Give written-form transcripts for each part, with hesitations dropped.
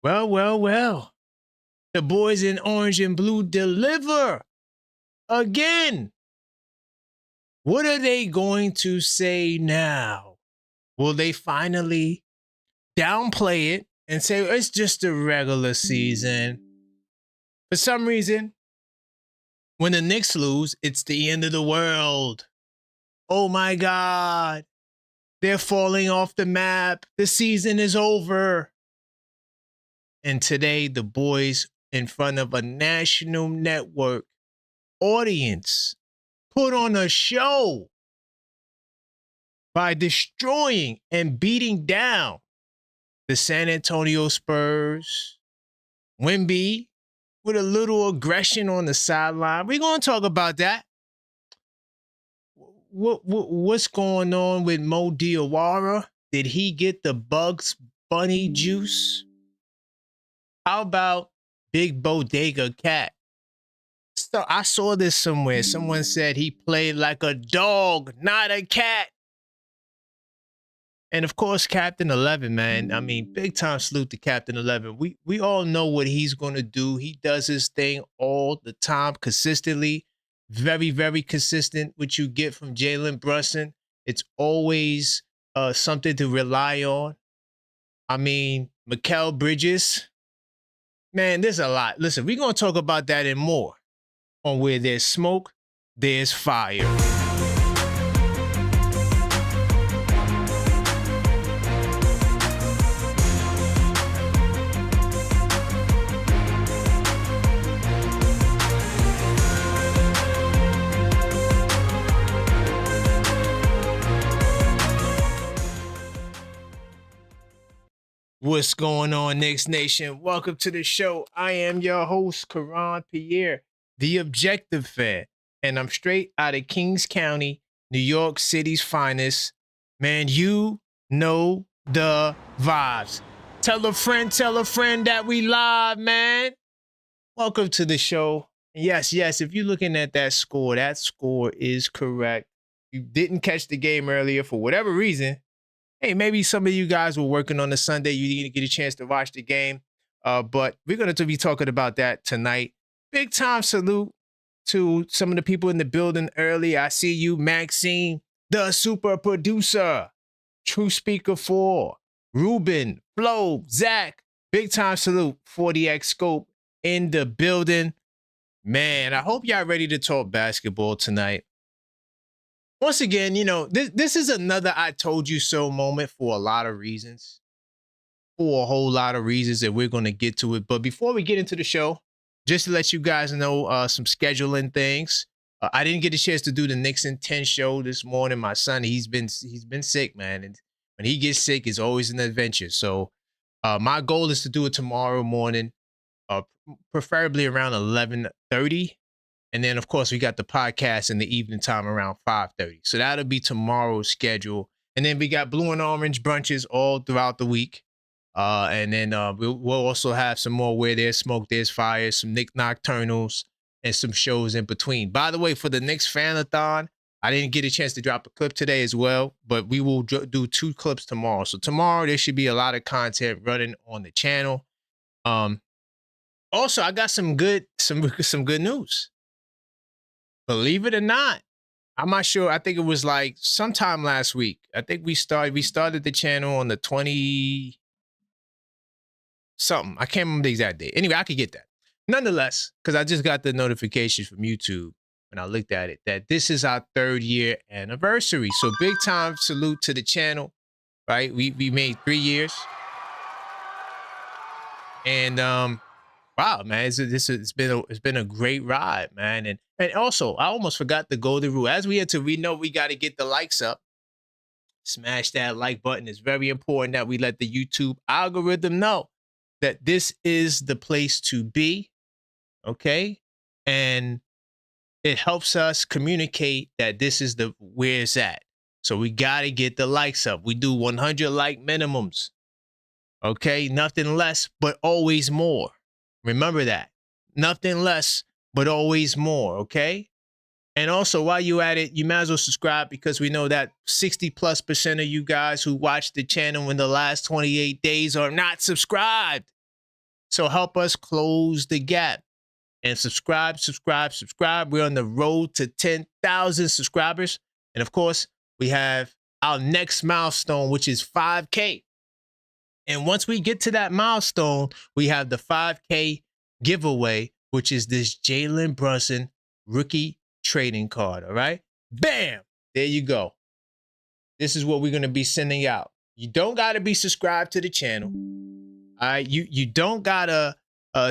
Well. The boys in orange and blue deliver again. What are they going to say now? Will they finally downplay it and say it's just a regular season? For some reason, when the Knicks lose, it's the end of the world. Oh my God. They're falling off the map. The season is over. And today, the boys, in front of a national network audience, put on a show by destroying and beating down the San Antonio Spurs. WEMBY with a little aggression on the sideline. We're going to talk about that. What's going on with Mo Diawara? Did he get the Bugs Bunny juice? How about Big Bodega Cat? So I saw this somewhere. Someone said he played like a dog, not a cat. And of course, Captain 11, man. I mean, big time salute to Captain 11. We all know what he's going to do. He does his thing all the time, consistently. Very, very consistent, what you get from Jalen Brunson. It's always something to rely on. I mean, Mikal Bridges. Man, there's a lot. Listen, we're going to talk about that and more on Where There's Smoke, There's Fire. What's going on, Knicks Nation? Welcome to the show. I am your host, Karan Pierre, the Objective Fan, and I'm straight out of Kings County, New York City's finest. Man, you know the vibes. Tell a friend that we live, man. Welcome to the show. Yes, if you're looking at that score is correct. You didn't catch the game earlier for whatever reason. Hey, maybe some of you guys were working on a Sunday. You didn't get a chance to watch the game. But we're going to be talking about that tonight. Big time salute to some of the people in the building early. I see you, Maxine, the super producer, True Speaker 4, Ruben, Flo, Zach. Big time salute, 40X Scope in the building. Man, I hope y'all ready to talk basketball tonight. Once again, you know, this is another I told you so moment for a lot of reasons. For a whole lot of reasons, and we're going to get to it. But before we get into the show, just to let you guys know some scheduling things. I didn't get a chance to do the Knicks in 10 show this morning. My son, he's been sick, man. And when he gets sick, it's always an adventure. So my goal is to do it tomorrow morning, preferably around 11:30. And then, of course, we got the podcast in the evening time around 5:30. So that'll be tomorrow's schedule. And then we got blue and orange brunches all throughout the week. And then we'll also have some more Where There's Smoke, There's Fire, some Knick Nocturnals, and some shows in between. By the way, for the Knicks Fanathon, I didn't get a chance to drop a clip today as well, but we will do 2 clips tomorrow. So tomorrow, there should be a lot of content running on the channel. Also, I got some good news. Believe it or not, I'm not sure. I think it was like sometime last week. I think we started the channel on the 20 something. I can't remember the exact date. Anyway, I could get that. Nonetheless, because I just got the notification from YouTube when I looked at it that this is our 3rd year anniversary. So big time salute to the channel, right? We made 3 years. And wow, man, it's been a great ride, man. And also, I almost forgot the golden rule. As we enter, we know we got to get the likes up. Smash that like button. It's very important that we let the YouTube algorithm know that this is the place to be, okay? And it helps us communicate that this is where it's at. So we got to get the likes up. We do 100 like minimums, okay? Nothing less, but always more. Remember that. Nothing less, but always more, okay? And also, while you're at it, you might as well subscribe because we know that 60+% of you guys who watched the channel in the last 28 days are not subscribed. So help us close the gap. And subscribe. We're on the road to 10,000 subscribers. And of course, we have our next milestone, which is 5K. And once we get to that milestone, we have the 5K giveaway, which is this Jalen Brunson rookie trading card. All right. Bam. There you go. This is what we're going to be sending out. You don't got to be subscribed to the channel. All right. You don't got to no,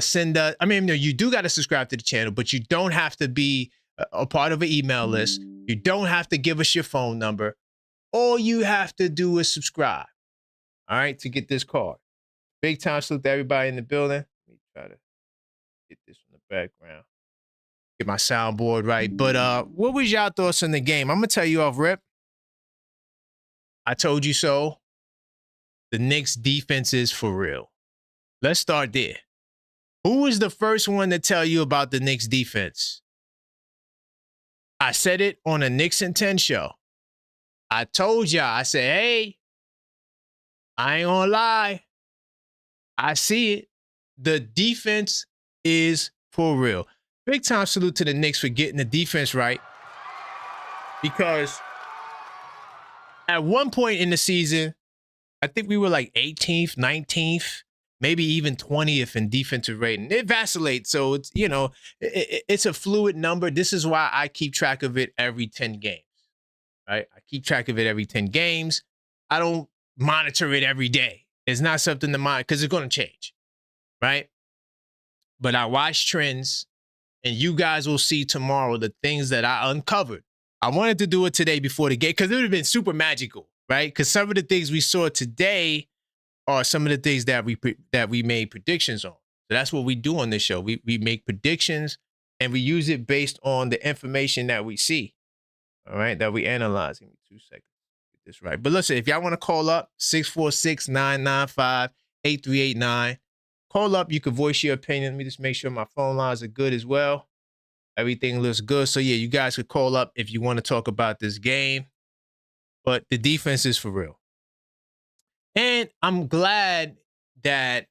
you do got to subscribe to the channel, but you don't have to be a part of an email list. You don't have to give us your phone number. All you have to do is subscribe. All right, to get this card. Big time salute to everybody in the building. Let me try to get this from the background. Get my soundboard right. But what was y'all thoughts on the game? I'm gonna tell you off rip. I told you so. The Knicks defense is for real. Let's start there. Who was the first one to tell you about the Knicks defense? I said it on a Knicks and 10 show. I told y'all, I said, hey, I ain't gonna lie. I see it. The defense is for real. Big time salute to the Knicks for getting the defense right. Because at one point in the season, I think we were like 18th, 19th, maybe even 20th in defensive rating. It vacillates. So it's, it's a fluid number. This is why I keep track of it every 10 games, right? I keep track of it every 10 games. I don't monitor it every day. It's not something to monitor because it's going to change, right? But I watch trends, and you guys will see tomorrow the things that I uncovered. I wanted to do it today before the game because it would have been super magical, right? Because some of the things we saw today are some of the things that we made predictions on. So that's what we do on this show. We make predictions, and we use it based on the information that we see, all right, that we analyze. Give me 2 seconds. This right. But listen, if y'all want to call up 646-995-8389, call up. You can voice your opinion. Let me just make sure my phone lines are good as well. Everything looks good. So yeah, you guys could call up if you want to talk about this game. But the defense is for real. And I'm glad that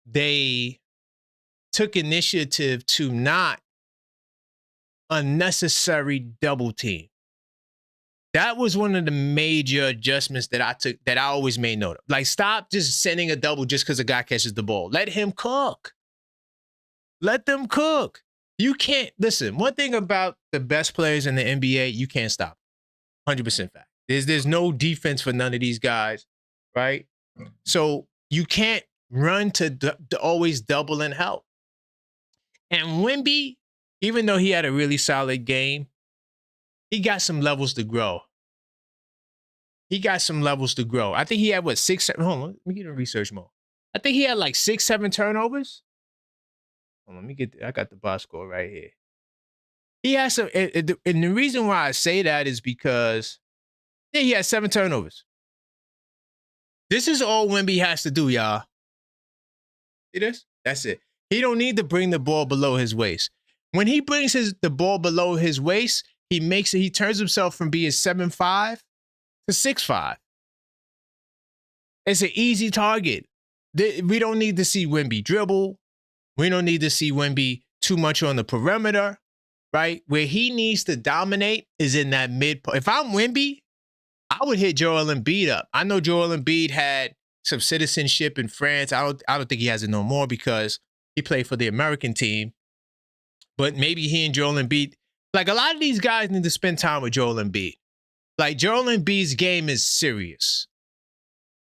they took initiative to not unnecessary double team. That was one of the major adjustments that I took, that I always made note of. Like, stop just sending a double just because a guy catches the ball. Let him cook. Let them cook. You can't, listen, one thing about the best players in the NBA, you can't stop. 100% fact. There's no defense for none of these guys, right? So you can't run to always double and help. And WEMBY, even though he had a really solid game, he got some levels to grow. I think he had, 6, 7, hold on, let me get in research mode. I think he had like 6, 7 turnovers. Hold on, I got the box score right here. He has some, and the reason why I say that is because he had 7 turnovers. This is all WEMBY has to do, y'all. See this? That's it. He don't need to bring the ball below his waist. When he brings the ball below his waist, he turns himself from being 7'5" to 6'5". It's an easy target. We don't need to see WEMBY dribble. We don't need to see WEMBY too much on the perimeter, right? Where he needs to dominate is in that mid. If I'm WEMBY, I would hit Joel Embiid up. I know Joel Embiid had some citizenship in France. I don't think he has it no more because he played for the American team. But maybe he and Joel Embiid, like, a lot of these guys need to spend time with Joel Embiid. Like, Joel Embiid's game is serious.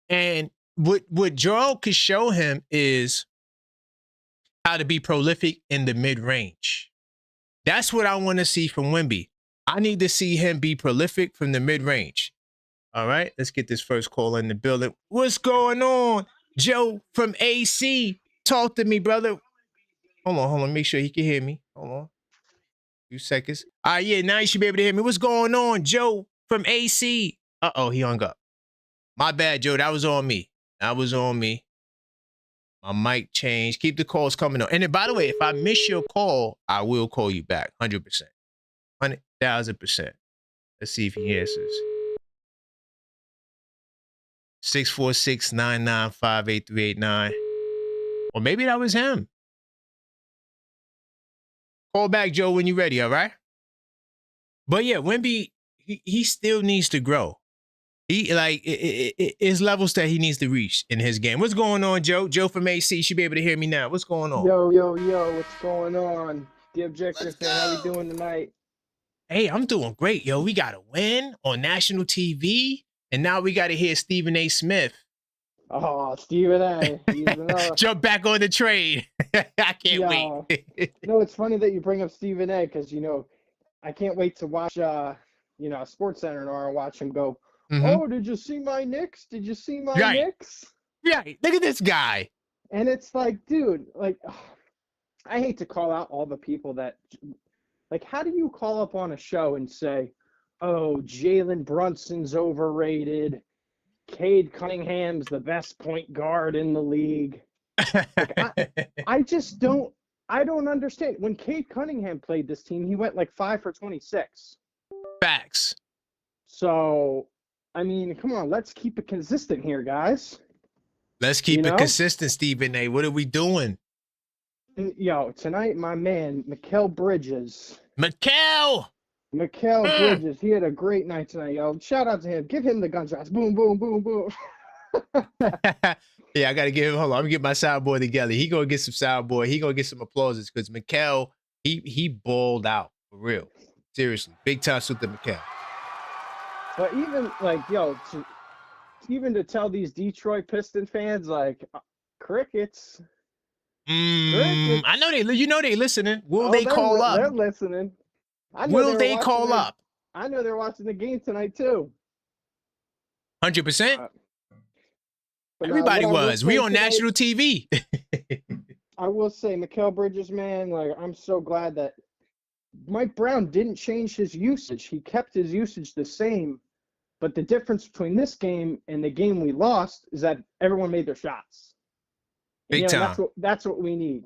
And what Joel could show him is how to be prolific in the mid-range. That's what I want to see from WEMBY. I need to see him be prolific from the mid-range. All right, let's get this first call in the building. What's going on? Joe from AC. Talk to me, brother. Hold on. Make sure he can hear me. Hold on. 2 seconds. All right, yeah, now you should be able to hear me. What's going on, Joe from AC? Uh-oh, he hung up. My bad, Joe. That was on me. My mic changed. Keep the calls coming on. And then, by the way, if I miss your call, I will call you back. 100%. 100,000%. Let's see if he answers. 646-995-8389. Or maybe that was him. Call back, Joe, when you're ready, all right? But yeah, Wemby, he still needs to grow. He like it's levels that he needs to reach in his game. What's going on, Joe? Joe from AC. You should be able to hear me now. What's going on? Yo, what's going on? The Objective Fan, how we doing tonight? Hey, I'm doing great, yo. We got a win on national TV, and now we got to hear Stephen A. Smith. Oh, Stephen A. Jump back on the train. I can't wait. No, it's funny that you bring up Stephen A. because, I can't wait to watch, Sports Center tomorrow and watch him go, oh, did you see my Knicks? Did you see my Knicks? Right. Look at this guy. And it's like, dude, I hate to call out all the people that, how do you call up on a show and say, oh, Jalen Brunson's overrated, Cade Cunningham's the best point guard in the league? I just don't understand. When Cade Cunningham played this team, he went 5 for 26. Facts. So, I mean, come on, let's keep it consistent here, guys. Let's keep it consistent, Stephen A. What are we doing? Yo, tonight, my man, Mikal Bridges. Mikal Bridges. He had a great night tonight, yo. Shout out to him. Give him the gunshots. Boom, boom, boom, boom. Yeah, I got to give him, hold on. I'm going to get my soundboard together. He going to get some soundboard. He going to get some applauses because Mikal, he balled out for real. Seriously. Big time salute to Mikal. But even, even to tell these Detroit Piston fans, crickets. Crickets. I know they listening. Will they call up? They're listening. Will they call up? I know they're watching the game tonight, too. 100%? Everybody was. We on national TV. I will say, Mikal Bridges, man, I'm so glad that Mike Brown didn't change his usage. He kept his usage the same. But the difference between this game and the game we lost is that everyone made their shots. Big time. That's what we need.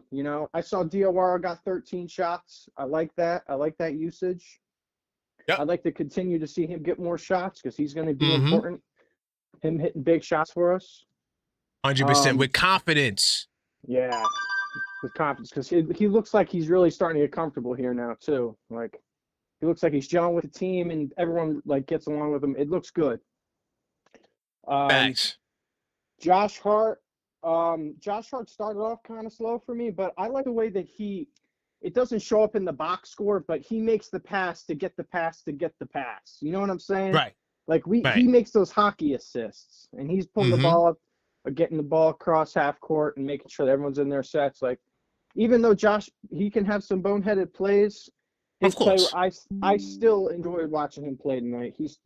I saw Diawara got 13 shots. I like that. I like that usage. Yep. I'd like to continue to see him get more shots because he's going to be important. Him hitting big shots for us. 100% with confidence. Yeah, with confidence because he looks like he's really starting to get comfortable here now too. He looks like he's gelling with the team and everyone gets along with him. It looks good. Thanks. Josh Hart. Josh Hart started off kind of slow for me, but I like the way that it doesn't show up in the box score, but he makes the pass to get the pass to get the pass. You know what I'm saying? Right. He makes those hockey assists, and he's pulling the ball up, getting the ball across half court and making sure that everyone's in their sets. Even though Josh, he can have some boneheaded plays, of course. I still enjoyed watching him play tonight. He's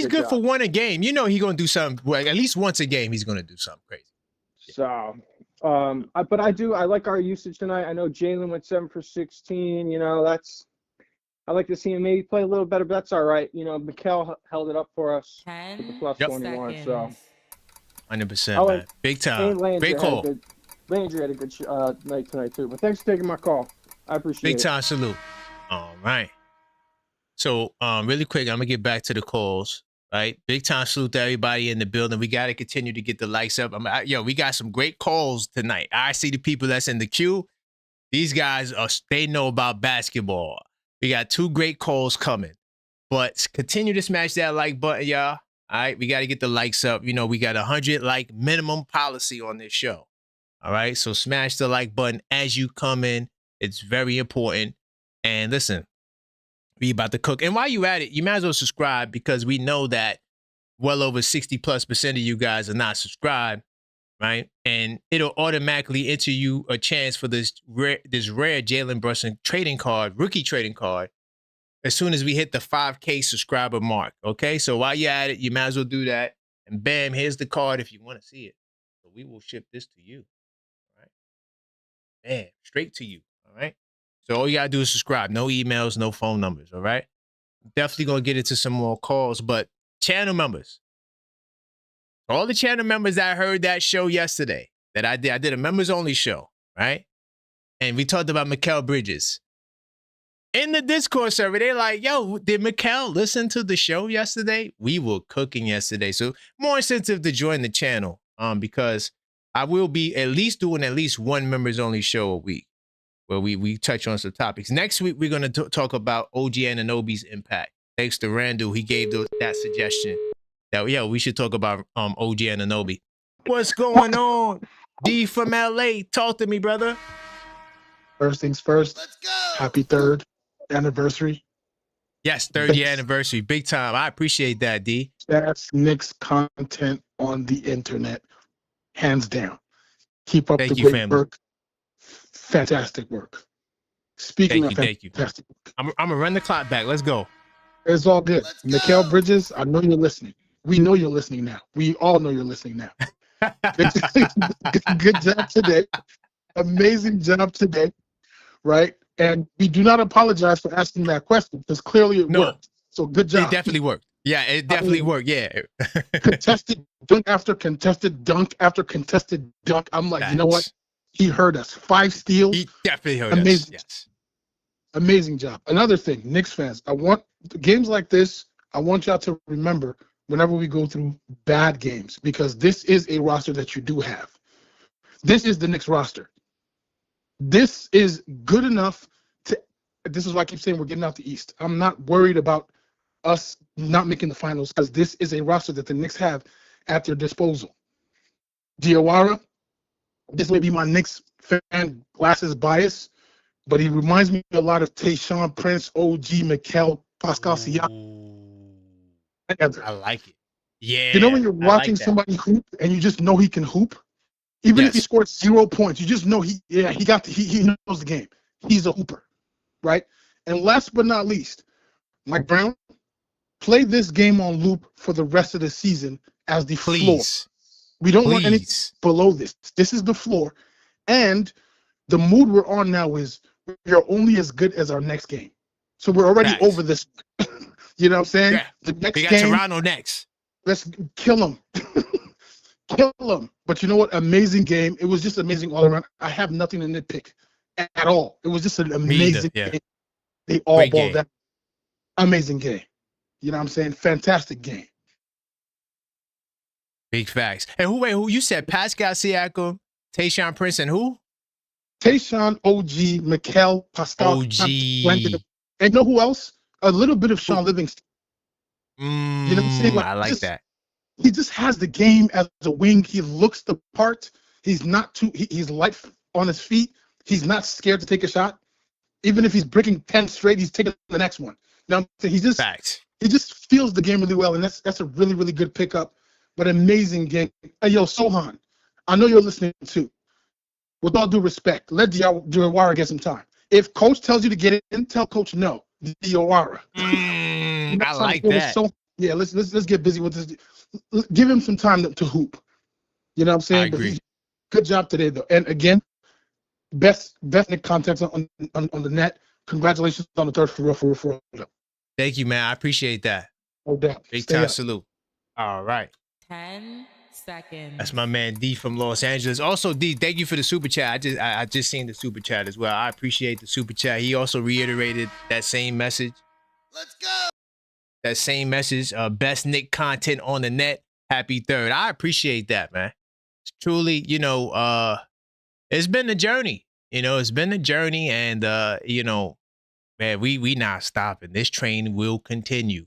good for one a game. He's going to do something. At least once a game, he's going to do something crazy. So, but I like our usage tonight. I know Jalen went 7 for 16. I like to see him maybe play a little better, but that's all right. Mikal held it up for us with the plus 21. Seconds. So, 100%, man. Big time. Great call. Landry had a good night tonight too. But thanks for taking my call. I appreciate it. Big time salute. All right. So, really quick, I'm gonna get back to the calls. Right, big time salute to everybody in the building. We got to continue to get the likes up. We got some great calls tonight. I see the people that's in the queue. These guys they know about basketball. We got 2 great calls coming, but continue to smash that like button, y'all. All right, we got to get the likes up. We got 100 like minimum policy on this show. All right, so smash the like button as you come in. It's very important. And listen. We about to cook. And while you at it, you might as well subscribe because we know that well over 60+% of you guys are not subscribed, right? And it'll automatically enter you a chance for this rare Jalen Brunson rookie trading card, as soon as we hit the 5K subscriber mark, okay? So while you're at it, you might as well do that. And bam, here's the card if you want to see it. So we will ship this to you, all right? Bam, straight to you, all right? So all you got to do is subscribe. No emails, no phone numbers, all right? Definitely going to get into some more calls, but channel members. All the channel members that heard that show yesterday that I did a members-only show, right? And we talked about Mikal Bridges. In the Discord server, they're like, yo, did Mikal listen to the show yesterday? We were cooking yesterday. So more incentive to join the channel because I will be at least doing at least one members only show a week where we touch on some topics. Next week, we're going to talk about OG Anunoby's impact. Thanks to Randall, he gave that suggestion that, yeah, we should talk about OG Anunoby. What's going on? D from LA, talk to me, brother. First things first, Let's go. happy 3rd anniversary. Yes, 3rd year anniversary. Big time. I appreciate that, D. That's Knicks content on the internet, hands down. Keep up Thank the you, great family. work. Fantastic work. Speaking Thank of you. fantastic work, I'm going to run the clock back. Let's go. it's all good. Let's go. Mikal Bridges, I know you're listening. We know you're listening now. We all know you're listening now. Good job today. Amazing job today, right? And we do not apologize for asking that question because clearly it worked. So good job. It definitely worked. Yeah, it definitely worked. Yeah. Contested dunk after contested dunk after contested dunk. I'm like, you know what? He heard us. 5 steals. He definitely heard Amazing. us. Yes. Amazing job. Another thing, Knicks fans, I want games like this, I want y'all to remember whenever we go through bad games, because this is a roster that you do have. This is the Knicks roster. This is good enough to, this is why I keep saying we're getting out the East. I'm not worried about us not making the finals because this is a roster that the Knicks have at their disposal. Diawara, this may be my Knicks fan glasses bias, but he reminds me a lot of Tayshaun Prince, OG, Mikal, Pascal Siakam. I like it. Yeah. You know when you're watching somebody hoop and you just know he can hoop? Even if he scored 0 points, you just know he knows the game. He's a hooper, right? And last but not least, Mike Brown, play this game on loop for the rest of the season as the floor. We don't want anything below this. This is the floor. And the mood we're on now is we're only as good as our next game. So we're already over this. You know what I'm saying? Yeah. The next we got game, Toronto next. Let's kill them. Kill them. But you know what? Amazing game. It was just amazing all around. I have nothing to nitpick at all. It was just an amazing game. They all balled out. Amazing game. You know what I'm saying? Fantastic game. Big facts. And who you said? Pascal Siakam, Tayshaun Prince, and who? Tayshaun, OG, Mikal, Pascal. OG. And know who else? A little bit of Sean Livingston. You know what I'm saying? Like, I like that. He just has the game as a wing. He looks the part. He's not too. He's light on his feet. He's not scared to take a shot. Even if he's breaking 10 straight, he's taking the next one. Now he just feels the game really well, and that's a really, really good pickup. But amazing game. Hey, yo, Sohan, I know you're listening too. With all due respect, let Diawara get some time. If coach tells you to get in, tell coach no. Diawara. I like that. Yeah, let's get busy with this. Give him some time to hoop. You know what I'm saying? I agree. Good job today, though. And again, best Nick content on the net. Congratulations on the 3rd for real. Thank you, man. I appreciate that. No doubt. Big time salute. All right. 10 seconds. That's my man D from Los Angeles. Also, D, thank you for the super chat. I just seen the super chat as well. I appreciate the super chat. He also reiterated that same message. Let's go. That same message. Best Nick content on the net. Happy 3rd. I appreciate that, man. It's truly, it's been a journey. It's been a journey, and man, we not stopping. This train will continue.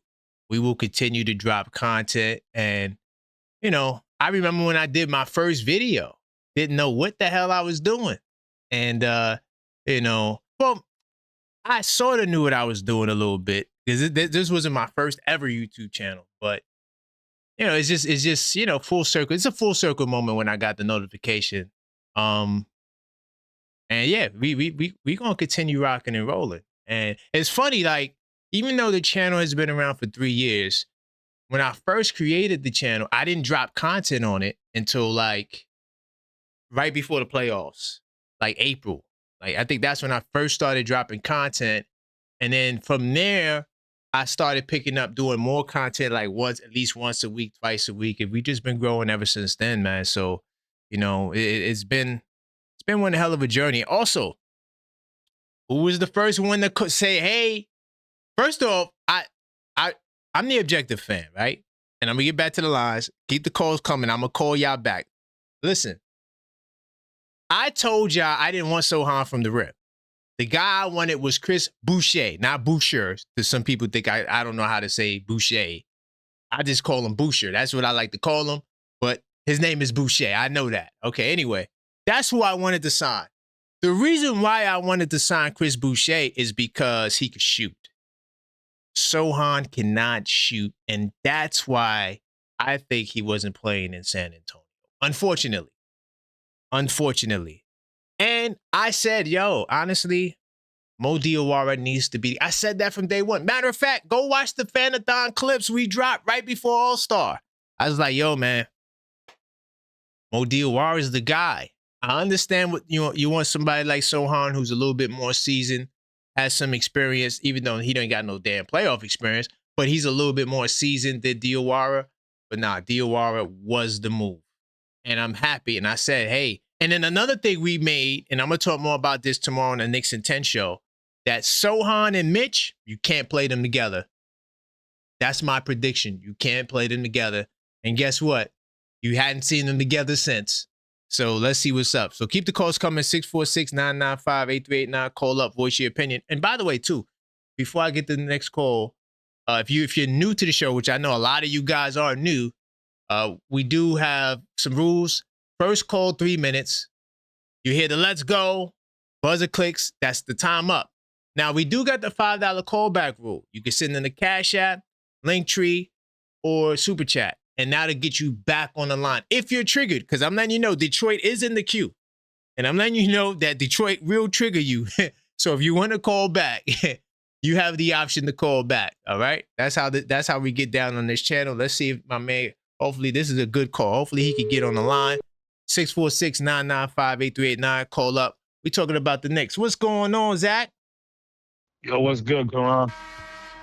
We will continue to drop content, and I remember when I did my first video, didn't know what the hell I was doing, and well, I sort of knew what I was doing a little bit because this wasn't my first ever YouTube channel, but it's just full circle. It's a full circle moment when I got the notification. And yeah, we gonna continue rocking and rolling. And it's funny, like, even though the channel has been around for 3 years, when I first created the channel, I didn't drop content on it until like right before the playoffs, like April. Like, I think that's when I first started dropping content. And then from there, I started picking up doing more content, like at least once a week, twice a week. And we just been growing ever since then, man. So, it's been one hell of a journey. Also, who was the first one to say, hey, first off, I'm the objective fan, right? And I'm gonna get back to the lines. Keep the calls coming. I'm gonna call y'all back. Listen, I told y'all I didn't want Sohan from the rip. The guy I wanted was Chris Boucher, not Boucher. Because some people think I don't know how to say Boucher. I just call him Boucher. That's what I like to call him. But his name is Boucher. I know that. Okay, anyway, that's who I wanted to sign. The reason why I wanted to sign Chris Boucher is because he could shoot. Sohan cannot shoot, and that's why I think he wasn't playing in San Antonio. Unfortunately. And I said, yo, honestly, Mo Diawara needs to be. I said that from day one. Matter of fact, go watch the Fanathon clips we dropped right before All-Star. I was like, yo, man, Mo Diawara is the guy. I understand what you want somebody like Sohan who's a little bit more seasoned, has some experience, even though he don't got no damn playoff experience, but he's a little bit more seasoned than Diawara. But nah, Diawara was the move. And I'm happy. And I said, hey. And then another thing we made, and I'm going to talk more about this tomorrow on the Knicks and 10 show, that Sohan and Mitch, you can't play them together. That's my prediction. You can't play them together. And guess what? You hadn't seen them together since. So let's see what's up. So keep the calls coming, 646-995-8389. Call up, voice your opinion. And by the way, too, before I get to the next call, if you're new to the show, which I know a lot of you guys are new, we do have some rules. First call, 3 minutes. You hear the let's go, buzzer clicks, that's the time up. Now, we do got the $5 callback rule. You can send in the Cash App, Linktree, or Super Chat. And that'll get you back on the line. If you're triggered, because I'm letting you know Detroit is in the queue. And I'm letting you know that Detroit will trigger you. So if you want to call back, you have the option to call back. All right? That's how we get down on this channel. Let's see if my man, hopefully this is a good call. Hopefully he could get on the line. 646-995-8389. Call up. We're talking about the Knicks. What's going on, Zach? Yo, what's good, Karan?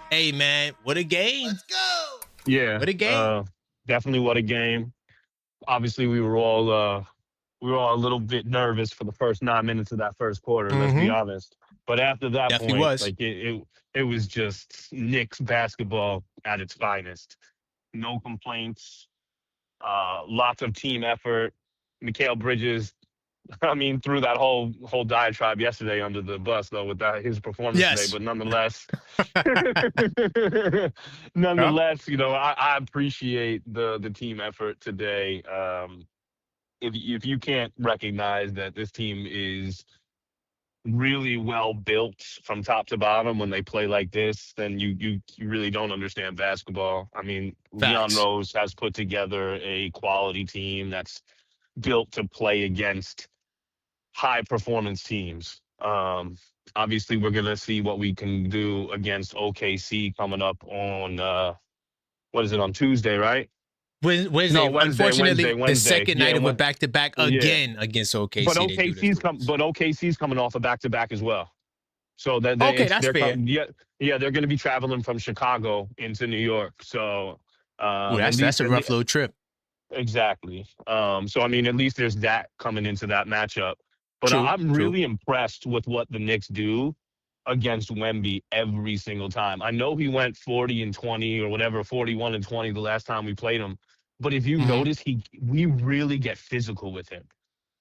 Hey, man. What a game. Let's go. Yeah. What a game. Definitely what a game. Obviously, we were all a little bit nervous for the first 9 minutes of that first quarter, let's be honest. But after that Definitely point, was. like it was just Knicks basketball at its finest. No complaints. Lots of team effort. Mikal Bridges, I mean, threw that whole diatribe yesterday under the bus, though, with his performance today. But nonetheless, you know, I appreciate the team effort today. If you can't recognize that this team is really well built from top to bottom when they play like this, then you really don't understand basketball. I mean, Leon Rose has put together a quality team that's built to play against high performance teams. Obviously we're gonna see what we can do against OKC coming up on on Tuesday, right? Wednesday. No, Wednesday. Unfortunately, Wednesday. the second night of a back-to-back again against OKC. But OKC's coming off a back-to-back as well. So that's fair. They're going to be traveling from Chicago into New York. So that's a rough little trip. Exactly. So I mean, at least there's that coming into that matchup. But I'm really impressed with what the Knicks do against Wemby every single time. I know he went 40-20 or whatever, 41-20 the last time we played him. But if you notice, we really get physical with him.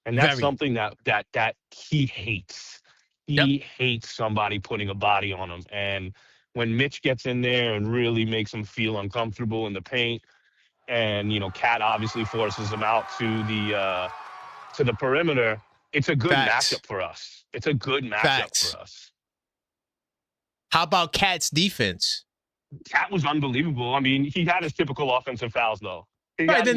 And that's something that he hates. He hates somebody putting a body on him. And when Mitch gets in there and really makes him feel uncomfortable in the paint, and Cat obviously forces him out to the perimeter, it's a good matchup for us. It's a good matchup for us. How about Cat's defense? Cat was unbelievable. I mean, he had his typical offensive fouls, though. There's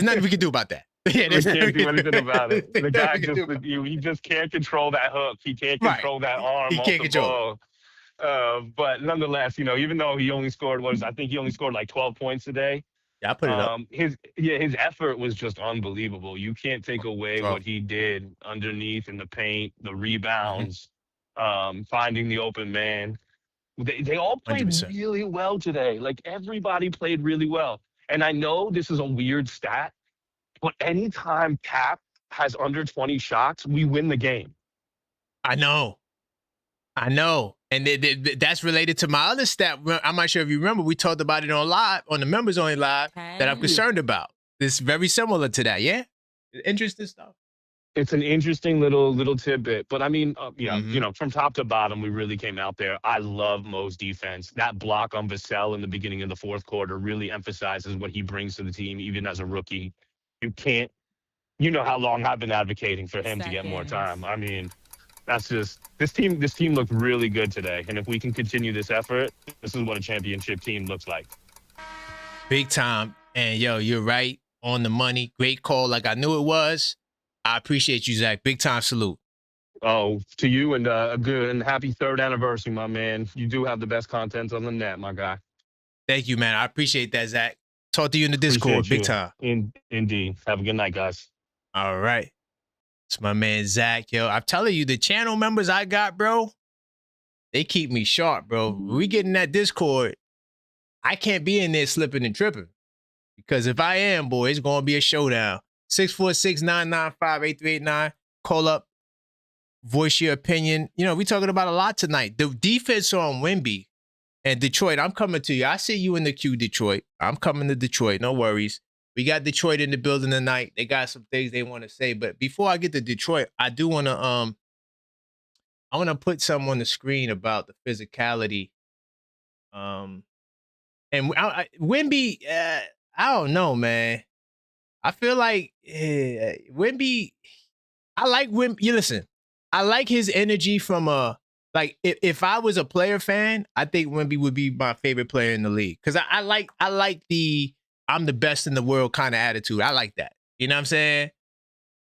nothing we can do about that. We can't do anything about it. The guy he just can't control that hook. He can't control that arm. He can't control it. But nonetheless, even though he only scored, I think he only scored like 12 points today. Yeah, I put it up. His effort was just unbelievable. You can't take away what he did underneath in the paint, the rebounds, finding the open man. They all played 100%. really well today. Like, everybody played really well. And I know this is a weird stat, but anytime Cap has under 20 shots, we win the game. I know. And that's related to my other stat. I'm not sure if you remember. We talked about it on the members only live that I'm concerned about. It's very similar to that. Yeah, interesting stuff. It's an interesting little tidbit, but I mean, Mm-hmm. from top to bottom, we really came out there. I love Mo's defense. That block on Vassell in the beginning of the fourth quarter really emphasizes what he brings to the team, even as a rookie. You can't, you know how long I've been advocating for him to get more Seconds. time. I mean, that's just this team. This team looked really good today, and if we can continue this effort, this is what a championship team looks like. Big time. And yo, you're right on the money. Great call, like I knew it was. I appreciate you, Zach. Big time salute. Oh, to you and a good and happy third anniversary, my man. You do have the best content on the net, my guy. Thank you, man. I appreciate that, Zach. Talk to you in the Discord. Appreciate Big you. time. Indeed. Have a good night, guys. All right. It's my man, Zach. Yo, I'm telling you, the channel members I got, bro, they keep me sharp, bro. When we get in that Discord, I can't be in there slipping and tripping. Because if I am, boy, it's going to be a showdown. 646-995-8389. Call up. Voice your opinion. You know, we're talking about a lot tonight. The defense on WEMBY and Detroit, I'm coming to you. I see you in the queue, Detroit. I'm coming to Detroit. No worries. We got Detroit in the building tonight. They got some things they want to say. But before I get to Detroit, I do want to I want to put something on the screen about the physicality. And WEMBY, I don't know, man. I feel like WEMBY, I like WEMBY. You listen, I like his energy from like if I was a player fan, I think WEMBY would be my favorite player in the league. Cause I like the I'm the best in the world kind of attitude. I like that. You know what I'm saying?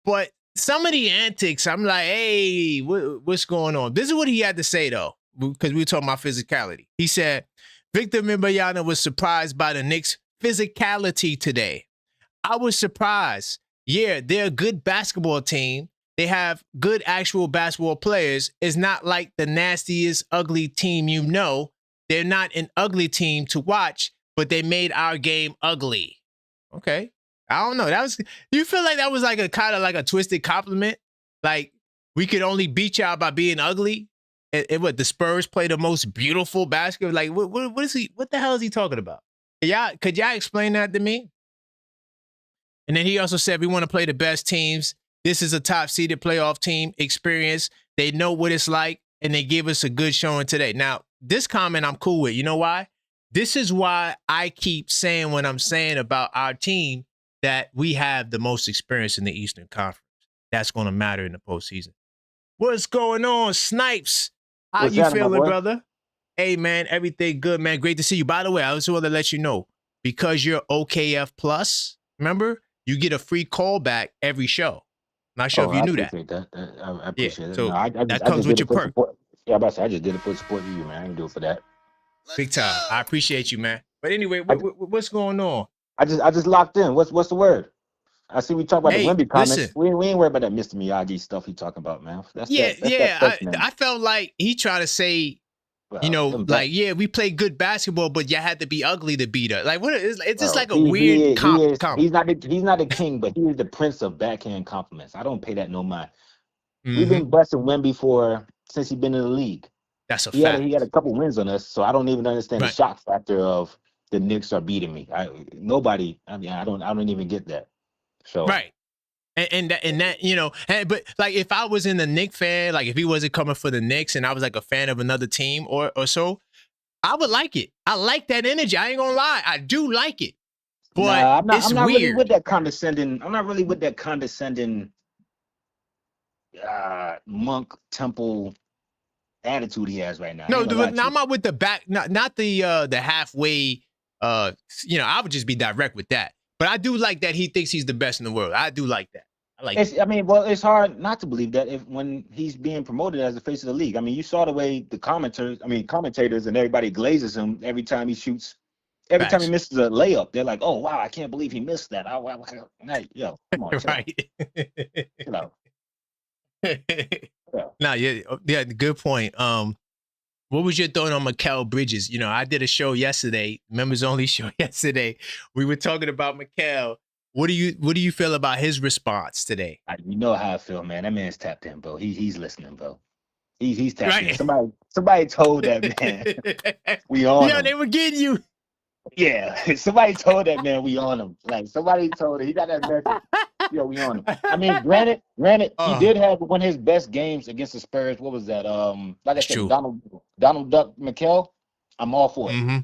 But some of the antics, I'm like, hey, what's going on? This is what he had to say though, because we were talking about physicality. He said, Victor Wembanyama was surprised by the Knicks' physicality today. I was surprised. Yeah, they're a good basketball team. They have good actual basketball players. It's not like the nastiest, ugly team you know. They're not an ugly team to watch, but they made our game ugly. Okay. I don't know. Do you feel like that was like a kind of like a twisted compliment? Like we could only beat y'all by being ugly? And what, the Spurs play the most beautiful basketball? Like what the hell is he talking about? Could y'all explain that to me? And then he also said, we want to play the best teams. This is a top-seeded playoff team experience. They know what it's like, and they give us a good showing today. Now, this comment I'm cool with. You know why? This is why I keep saying what I'm saying about our team, that we have the most experience in the Eastern Conference. That's going to matter in the postseason. What's going on, Snipes? How you feeling, brother? Hey, man, everything good, man. Great to see you. By the way, I just want to let you know, because you're OKF Plus, remember? You get a free callback every show. Not sure if you knew that. I appreciate it. So no, that comes with your perk. Yeah, I'm about to say, I just did it for support you, man. I didn't do it for that. Big time. I appreciate you, man. But anyway, what's going on? I just locked in. What's the word? I see we talk about the WEMBY comments. Listen. We ain't worried about that Mr. Miyagi stuff he talking about, man. I felt like he tried to say, we play good basketball, but you had to be ugly to beat us. Like, what? It's just like a weird comp. He's not a king, but he is the prince of backhand compliments. I don't pay that no mind. Mm-hmm. We've been busting WEMBY since he's been in the league. That's a fact. He had a couple wins on us, so I don't even understand the shock factor of the Knicks are beating me. I don't even get that. So right. And that you know, but like if I was in the Knicks fan, like if he wasn't coming for the Knicks and I was like a fan of another team or so, I would like it. I like that energy. I ain't gonna lie, I do like it. But I'm not weird. Really with that condescending. I'm not really with that condescending monk temple attitude he has right now. No, I'm not with the back, not the halfway. I would just be direct with that. But I do like that he thinks he's the best in the world. I do like that. It's hard not to believe that when he's being promoted as the face of the league. I mean, you saw the way the commentators and everybody glazes him every time he shoots. Every time he misses a layup, they're like, "Oh wow, I can't believe he missed that." Yo, come on, right? You know. No, yeah, good point. What was your thought on Mikal Bridges? You know, I did a show yesterday, members only show yesterday. We were talking about Mikal. What do you feel about his response today? You know how I feel, man. That man's tapped in, bro. He's listening, bro. He's tapped in. Somebody told that man we on him. Yeah, they were getting you. Yeah, somebody told that man we on him. Like somebody told him he got that message. Yo, we on him. I mean, granted, he did have one of his best games against the Spurs. What was that? Like I said, true. Donald Duck McHale. I'm all for it. Mm-hmm.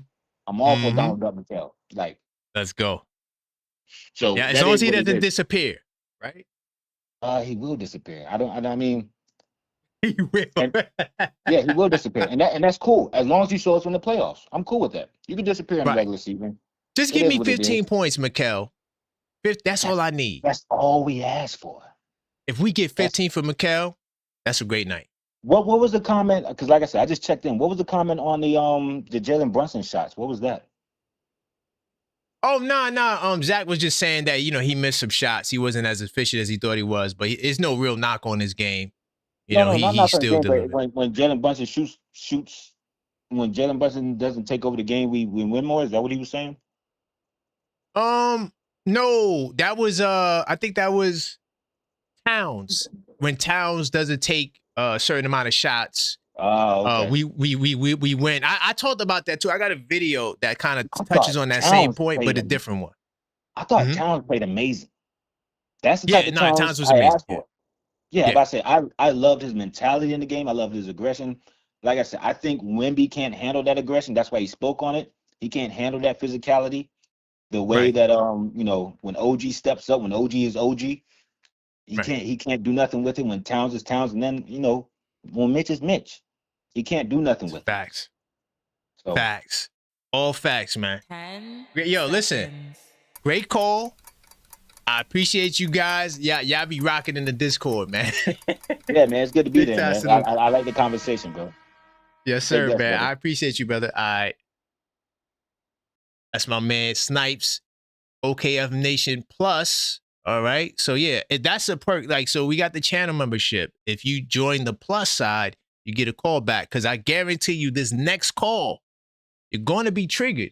I'm all for Donald Duck McHale. Like, let's go. So yeah, as long as he doesn't disappear, right? He will disappear. I mean, he will. Yeah, he will disappear, and that's cool. As long as he shows us in the playoffs, I'm cool with that. You can disappear in the regular season. Just give me 15 points, Mikel. That's all I need. That's all we ask for. If we get 15 for Mikel, that's a great night. What was the comment? Because like I said, I just checked in. What was the comment on the Jalen Brunson shots? What was that? Oh, no. Zach was just saying that, he missed some shots. He wasn't as efficient as he thought he was, but there's no real knock on his game. He's still delivering. When Jalen Brunson shoots, when Jalen Brunson doesn't take over the game, we win more. Is that what he was saying? No, that was I think that was Towns. When Towns doesn't take a certain amount of shots, okay. we win. I talked about that too. I got a video that kind of touches on that same point, but a different one. I thought Towns played amazing. That's the type of Towns was I amazing. asked for. Yeah, but I said I loved his mentality in the game. I loved his aggression. Like I said, I think Wemby can't handle that aggression. That's why he spoke on it. He can't handle that physicality. The way that when OG steps up, when OG is OG, he can't do nothing with it. When Towns is Towns, and then when Mitch is Mitch, he can't do nothing with facts. So. Facts, all facts, man. 10 Yo, listen, great call. I appreciate you guys. Y'all be rocking in the Discord, man. Yeah, man, it's good to be there, man. I like the conversation, bro. Yes, sir, man. Brother. I appreciate you, brother. All right. That's my man Snipes, OKF Nation Plus. All right. So yeah, that's a perk. Like, so we got the channel membership. If you join the plus side, you get a call back. Cause I guarantee you this next call, you're going to be triggered.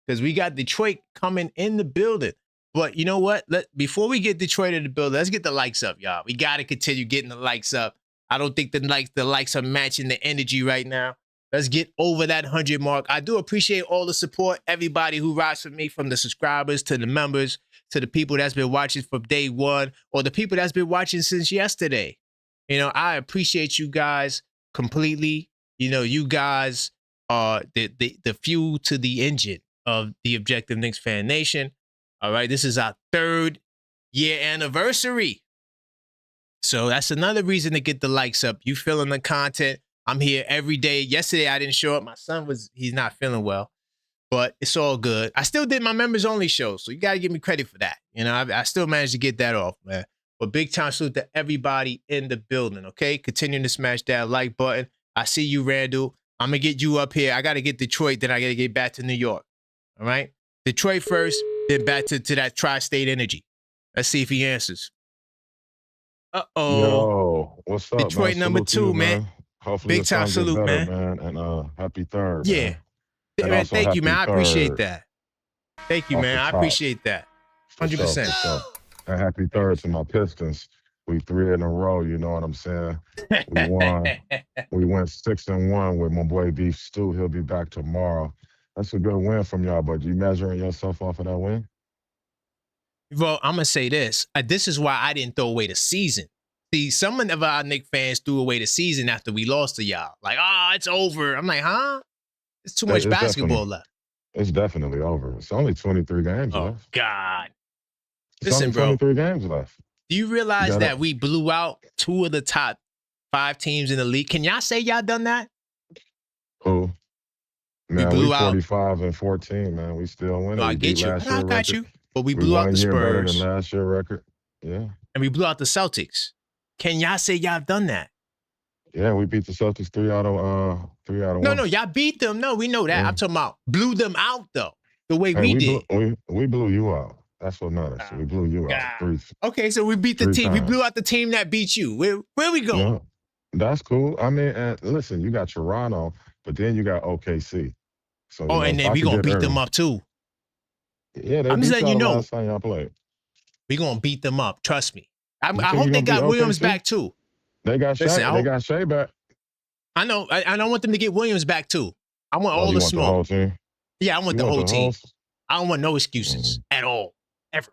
Cause we got Detroit coming in the building. But you know what? Before we get Detroit in the building, let's get the likes up, y'all. We got to continue getting the likes up. I don't think the likes are matching the energy right now. Let's get over that 100 mark. I do appreciate all the support, everybody who rides with me, from the subscribers to the members to the people that's been watching from day one, or the people that's been watching since yesterday. I appreciate you guys completely. You guys are the fuel to the engine of the Objective Knicks Fan Nation. All right, this is our 3rd year anniversary. So that's another reason to get the likes up. You feeling the content. I'm here every day. Yesterday, I didn't show up. My son he's not feeling well, but it's all good. I still did my members only show, so you got to give me credit for that. I still managed to get that off, man. But big time salute to everybody in the building, okay? Continuing to smash that like button. I see you, Randall. I'm going to get you up here. I got to get Detroit, then I got to get back to New York, all right? Detroit first, then back to that tri-state energy. Let's see if he answers. Uh-oh. Yo, what's up, Detroit man? number 2, man. Hopefully big time salute, better, man. And happy 3rd. Yeah. Man, thank you, man. I appreciate that. Thank you, man. I appreciate that. 100%. So, and happy 3rd to my Pistons. We 3 in a row, you know what I'm saying? We won. We went 6-1 with my boy Beef Stew. He'll be back tomorrow. That's a good win from y'all, but you measuring yourself off of that win? Well, I'm going to say this. This is why I didn't throw away the season. See, some of our Knicks fans threw away the season after we lost to y'all. Like, it's over. I'm like, huh? It's too much basketball left. It's definitely over. It's only 23 games left. Oh, God. Listen, bro. 23 games left. Do you realize that we blew out 2 of the top 5 teams in the league? Can y'all say y'all done that? Who? Man, we blew 45-14, man. We still winning. No, I get you. I got you. But we blew out the Spurs. Better than last year record. Yeah. And we blew out the Celtics. Can y'all say y'all done that? Yeah, we beat the Celtics 3 out of 1. No, y'all beat them. No, we know that. Yeah. I'm talking about blew them out though. The way we did. We blew you out. That's what matters. We blew you out. Okay, so we beat the team. Times. We blew out the team that beat you. Where we going? Yeah, that's cool. I mean, listen, you got Toronto, but then you got OKC. So and then we gonna beat them up too. Yeah, I'm just letting you know. Last time y'all played. We gonna beat them up. Trust me. I hope they got Williams back too. They got Shea. They got Shea back. I know. I don't want them to get Williams back too. I want all the smoke. The whole team? Yeah, I want the whole team. I don't want no excuses at all, ever.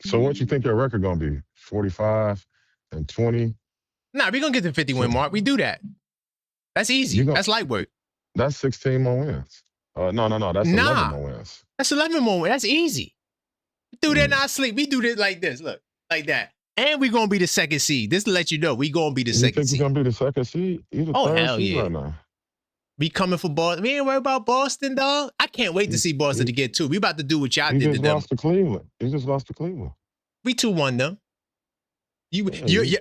So what you think your record gonna be? 45-20. Nah, we're gonna get the 50 win mark. We do that. That's easy. That's light work. That's 16 more wins. No. That's 11 more wins. That's 11 more wins. That's easy. We do that in our sleep. We do this like this. Look, like that. And we're gonna be the second seed. This to let you know we gonna be the second seed. You think we're gonna be the second seed? You the third hell seed yeah. right now. We coming for Boston. We ain't worried about Boston, dog. I can't wait to see Boston to get 2. We about to do what y'all did to them. You just lost to Cleveland. We 2-1 them.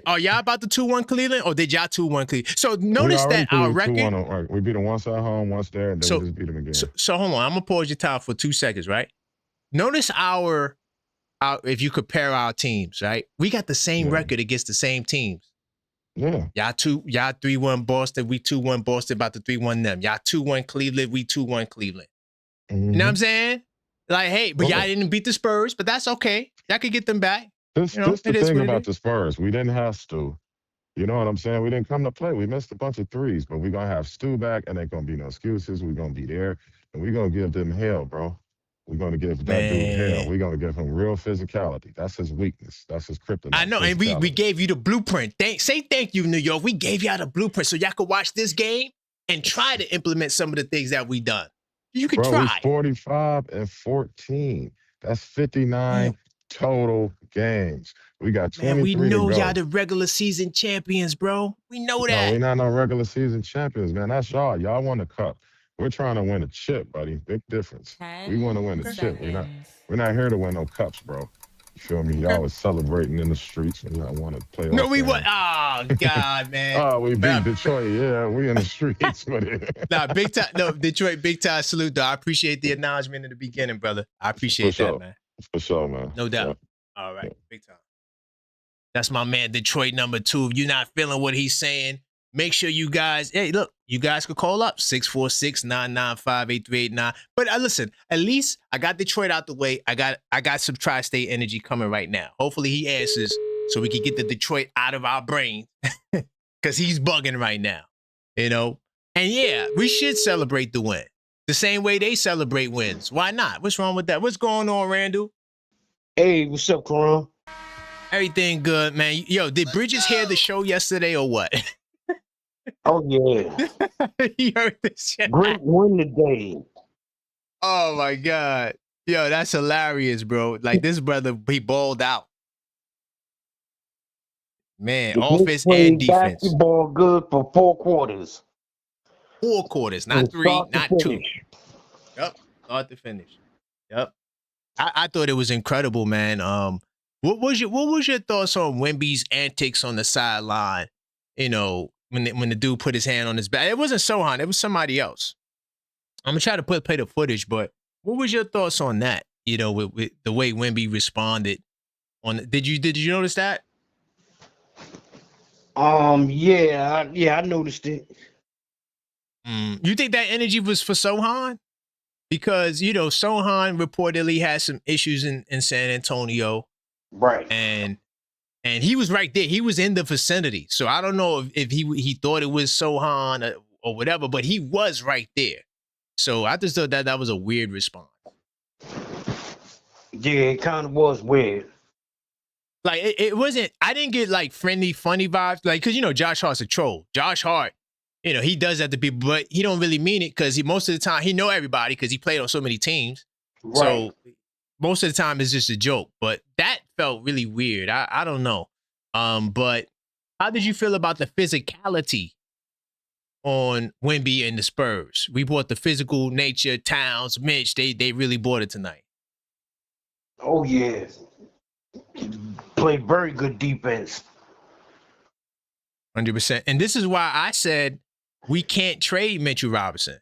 Are y'all about to 2-1 Cleveland, or did y'all 2-1 Cleveland? So notice that our record. We beat them once at home, once there, and then we just beat them again. So hold on, I'm gonna pause your time for 2 seconds, right? Notice our if you compare our teams, right? We got the same record against the same teams. Yeah. Y'all 3-1 Boston, we 2-1 Boston, about to 3-1 them. Y'all 2-1 Cleveland, we 2-1 Cleveland. Mm-hmm. You know what I'm saying? Like, hey, but y'all didn't beat the Spurs, but that's okay. Y'all could get them back. This the thing about the Spurs. We didn't have Stu. You know what I'm saying? We didn't come to play. We missed a bunch of threes, but we're going to have Stu back, and ain't going to be no excuses. We're going to be there, and we're going to give them hell, bro. We're going to give that dude hell. We're going to give him real physicality. That's his weakness. That's his kryptonite. I know, and we gave you the blueprint. Say thank you, New York. We gave y'all the blueprint so y'all could watch this game and try to implement some of the things that we done. You could try. 45-14. That's 59 total games. We got 23 Man, we know to go. y'all the regular season champions, bro. We know that. No, we're not no regular season champions, man. That's y'all. Y'all won the cup. We're trying to win a chip, buddy. Big difference. We want to win a chip. We're not here to win no cups, bro. You feel me? Y'all was celebrating in the streets when y'all want to play. No, we what? Oh God, man. Oh, we beat Detroit. Yeah, we in the streets with it. Nah, big time. No, Detroit, big time salute, though. I appreciate the acknowledgement in the beginning, brother. I appreciate that, man. For sure, man. No doubt. Yeah. All right, big time. That's my man, Detroit number 2. If you're not feeling what he's saying, make sure you guys, hey, look, you guys could call up 646-995-8389. But listen, at least I got Detroit out the way. I got some tri-state energy coming right now. Hopefully he answers so we can get the Detroit out of our brain because he's bugging right now, you know? And yeah, we should celebrate the win the same way they celebrate wins. Why not? What's wrong with that? What's going on, Randall? Hey, what's up, Karan? Everything good, man. Yo, did Bridges hear the show yesterday or what? Oh, yeah. He heard this shit. Great win today. Oh, my God. Yo, that's hilarious, bro. Like, this brother, he balled out. Man, The offense Knicks and defense. Basketball good for 4 quarters. 4 quarters, not 3, not 2. Yep, start to finish. Yep. I thought it was incredible, man. What was your thoughts on Wemby's antics on the sideline? You know, when the dude put his hand on his back. It wasn't Sohan, it was somebody else. I'm gonna try to play the footage, but what was your thoughts on that? You know, with the way Wemby responded on. Did you notice that? Yeah, I noticed it. You think that energy was for Sohan? Because, you know, Sohan reportedly had some issues in San Antonio. Right. And he was right there. He was in the vicinity. So I don't know if he thought it was Sohan or whatever, but he was right there. So I just thought that was a weird response. Yeah, it kind of was weird. Like, it wasn't, I didn't get like friendly, funny vibes. Like, because, you know, Josh Hart's a troll. Josh Hart, you know, he does that to people, but he don't really mean it because most of the time he know everybody because he played on so many teams. Right. So most of the time it's just a joke. But that felt really weird. I don't know. But how did you feel about the physicality on Wemby and the Spurs? We brought the physical nature, Towns, Mitch. They really brought it tonight. Oh, yeah. Played very good defense. 100%. And this is why I said we can't trade Mitchell Robinson.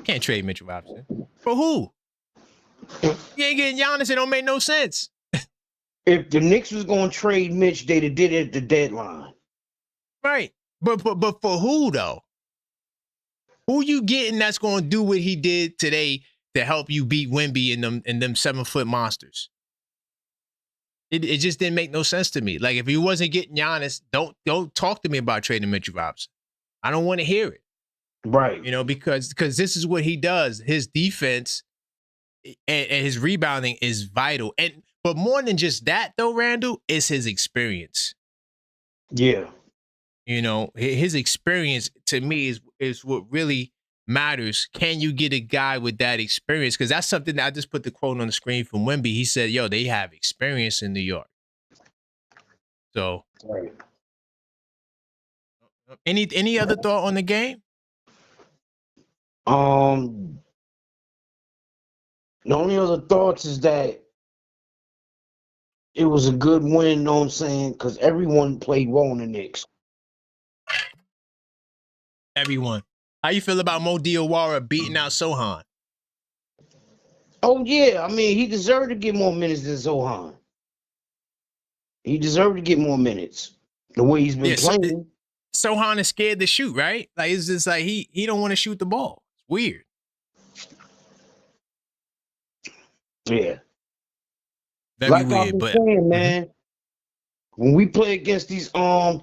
Can't trade Mitchell Robinson. For who? You ain't getting Giannis, it don't make no sense. If the Knicks was going to trade Mitch, they'd have did it at the deadline. Right. But for who, though? Who you getting that's going to do what he did today to help you beat Wemby and them 7-foot monsters? It just didn't make no sense to me. Like, if he wasn't getting Giannis, don't talk to me about trading Mitchell Robinson. I don't want to hear it. Right. You know, because this is what he does. His defense and his rebounding is vital. And But more than just that, though, Randall, is his experience. Yeah. You know, his experience to me is what really matters. Can you get a guy with that experience? Because that's something that I just put the quote on the screen from WEMBY. He said, "Yo, they have experience in New York." So, Right. any other thought on the game? The only other thoughts is that it was a good win, know what I'm saying? Because everyone played well in the Knicks. Everyone, how you feel about Mo Diawara beating out Sohan? Oh, yeah. I mean, he deserved to get more minutes than Zohan. He deserved to get more minutes. The way he's been playing. Sohan is scared to shoot, right? Like it's just like he don't want to shoot the ball. It's weird. Yeah. Very like weird, I've been but saying, man, when we play against these 10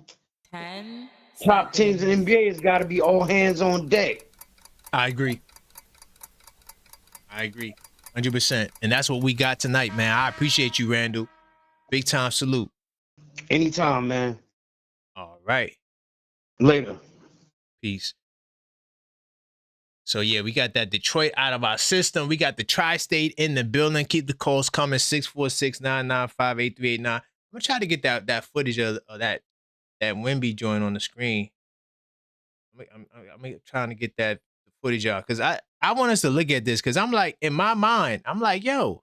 top teams in seconds. the NBA, it's got to be all hands on deck. I agree. 100%. And that's what we got tonight, man. I appreciate you, Randall. Big time salute. Anytime, man. All right. Later. Peace. So, yeah, we got that Detroit out of our system. We got the Tri-State in the building. Keep the calls coming, 646-995-8389. I'm going to try to get that footage of that WEMBY joint on the screen. I'm trying to get that footage out because I want us to look at this because I'm like, in my mind, I'm like, yo,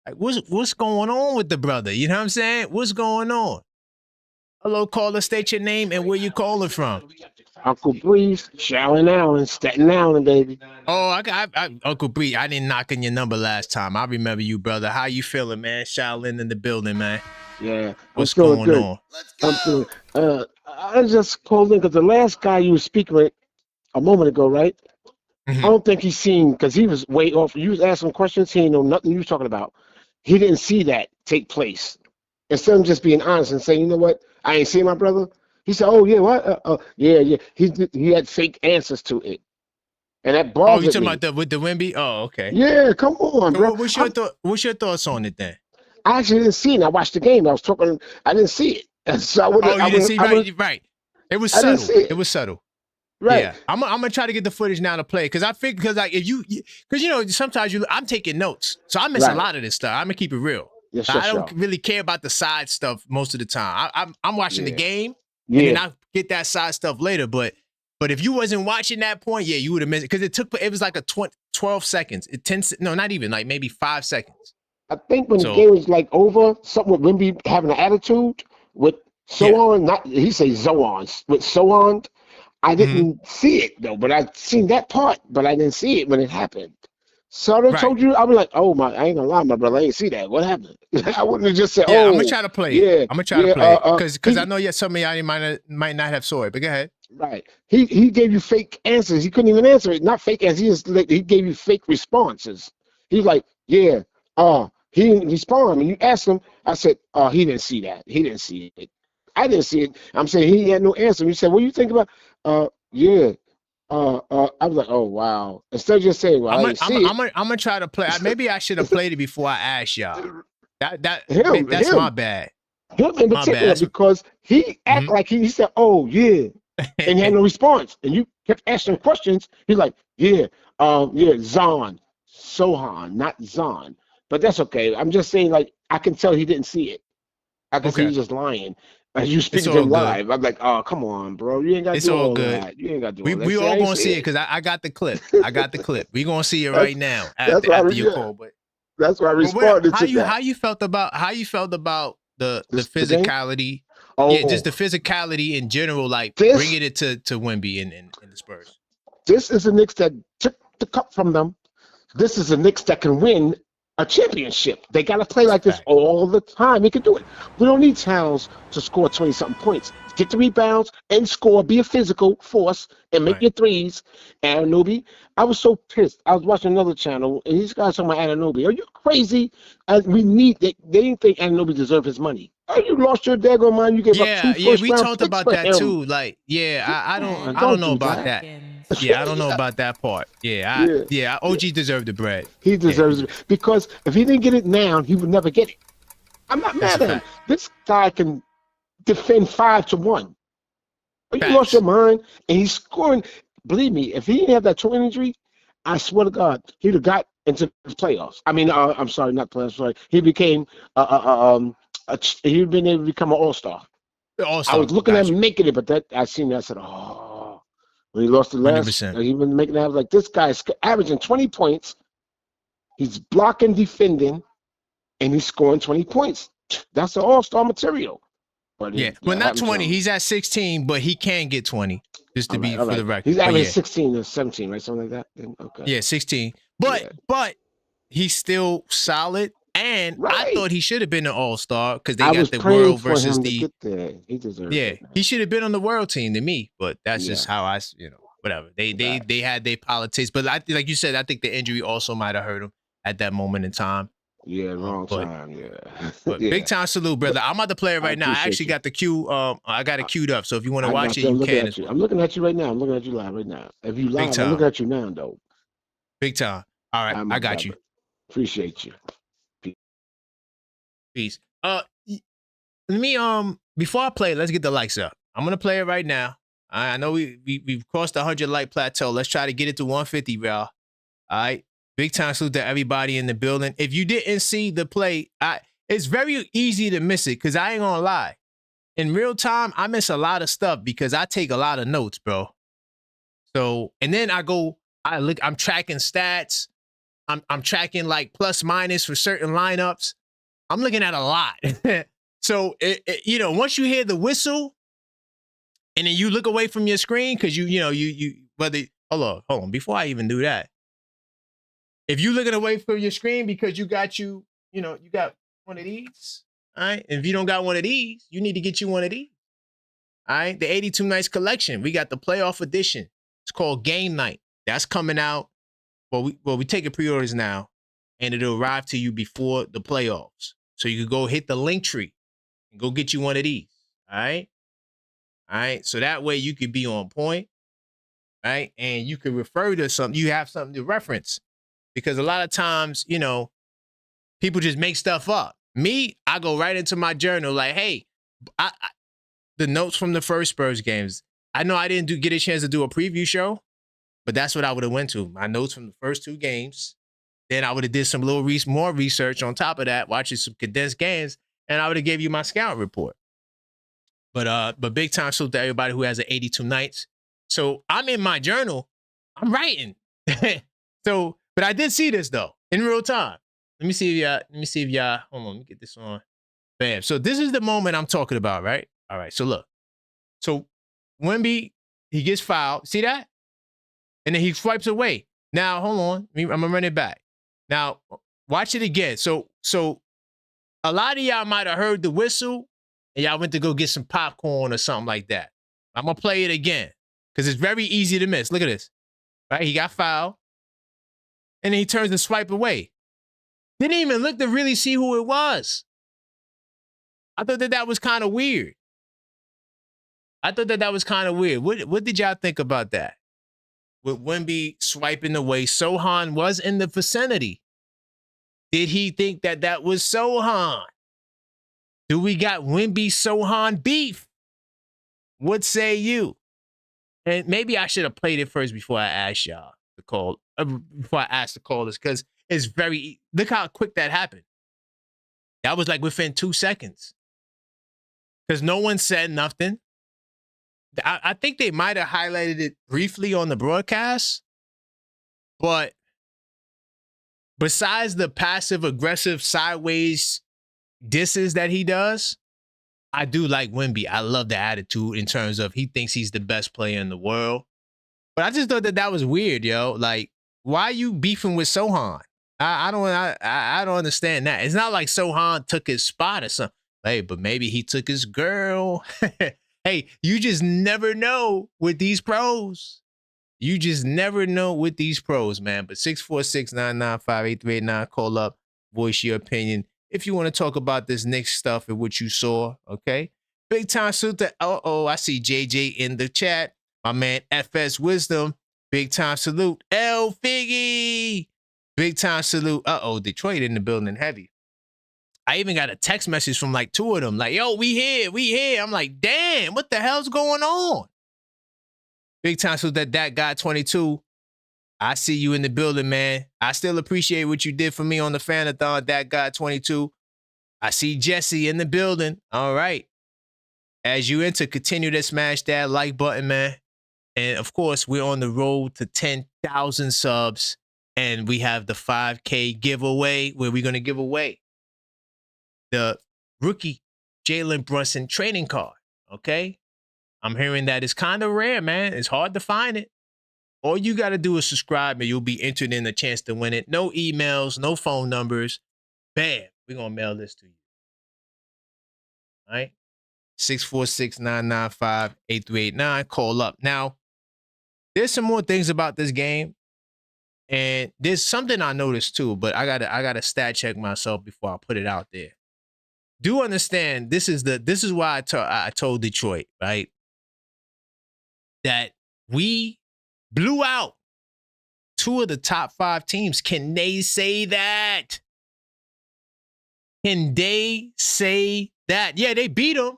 like, what's going on with the brother? You know what I'm saying? What's going on? Hello, caller, state your name and where you calling from. Uncle Breeze, Shaolin Allen, Staten Island, baby. Oh, I Uncle Bree, I didn't knock on your number last time. I remember you, brother. How you feeling, man? Shaolin in the building, man. Yeah. What's going on? Let's go. I just called in because the last guy you were speaking with a moment ago, right? Mhm. I don't think he's seen, because he was way off. You was asking questions, he didn't know nothing you was talking about. He didn't see that take place. Instead of just being honest and saying, you know what, I ain't seen my brother. He said, oh, yeah, what? Yeah. He had fake answers to it. And that bothered Oh, you talking me. about with the WEMBY? Oh, okay. Yeah, come on, So bro. what's your thoughts on it then? I actually didn't see it. I watched the game. I was talking. I didn't see it. And so You didn't see, right. It was I didn't subtle. see it. It was subtle. Right. Yeah, I'm gonna try to get the footage now to play because I think like if because you know sometimes I'm taking notes, so I miss a lot of this stuff. I'm gonna keep it real. Yes, I don't really care about the side stuff most of the time. I'm watching the game, and then I get that side stuff later. But if you wasn't watching that point, yeah, you would have missed it because it was like a 12 seconds. Not even like maybe 5 seconds. I think when the game was like over, something with WEMBY having an attitude with Sohan, he say Zohan with Sohan. I didn't see it though, but I seen that part, but I didn't see it when it happened. So I told you, I was like, oh my, I ain't gonna lie, my brother, I ain't see that. What happened? I wouldn't have just said, I'm gonna try to play it. I'm gonna try to play it because I know some of y'all might not have saw it, but go ahead. Right. He gave you fake answers. He couldn't even answer it. Not fake answers. He gave you fake responses. He's like, yeah, he didn't respond. When you asked him, I said, he didn't see that. He didn't see it. I didn't see it. I'm saying he had no answer. He said, what do you think about? Yeah. I was like, oh wow. Instead of just saying, well, I didn't see it. I'm gonna try to play. Maybe I should have played it before I asked y'all. That's my bad. Him in particular, because he act like he said, oh yeah, and he had no response. And you kept asking questions. He's like, yeah, Sohan, not Zon. But that's okay. I'm just saying, like, I can tell he didn't see it. I can see he's just lying. As you speak to him live, I'm like, oh, come on, bro. You ain't got to do all that. You ain't got to do all that. We all going to see it because I got the clip. I got the clip. We're going to see it right now after your call. But that's why I responded to that. How you felt about the physicality? Yeah, just the physicality in general, like bringing it to WEMBY in the Spurs. This is a Knicks that took the cup from them. This is a Knicks that can win a championship. They got to play like this all the time. They can do it. We don't need Towns to score 20-something points. Get the rebounds and score. Be a physical force and make your threes. Anunoby, I was so pissed. I was watching another channel and these guys talking about Anunoby. Are you crazy? We need. They didn't think Anunoby deserved his money. Oh, you lost your daggone mind. You gave up two Yeah, first we round talked picks about for that him. too. Like, yeah, I don't Don't know do about that. that. Yeah, I don't know about that part. Yeah, OG deserved the bread. He deserves it because if he didn't get it now, he would never get it. I'm not That's mad at him. This guy can defend 5-1. But you lost your mind, and he's scoring. Believe me, if he didn't have that toe injury, I swear to God, he'd have got into the playoffs. I mean, I'm sorry, not playoffs. Sorry, he became he'd been able to become an all-star. I was looking at him making it, but that I seen that. I said, oh, when he lost the last, 100%. he was making it. I was like, this guy's averaging 20 points. He's blocking, defending, and he's scoring 20 points. That's an all-star material. But yeah, well, not 20. He's at 16, but he can get 20. Just to be for the record. He's averaging 16 or 17, right? Something like that. Okay. Yeah, 16. But he's still solid. And I thought he should have been an all-star because they got the world versus the. He deserves it. He should have been on the world team to me, but that's just how I, whatever. They had their politics, but like you said, I think the injury also might have hurt him at that moment in time. Yeah, wrong time. Yeah. But big time salute, brother. I'm about to play it right now. I actually got the cue. I got it queued up. So if you want to watch it, you can. I'm looking at you right now. I'm looking at you live right now. If you live, I'm looking at you now, though. Big time. All right, I got you. Appreciate you. Peace. Let me before I play, let's get the likes up. I'm gonna play it right now. I know we've crossed the 100 like plateau. Let's try to get it to 150, y'all. All right. Big time salute to everybody in the building. If you didn't see the play, it's very easy to miss it because I ain't gonna lie. In real time, I miss a lot of stuff because I take a lot of notes, bro. So, and then I'm tracking stats. I'm tracking like plus minus for certain lineups. I'm looking at a lot. So, once you hear the whistle and then you look away from your screen because hold on, before I even do that. If you looking away from your screen because you got one of these, all right? If you don't got one of these, you need to get you one of these, all right? The 82 Nights collection. We got the playoff edition. It's called Game Night. That's coming out. Well, we taking pre-orders now, and it'll arrive to you before the playoffs. So you can go hit the link tree and go get you one of these, all right? All right, so that way you could be on point, right? And you can refer to something. You have something to reference. Because a lot of times, people just make stuff up. Me, I go right into my journal like, hey, the notes from the first Spurs games. I know I didn't get a chance to do a preview show, but that's what I would have went to. My notes from the first two games. Then I would have did some little more research on top of that, watching some condensed games, and I would have gave you my scout report. But big time salute to everybody who has an 82 Nights. So I'm in my journal. I'm writing. But I did see this though in real time. Let me see if y'all. Hold on, let me get this on. Bam. So this is the moment I'm talking about, right? All right. So look. So Wemby, he gets fouled. See that? And then he swipes away. Now hold on. I'm gonna run it back. Now watch it again. So a lot of y'all might have heard the whistle and y'all went to go get some popcorn or something like that. I'm gonna play it again because it's very easy to miss. Look at this. Right? He got fouled. And then he turns and swipe away. Didn't even look to really see who it was. I thought that was kind of weird. What did y'all think about that? With Wemby swiping away, Sohan was in the vicinity. Did he think that was Sohan? Do we got Wemby Sohan beef? What say you? And maybe I should have played it first before I asked y'all to call. Before I asked to call this, because it's look how quick that happened. That was like within 2 seconds. Because no one said nothing. I think they might have highlighted it briefly on the broadcast, but besides the passive aggressive sideways disses that he does, I do like Wemby. I love the attitude in terms of he thinks he's the best player in the world. But I just thought that was weird, yo. Like, why are you beefing with Sohan? I don't understand that. It's not like Sohan took his spot or something. Hey, but maybe he took his girl. Hey, you just never know with these pros. You just never know with these pros, man. But 646-995-8389, call up, voice your opinion. if you want to talk about this Knicks stuff and what you saw, okay? Big time salute to, I see JJ in the chat. My man FS Wisdom, big time salute. L Figgy, big time salute. Detroit in the building heavy. I even got a text message from like 2 of them, like, yo, we here. I'm like, damn, what the hell's going on? Big time salute that guy 22. I see you in the building, man. I still appreciate what you did for me on the Fanathon, that guy 22. I see Jesse in the building. All right. As you enter, continue to smash that like button, man. And of course, we're on the road to 10,000 subs. And we have the 5K giveaway where we're going to give away the rookie Jalen Brunson trading card. Okay. I'm hearing that it's kind of rare, man. It's hard to find it. All you got to do is subscribe and you'll be entered in a chance to win it. No emails, no phone numbers. Bam. We're going to mail this to you. All right. 646-995-8389. Call up. Now, there's some more things about this game. And there's something I noticed too, but I gotta stat check myself before I put it out there. Do understand this is why I told Detroit, right? That we blew out 2 of the top 5 teams. Can they say that? Can they say that? Yeah, they beat them.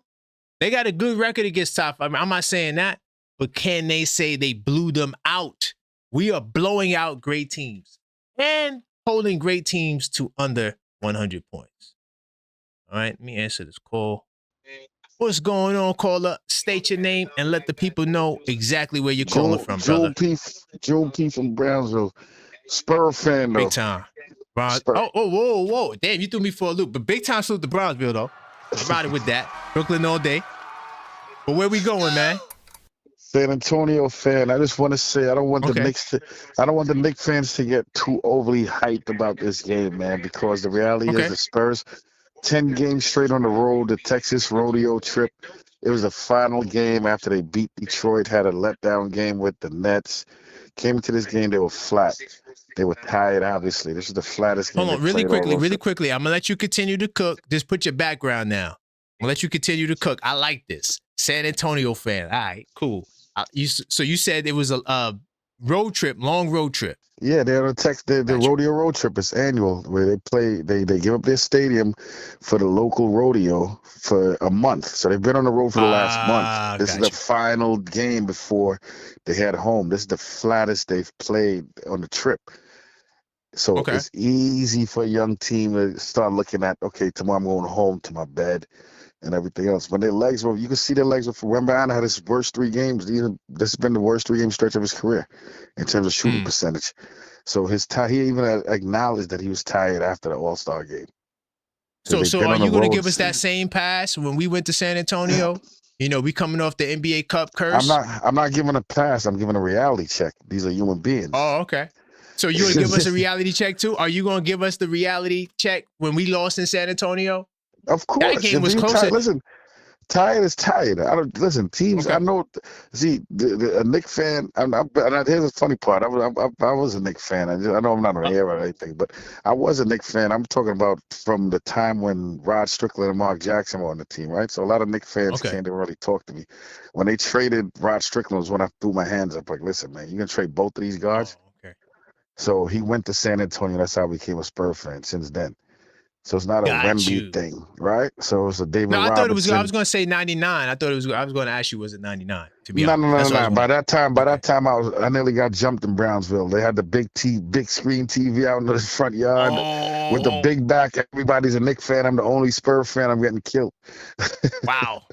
They got a good record against top 5. I'm not saying that, but can they say they blew them out? We are blowing out great teams and holding great teams to under 100 points. All right, let me answer this call. What's going on, caller? State your name and let the people know exactly where you're calling from, brother. Joe P from Brownsville. Spur fan, though. Big time. Whoa. Damn, you threw me for a loop. But big time salute to Brownsville, though. I'm riding with that. Brooklyn all day. But where we going, man? San Antonio fan. I just want to say I don't want the Knicks fans to get too overly hyped about this game, man, because the reality is the Spurs 10 games straight on the road, the Texas rodeo trip. It was the final game after they beat Detroit, had a letdown game with the Nets. Came into this game, they were flat. They were tired, obviously. This is the flattest game. Hold on, really quickly. I'm going to let you continue to cook. Just put your background now. I'm going to let you continue to cook. I like this. San Antonio fan. All right, cool. So you said it was a road trip, long road trip. Yeah, they're on the rodeo road trip. It's annual where they play. They give up their stadium for the local rodeo for a month. So they've been on the road for the last month. This is the final game before they head home. This is the flattest they've played on the trip. So it's easy for a young team to start looking at, okay, tomorrow I'm going home to my bed and everything else. When their legs were, you can see their legs were. Wembanyama had his worst 3 games. This has been the worst 3-game stretch of his career in terms of shooting percentage. So he even acknowledged that he was tired after the All-Star game. So are you going to give us that same pass when we went to San Antonio? You know, we coming off the NBA Cup curse. I'm not giving a pass. I'm giving a reality check. These are human beings. Oh, okay. So you going to give us a reality check too? Are you going to give us the reality check when we lost in San Antonio? Of course. That game was close. Listen, tired is tired. Teams. I know. See, a Knicks fan. Here's the funny part. I was a Knicks fan. I know I'm not on air or anything, but I was a Knicks fan. I'm talking about from the time when Rod Strickland and Mark Jackson were on the team, right? So a lot of Knicks fans can't really talk to me. When they traded Rod Strickland was when I threw my hands up. Like, listen, man, you're gonna trade both of these guards. So he went to San Antonio. That's how I became a Spurs fan since then. So it's not a Wemby thing, right? So it's a David Robinson. I thought it was. I was going to say 99. I was going to ask you, was it 99? To be honest, no. By that time, I nearly got jumped in Brownsville. They had the big screen TV out in the front yard with the big back. Everybody's a Knicks fan. I'm the only Spurs fan. I'm getting killed. Wow.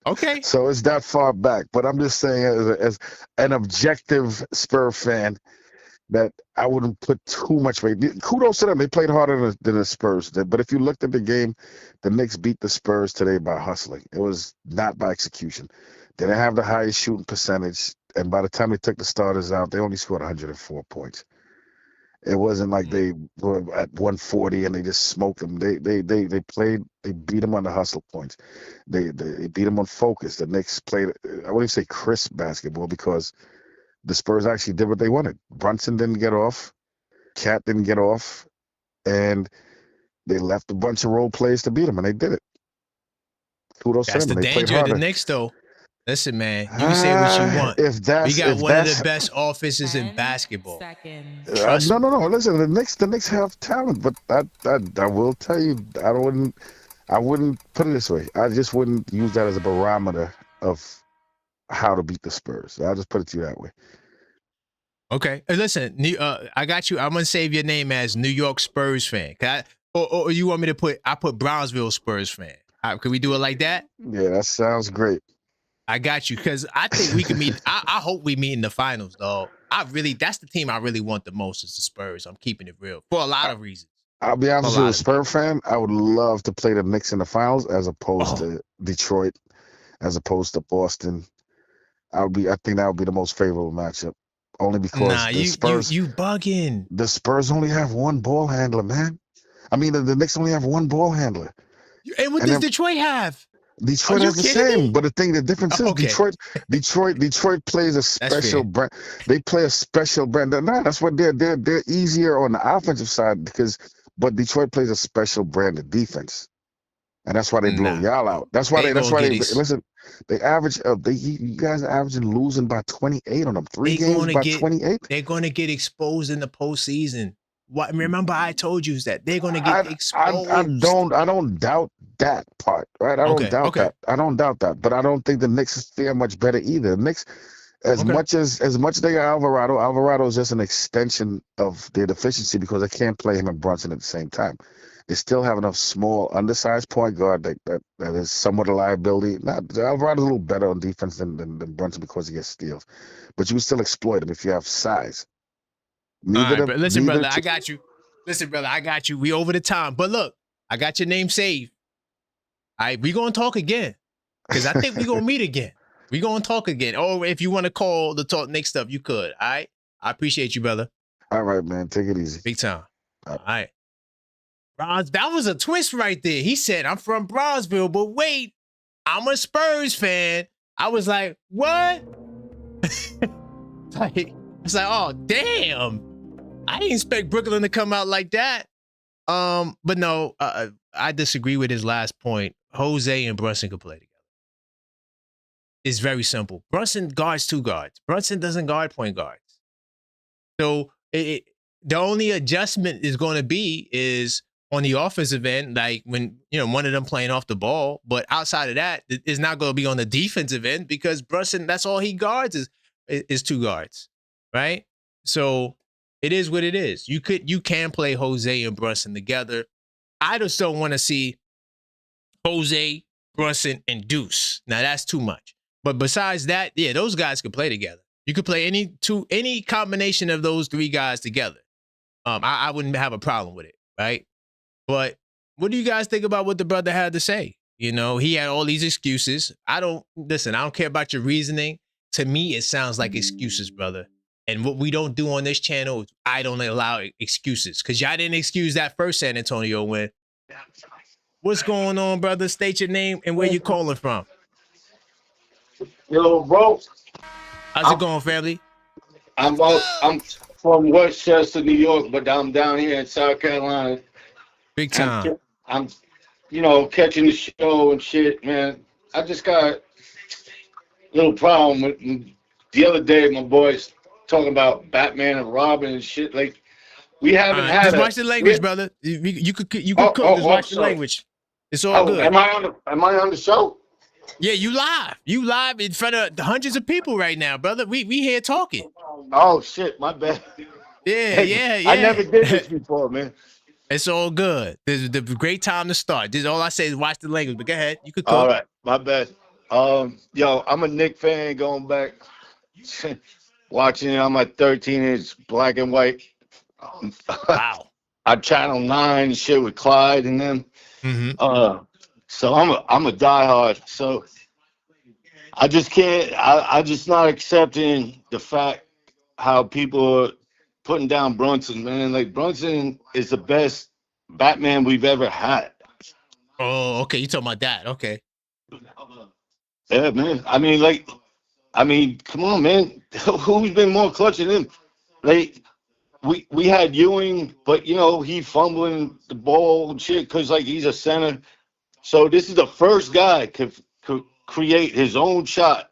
Okay. So it's that far back, but I'm just saying, as an objective Spurs fan, that I wouldn't put too much weight. Kudos to them. They played harder than the Spurs did. But if you looked at the game, the Knicks beat the Spurs today by hustling. It was not by execution. They didn't have the highest shooting percentage. And by the time they took the starters out, they only scored 104 points. It wasn't like they were at 140 and they just smoked them. They beat them on the hustle points. They beat them on focus. The Knicks played, I wouldn't say crisp basketball because the Spurs actually did what they wanted. Brunson didn't get off. Cat didn't get off. And they left a bunch of role players to beat them, and they did it. Kudos to That's them, the and they played danger of the harder. Knicks, though. Listen, man, you can say what you want. If We got if one of that's the best offenses in basketball. no. Listen, the Knicks have talent, but I will tell you, I wouldn't put it this way. I just wouldn't use that as a barometer of how to beat the Spurs. I'll just put it to you that way. Okay, listen, I got you. I'm gonna save your name as New York Spurs fan. Or you want me to I put Brownsville Spurs fan? Can we do it like that? Yeah, that sounds great. I got you, because I think we can meet. I hope we meet in the finals, dog. That's the team I really want the most is the Spurs. I'm keeping it real for a lot of reasons. I'll be honest with you, a Spurs fan, I would love to play the Knicks in the finals as opposed to Detroit, as opposed to Boston. I think that would be the most favorable matchup. Only because the Spurs, you bugging. The Spurs only have one ball handler, man. I mean, the Knicks only have one ball handler. And what does Detroit have? Detroit has the same, but the difference is Detroit plays a special brand. They play a special brand. That's what they're easier on the offensive side but Detroit plays a special brand of defense, and that's why they blow y'all out. That's why they listen. They average. You guys are averaging losing by 28 on them. 3 games by 28. They're going to get exposed in the postseason. What? Remember, I told you that they're going to get exposed. I don't doubt that part, right? I don't doubt that. I don't doubt that, but I don't think the Knicks fare much better either. The Knicks, as much they are Alvarado is just an extension of their deficiency because they can't play him and Brunson at the same time. They still have enough small, undersized point guard that is somewhat a liability. Alvarado's a little better on defense than Brunson because he gets steals, but you would still exploit him if you have size. Listen, brother, I got you. We over the time. But look, I got your name saved. All right, we going to talk again. Because I think we going to meet again. We going to talk again. Or if you want to call the talk Knicks stuff, you could. All right? I appreciate you, brother. All right, man. Take it easy. Big time. All right. That was a twist right there. He said, I'm from Brownsville, but wait, I'm a Spurs fan. I was like, what? It's like, oh, damn. I didn't expect Brooklyn to come out like that. But no, I disagree with his last point. Jose and Brunson could play together. It's very simple. Brunson guards 2 guards. Brunson doesn't guard point guards. So the only adjustment is going to be is on the offensive end, like when one of them playing off the ball. But outside of that, it's not going to be on the defensive end because Brunson, that's all he guards is 2 guards, right? So it is what it is. You can play Jose and Brunson together. I just don't want to see Jose, Brunson, and Deuce. Now that's too much. But besides that, yeah, those guys could play together. You could play any combination of those 3 guys together. I wouldn't have a problem with it, right? But what do you guys think about what the brother had to say? He had all these excuses. I don't care about your reasoning. To me, it sounds like excuses, brother. And what we don't do on this channel, I don't allow excuses because y'all didn't excuse that first San Antonio win. What's going on, brother? State your name and where you calling from. Yo, bro. How's it going, family? I'm from Westchester, New York, but I'm down here in South Carolina. Big time. I'm catching the show and shit, man. I just got a little problem with the other day. My boys talking about Batman and Robin and shit. Like we haven't had. Just watch the language, brother. You could cook. Just watch the language. It's all good. Am I on the show? Yeah, you live. You live in front of hundreds of people right now, brother. We here talking. Oh shit, my bad. Yeah. I never did this before, man. It's all good. This is the great time to start. This is all I say is watch the language. But go ahead. You could cook. All right, my bad. Yo, I'm a Knicks fan going back, watching it on my 13-inch black and white. Wow. I channel 9 shit with Clyde and them. Mm-hmm. So I'm a diehard. So I just can't. I just not accepting the fact how people are putting down Brunson, man. Like Brunson is the best Batman we've ever had. Oh, okay. You talking about that? Okay. Yeah, man. I mean, come on, man. Who's been more clutch than him? Like, we had Ewing, but you know he fumbling the ball and shit because like he's a center. So this is the first guy could create his own shot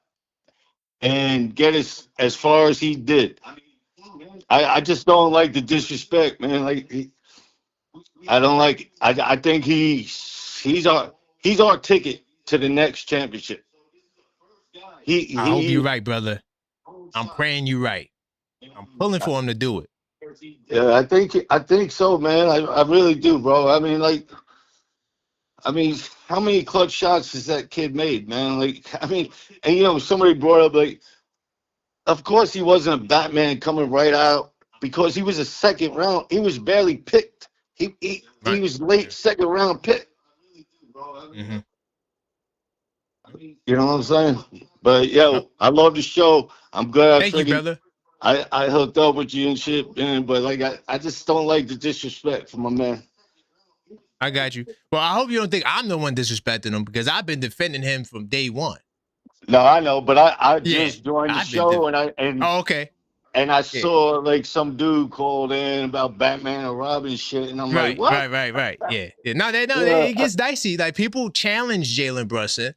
and get as far as he did. I just don't like the disrespect, man. Like I don't like it. I think he's our ticket to the next championship. I hope you're right, brother. I'm praying you're right. I'm pulling for him to do it. Yeah, I think so, man. I really do, bro. I mean, how many clutch shots has that kid made, man? Like, I mean, and you know, somebody brought up like, of course he wasn't a Batman coming right out because he was a second round. He was barely picked. He was late second round pick. Mm-hmm. You know what I'm saying? But yo, I love the show. I'm glad Thank you, brother. I hooked up with you and shit, man. But like, I just don't like the disrespect from my man. I got you. Well, I hope you don't think I'm the one disrespecting him because I've been defending him from day one. No, I know, but I just joined the show and oh, okay. And I saw like some dude called in about Batman and Robin shit, and I'm like, what? Right. Yeah. No, it gets dicey. Like people challenge Jalen Brunson,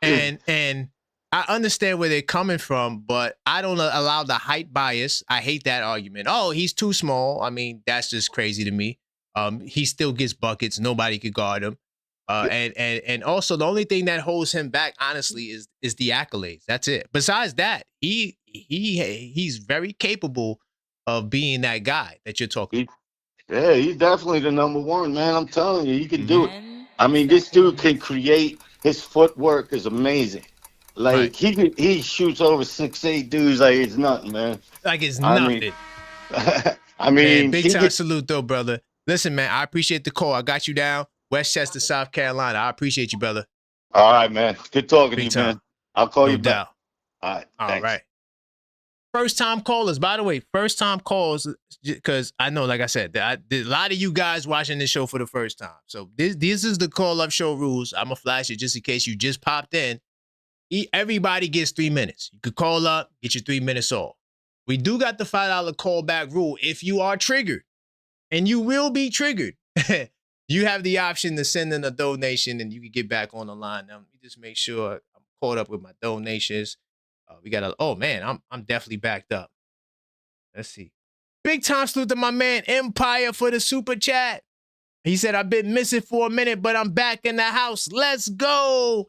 and I understand where they're coming from, but I don't allow the height bias. I hate that argument. Oh, he's too small. I mean, that's just crazy to me. He still gets buckets. Nobody could guard him. And also the only thing that holds him back, honestly, is the accolades. That's it. Besides that, he's very capable of being that guy that you're talking about. Yeah, he's definitely the number one, man. I'm telling you, he can do it. I mean, this dude can create. His footwork is amazing. Like he shoots over 6'8" dudes like it's nothing, man. Like it's nothing. I mean, man, big time salute though, brother. Listen, man, I appreciate the call. I got you down. Westchester, South Carolina. I appreciate you, brother. All right, man. Good talking to you, man. I'll call you back. All right. All right. First time callers, by the way, first time calls, because I know, like I said, a lot of you guys watching this show for the first time. So this is the call-up show rules. I'm going to flash it just in case you just popped in. Everybody gets 3 minutes. You could call up, get your 3 minutes off. We do got the $5 callback rule. If you are triggered, and you will be triggered, you have the option to send in a donation and you can get back on the line. Now, let me just make sure I'm caught up with my donations. We got oh man, I'm definitely backed up. Let's see. Big time salute to my man Empire for the super chat. He said, I've been missing for a minute, but I'm back in the house. Let's go.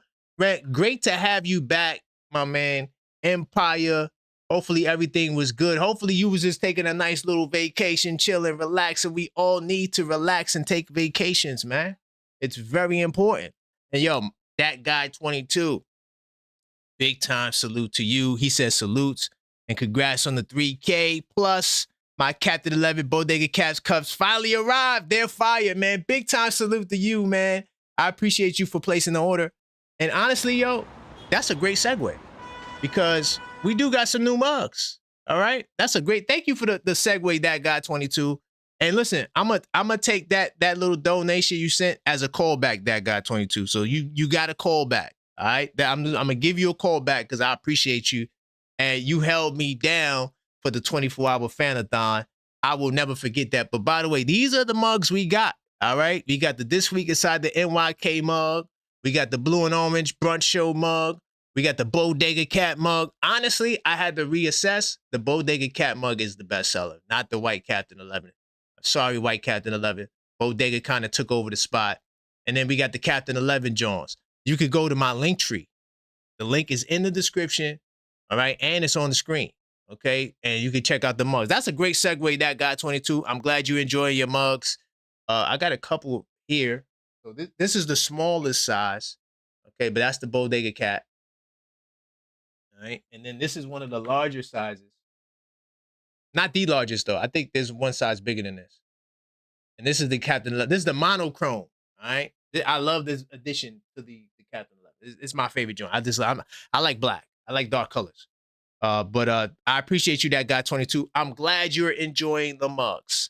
Great to have you back, my man Empire. Hopefully everything was good. Hopefully you was just taking a nice little vacation, chilling, relaxing. We all need to relax and take vacations, man. It's very important. And yo, that guy 22, big time salute to you. He says salutes and congrats on the 3K. Plus, my Captain 11 Bodega Caps cups finally arrived. They're fire, man. Big time salute to you, man. I appreciate you for placing the order. And honestly, yo, that's a great segue because we do got some new mugs. All right. That's a great, thank you for the segue, that guy 22. And listen, I'm gonna take that little donation you sent as a callback, that guy 22. So you got a call back. All right. I'm gonna give you a call back because I appreciate you. And you held me down for the 24-hour fanathon. I will never forget that. But by the way, these are the mugs we got. All right. We got the This Week Inside the NYK mug. We got the Blue and Orange Brunch Show mug. We got the Bodega Cat mug. Honestly, I had to reassess. The Bodega Cat mug is the best seller, not the White Captain 11. Sorry, White Captain 11. Bodega kind of took over the spot. And then we got the Captain 11 Jones. You could go to my link tree. The link is in the description. All right. And it's on the screen. Okay. And you can check out the mugs. That's a great segue, that guy 22. I'm glad you enjoy your mugs. I got a couple here. So this is the smallest size. Okay. But that's the Bodega Cat. All right. And then this is one of the larger sizes. Not the largest, though. I think there's one size bigger than this. And this is the Captain 11. This is the monochrome. All right. I love this addition to the Captain 11. It's my favorite joint. I like black. I like dark colors. But I appreciate you, that guy 22. I'm glad you're enjoying the mugs.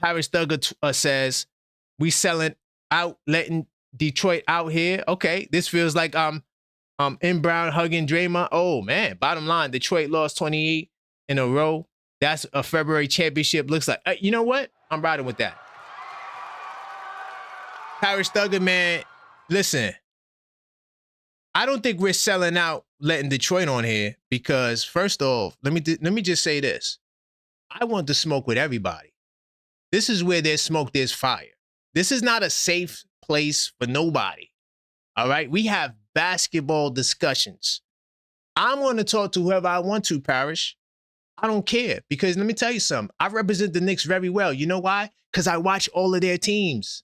Paris Thugger says, we selling out, letting Detroit out here. Okay. This feels like in Brown hugging Draymond. Oh man. Bottom line, Detroit lost 28 in a row. That's a February championship looks like. You know what? I'm riding with that. Paris Thugger, man, listen. I don't think we're selling out letting Detroit on here because, first off, let me just say this. I want to smoke with everybody. This is where there's smoke, there's fire. This is not a safe place for nobody. All right? We have basketball discussions. I'm going to talk to whoever I want to, Parrish. I don't care because let me tell you something. I represent the Knicks very well. You know why? Because I watch all of their teams.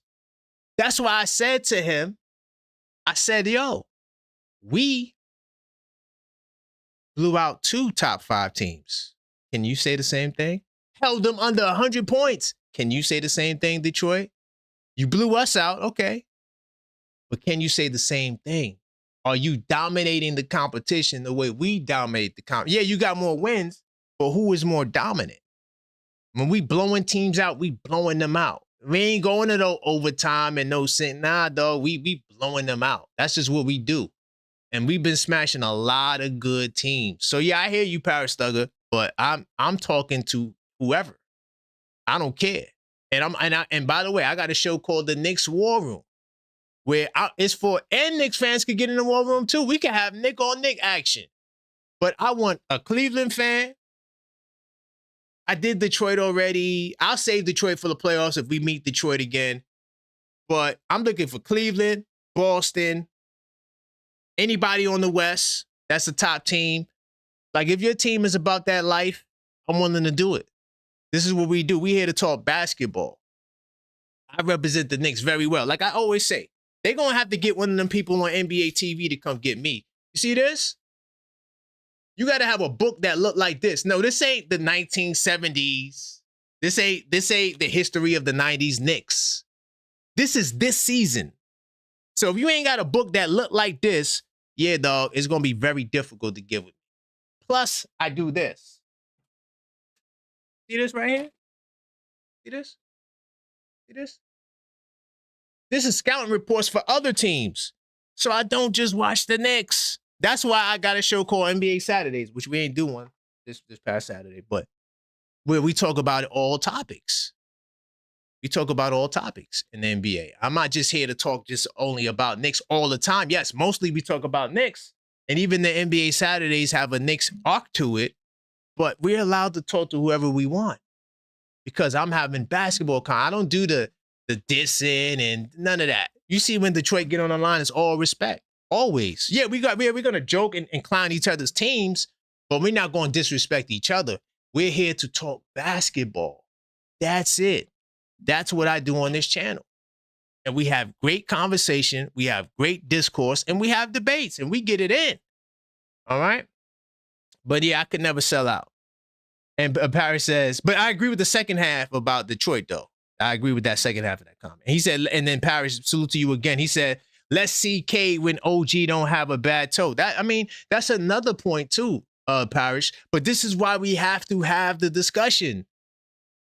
That's why I said to him, I said, yo, we blew out 2 top 5 teams. Can you say the same thing? Held them under 100 points. Can you say the same thing, Detroit? You blew us out, okay. But can you say the same thing? Are you dominating the competition the way we dominate the competition? Yeah, you got more wins, but who is more dominant? When we blowing teams out, we blowing them out. We ain't going to no overtime and no cent. Nah, dog, we blowing them out. That's just what we do. And we've been smashing a lot of good teams. So yeah, I hear you, Paris Thugger, but I'm talking to whoever. I don't care. And by the way, I got a show called The Knicks War Room, where it's for, and Knicks fans could get in the war room too. We can have Nick on Nick action. But I want a Cleveland fan. I did Detroit already. I'll save Detroit for the playoffs if we meet Detroit again. But I'm looking for Cleveland, Boston, anybody on the West. That's the top team. Like, if your team is about that life, I'm willing to do it. This is what we do. We here to talk basketball. I represent the Knicks very well. Like I always say, they're going to have to get one of them people on NBA TV to come get me. You see this? You got to have a book that look like this. No, this ain't the 1970s. This ain't the history of the 90s Knicks. This is this season. So if you ain't got a book that look like this, yeah, dog, it's going to be very difficult to get with me. Plus, I do this. See this right here? See this? See this? This is scouting reports for other teams. So I don't just watch the Knicks. That's why I got a show called NBA Saturdays, which we ain't do one this past Saturday, but where we talk about all topics. We talk about all topics in the NBA. I'm not just here to talk just only about Knicks all the time. Yes, mostly we talk about Knicks, and even the NBA Saturdays have a Knicks arc to it, but we're allowed to talk to whoever we want because I'm having basketball I don't do the dissing and none of that. You see when Detroit get on the line, it's all respect. Always. Yeah, we're going to joke and clown each other's teams, but we're not going to disrespect each other. We're here to talk basketball. That's it. That's what I do on this channel. And we have great conversation. We have great discourse and we have debates and we get it in. All right. But yeah, I could never sell out. And Paris says, but I agree with the second half about Detroit though. I agree with that second half of that comment. He said, and then Paris, salute to you again. He said, let's see Cade when OG don't have a bad toe. That's another point too, Parrish. But this is why we have to have the discussion.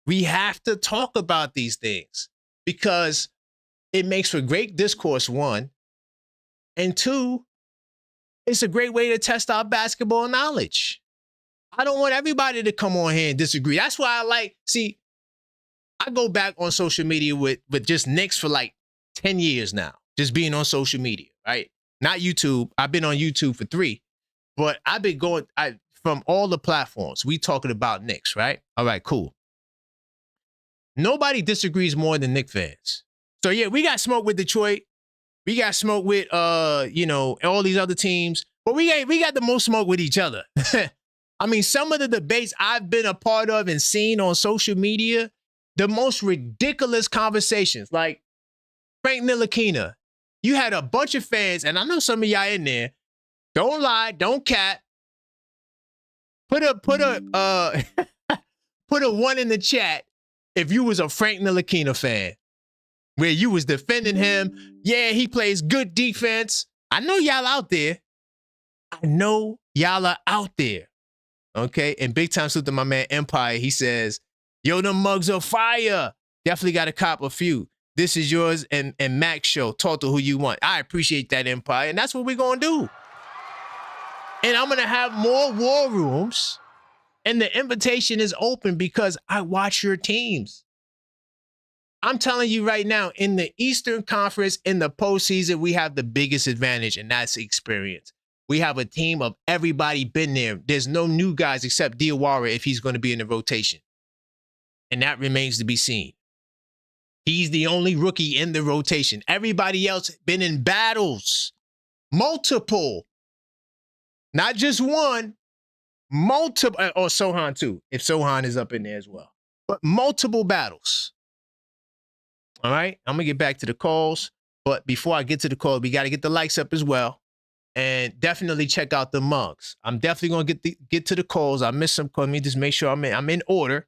We have to talk about these things because it makes for great discourse, one. And two, it's a great way to test our basketball knowledge. I don't want everybody to come on here and disagree. That's why I go back on social media with just Knicks for like 10 years now. Just being on social media, right? Not YouTube. I've been on YouTube for 3, but I've been going from all the platforms. We talking about Knicks, right? All right, cool. Nobody disagrees more than Knicks fans. So yeah, we got smoke with Detroit. We got smoke with all these other teams, but we got the most smoke with each other. I mean, some of the debates I've been a part of and seen on social media, the most ridiculous conversations, like Frank Ntilikina. You had a bunch of fans, and I know some of y'all in there. Don't lie, don't cap. Put a put a 1 in the chat if you was a Frank Ntilikina fan, where you was defending him. Yeah, he plays good defense. I know y'all out there. I know y'all are out there. Okay, and big time salute to my man Empire. He says, yo, them mugs are fire. Definitely got to cop a few. This is yours and Max show. Talk to who you want. I appreciate that, Empire. And that's what we're going to do. And I'm going to have more war rooms. And the invitation is open because I watch your teams. I'm telling you right now, in the Eastern Conference, in the postseason, we have the biggest advantage, and that's experience. We have a team of everybody been there. There's no new guys except Diawara if he's going to be in the rotation. And that remains to be seen. He's the only rookie in the rotation. Everybody else been in battles. Multiple. Not just one. Multiple. Or Sohan too, if Sohan is up in there as well. But multiple battles. All right, I'm going to get back to the calls. But before I get to the call, we got to get the likes up as well. And definitely check out the mugs. I'm definitely going to get to the calls. I missed some calls. Let me just make sure I'm in order.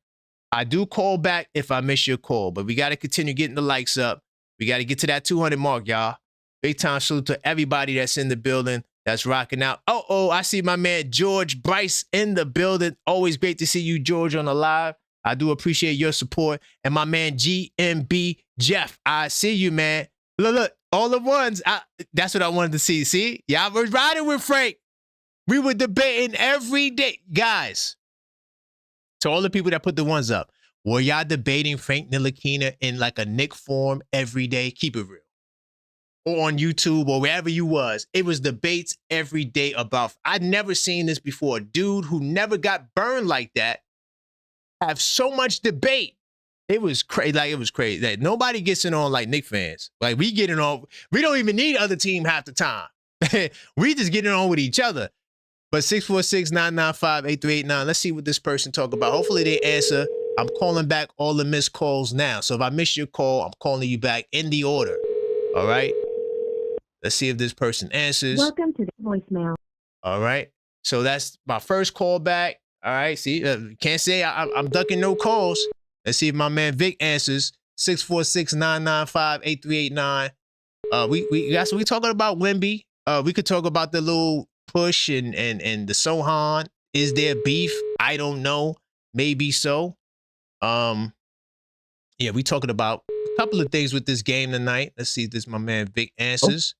I do call back if I miss your call. But we got to continue getting the likes up. We got to get to that 200 mark, y'all. Big time salute to everybody that's in the building, that's rocking out. Oh, I see my man George Bryce in the building. Always great to see you, George, on the live. I do appreciate your support. And my man GMB Jeff, I see you, man. Look, all the ones. That's what I wanted to see. See? Y'all was riding with Frank. We were debating every day. Guys, to all the people that put the ones up, were y'all debating Frank Ntilikina in like a Nick form every day? Keep it real. Or on YouTube or wherever you was. It was debates every day about, I'd never seen this before. A dude who never got burned like that have so much debate. It was crazy. Like, it was crazy. That nobody gets in on like Knicks fans. Like, we get it on. We don't even need other team half the time. We just get it on with each other. But 646-995-8389. Let's see what this person talk about. Hopefully they answer. I'm calling back all the missed calls now. So if I miss your call, I'm calling you back in the order. All right. Let's see if this person answers. Welcome to the voicemail. All right. So that's my first call back. All right, see, can't say I'm ducking no calls. Let's see if my man Vic answers. 646-995-8389. We talking about WEMBY. We could talk about the little push and the Sohan. Is there beef? I don't know. Maybe so. Yeah, we talking about a couple of things with this game tonight. Let's see if this my man Vic answers.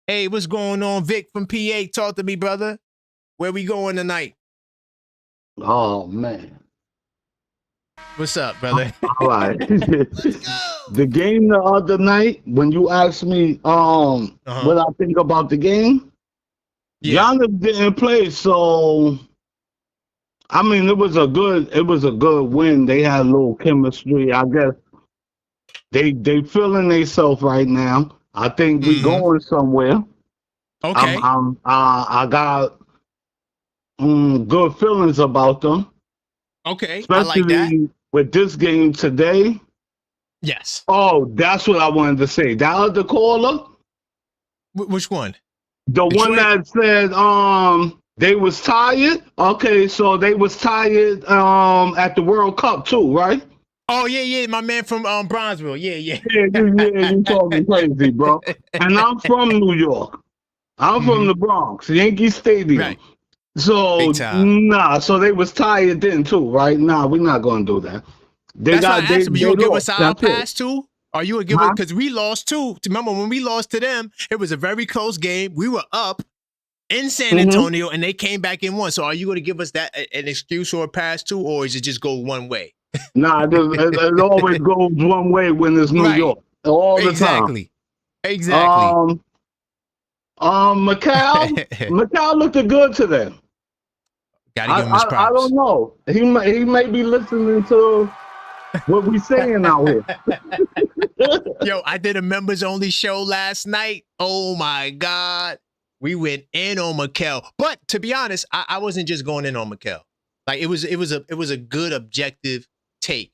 Hey, what's going on, Vic from PA? Talk to me, brother. Where we going tonight? Oh man. What's up, brother? All right. The game the other night, when you asked me what I think about the game, Giannis didn't play, so I mean it was a good win. They had a little chemistry. I guess they feeling themselves right now. I think we going somewhere. Okay. I got good feelings about them. Okay, especially I like that. With this game today. Yes. Oh, that's what I wanted to say. That other caller. Which one? The one that said they was tired. Okay, so they was tired at the World Cup too, right? Oh yeah, my man from Bronzeville. Yeah. Yeah, you talking crazy, bro. And I'm from New York. I'm from the Bronx, Yankee Stadium. Right. So so they was tired then too, right? Nah, we're not gonna do that. That's why I asked him, you gonna give us our pass too? Are you gonna give us, because we lost too. Remember when we lost to them, it was a very close game. We were up in San Antonio and they came back and won. So are you gonna give us that an excuse or a pass too, or is it just go one way? Nah, it always goes one way when it's New York. All the time. Exactly. Macau looked good today. I don't know. He may be listening to what we saying out here. Yo, I did a members only show last night. Oh my God. We went in on Mikel. But to be honest, I wasn't just going in on Mikel. Like it was a good objective take,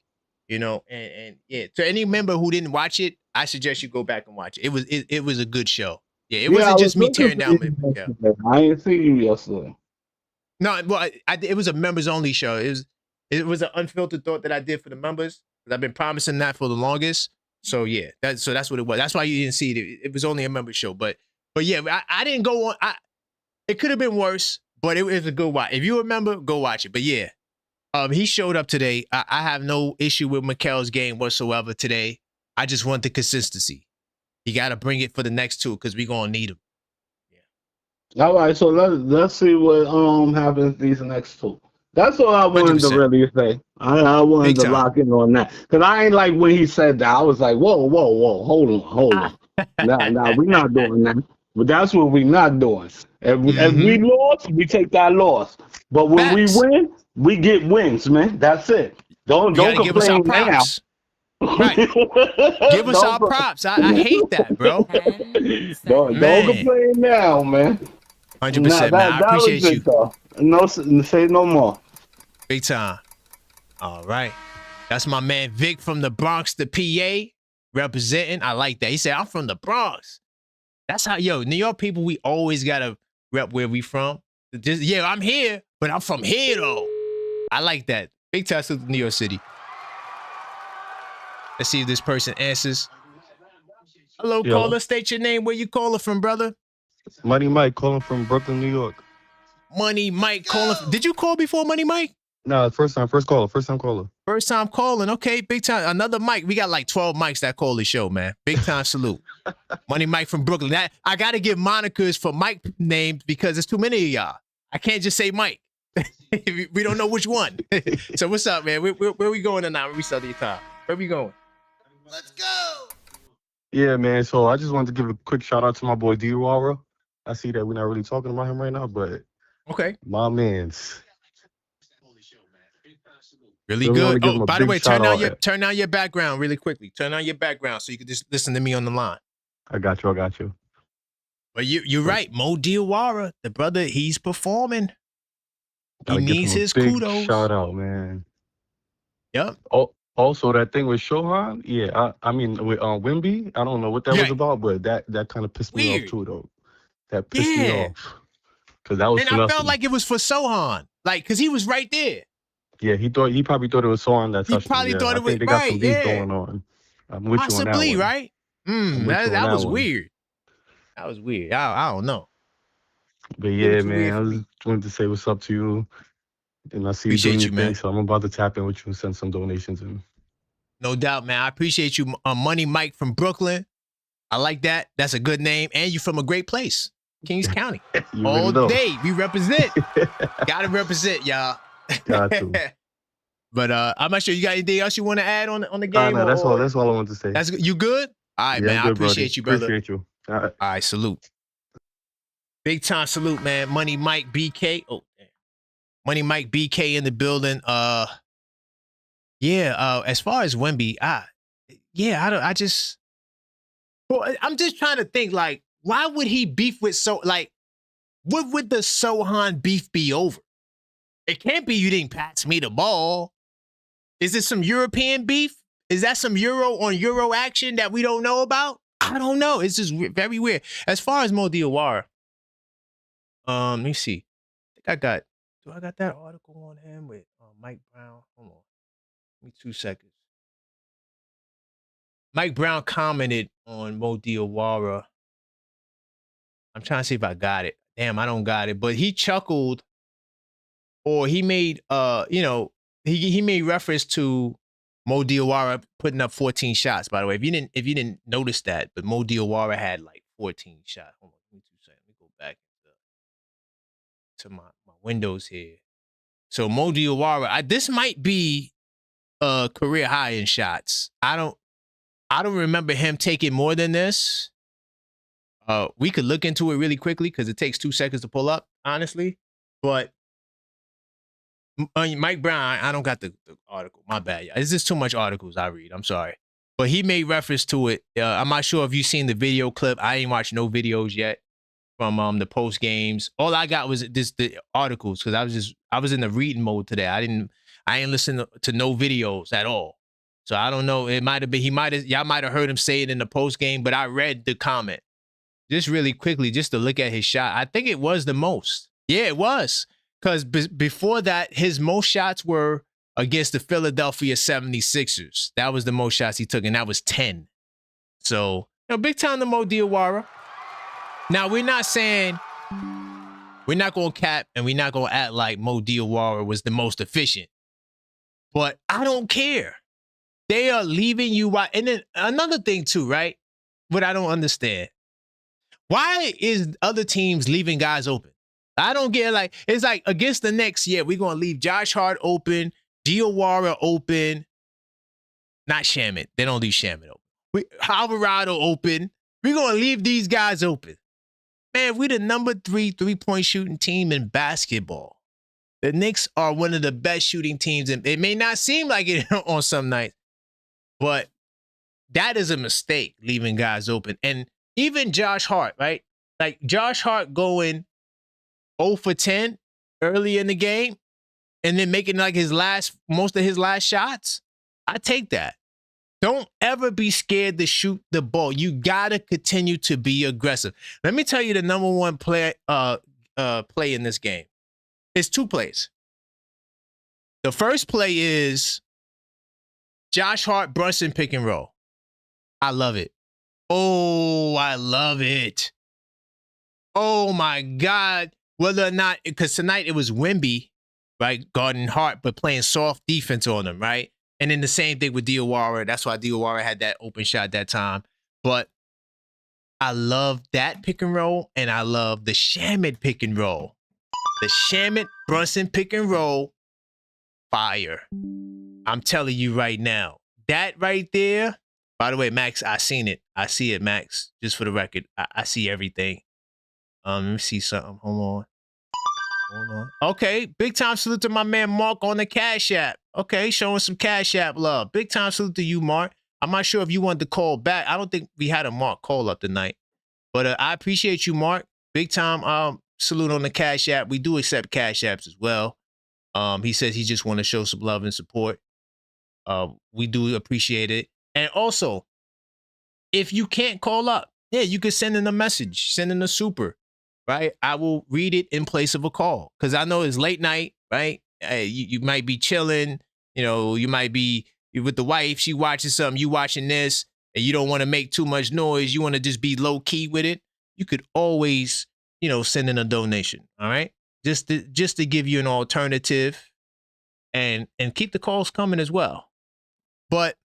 you know, and yeah. To any member who didn't watch it, I suggest you go back and watch it. It was a good show. Yeah, it wasn't just me tearing down Mikel. I ain't seen you yesterday. No, well, it was a members only show. It was an unfiltered thought that I did for the members. I've been promising that for the longest. So yeah, that's what it was. That's why you didn't see it. It was only a member show. But yeah, I didn't go on. It could have been worse, but it was a good watch. If you remember, go watch it. But yeah, he showed up today. I have no issue with Mikel's game whatsoever today. I just want the consistency. You got to bring it for the next two because we're gonna need him. All right, so let's see what happens these next two. That's all I wanted to 100%. really say. I wanted to lock in on that because I ain't like when he said that. I was like, whoa, hold on. Nah, we're not doing that. But that's what we're not doing. If we lost, we take that loss. But when we win, we get wins, man. That's it. Don't complain give us our props. Now. Right. Give us our props. I hate that, bro. Don't complain now, man. 100%, man. I appreciate you. No, say no more. Big time. All right. That's my man Vic from the Bronx, the PA, representing. I like that. He said, I'm from the Bronx. That's how, New York people, we always got to rep where we from. I'm here, but I'm from here, though. I like that. Big time to New York City. Let's see if this person answers. Hello, caller. State your name. Where you calling from, brother? Money Mike calling from Brooklyn, New York. Money Mike calling. Did you call before, Money Mike? No, first time caller. First time calling. Okay, big time. Another Mike. We got like 12 mics that call the show, man. Big time salute. Money Mike from Brooklyn. I got to give monikers for Mike names because there's too many of y'all. I can't just say Mike. We don't know which one. So what's up, man? Where we going tonight? Where we start your time? Where we going? Let's go. Yeah, man. So I just wanted to give a quick shout out to my boy D-Wara. I see that we're not really talking about him right now, but okay, my man's really good. Oh, by the way, turn down your background really quickly. Turn on your background so you can just listen to me on the line. I got you. But you're right, Mo Diawara, the brother, he's performing. He needs his kudos. Shout out, man. Yep. Oh, also that thing with Shohan, I mean with Wemby, I don't know what that was about, but that kind of pissed me off too, though. That pissed me off because that was. And I felt like it was for Sohan, like because he was right there. Yeah, he probably thought it was Sohan that touched him. He probably thought it was they got some beef going on. I'm with you on that one. Right? That was weird. That was weird. I don't know. But yeah, man, I just wanted to say what's up to you. And I see you doing your thing, so I'm about to tap in with you and send some donations in. No doubt, man. I appreciate you, Money Mike from Brooklyn. I like that. That's a good name. And you're from a great place, Kings County. All day, we represent. Gotta represent, y'all. Got to. But I'm not sure you got anything else you want to add on the game. No, that's all I wanted to say. That's good. You good? All right, man. I appreciate you, brother. Appreciate you. All right, salute. Big time salute, man. Money Mike BK. Oh, damn. Money Mike BK in the building. As far as Wemby, I'm just trying to think, like, why would he beef with what would the Sohan beef be over? It can't be you didn't pass me the ball. Is it some European beef? Is that some Euro on Euro action that we don't know about? I don't know. It's just very weird. As far as Mo Diawara, let me see. I got that article on him with Mike Brown? Hold on. Give me 2 seconds. Mike Brown commented on Mo Diawara. I'm trying to see if I got it. Damn, I don't got it. But he chuckled, or he made he made reference to Mo Diawara putting up 14 shots. By the way, if you didn't notice that, but Mo Diawara had like 14 shots. Hold on, give me 2 seconds. Let me go back to my windows here. So Mo Diawara, this might be a career high in shots. I don't remember him taking more than this. We could look into it really quickly because it takes 2 seconds to pull up, honestly. But Mike Brown, I don't got the article. My bad. It's just too much articles I read. I'm sorry. But he made reference to it. I'm not sure if you've seen the video clip. I ain't watched no videos yet from the post games. All I got was the articles because I was in the reading mode today. I ain't listen to no videos at all. So I don't know. It might have been y'all might have heard him say it in the post game, but I read the comment just really quickly just to look at his shot. I think it was the most. Yeah, it was. Because before that, his most shots were against the Philadelphia 76ers. That was the most shots he took, and that was 10. So, big time to Mo Diawara. Now, we're not saying we're not going to cap and we're not going to act like Mo Diawara was the most efficient. But I don't care. They are leaving you wide. And then another thing, too, right? What I don't understand. Why is other teams leaving guys open? I don't get like, it's like against the Knicks, yeah, we're going to leave Josh Hart open, Diawara open, not Shamit. They don't leave Shamit open. Alvarado open. We're going to leave these guys open. Man, we're the number 3 3-point shooting team in basketball. The Knicks are one of the best shooting teams, and it may not seem like it on some nights, but that is a mistake, leaving guys open. And even Josh Hart, right? Like Josh Hart going 0 for 10 early in the game and then making like most of his last shots. I take that. Don't ever be scared to shoot the ball. You gotta continue to be aggressive. Let me tell you the number one play in this game. It's 2 plays. The first play is Josh Hart Brunson pick and roll. I love it. Oh, I love it. Oh my God. Whether or not, because tonight it was WEMBY, right, guarding Hart, but playing soft defense on him, right? And then the same thing with Diawara. That's why Diawara had that open shot that time. But I love that pick and roll, and I love the Shamit pick and roll. The Shamit Brunson pick and roll, fire. I'm telling you right now. That right there, by the way, Max, I seen it. I see it, Max. Just for the record, I see everything. Let me see something. Hold on. Okay, big time salute to my man Mark on the Cash App. Okay, showing some Cash App love. Big time salute to you, Mark. I'm not sure if you wanted to call back. I don't think we had a Mark call up tonight. But I appreciate you, Mark. Big time salute on the Cash App. We do accept Cash Apps as well. He says he just want to show some love and support. We do appreciate it. And also, if you can't call up, yeah, you could send in a message, send in a super, right? I will read it in place of a call because I know it's late night, right? You might be chilling, you might be with the wife, she watching something, you watching this, and you don't want to make too much noise. You want to just be low key with it. You could always, send in a donation, all right? Just to give you an alternative and keep the calls coming as well. But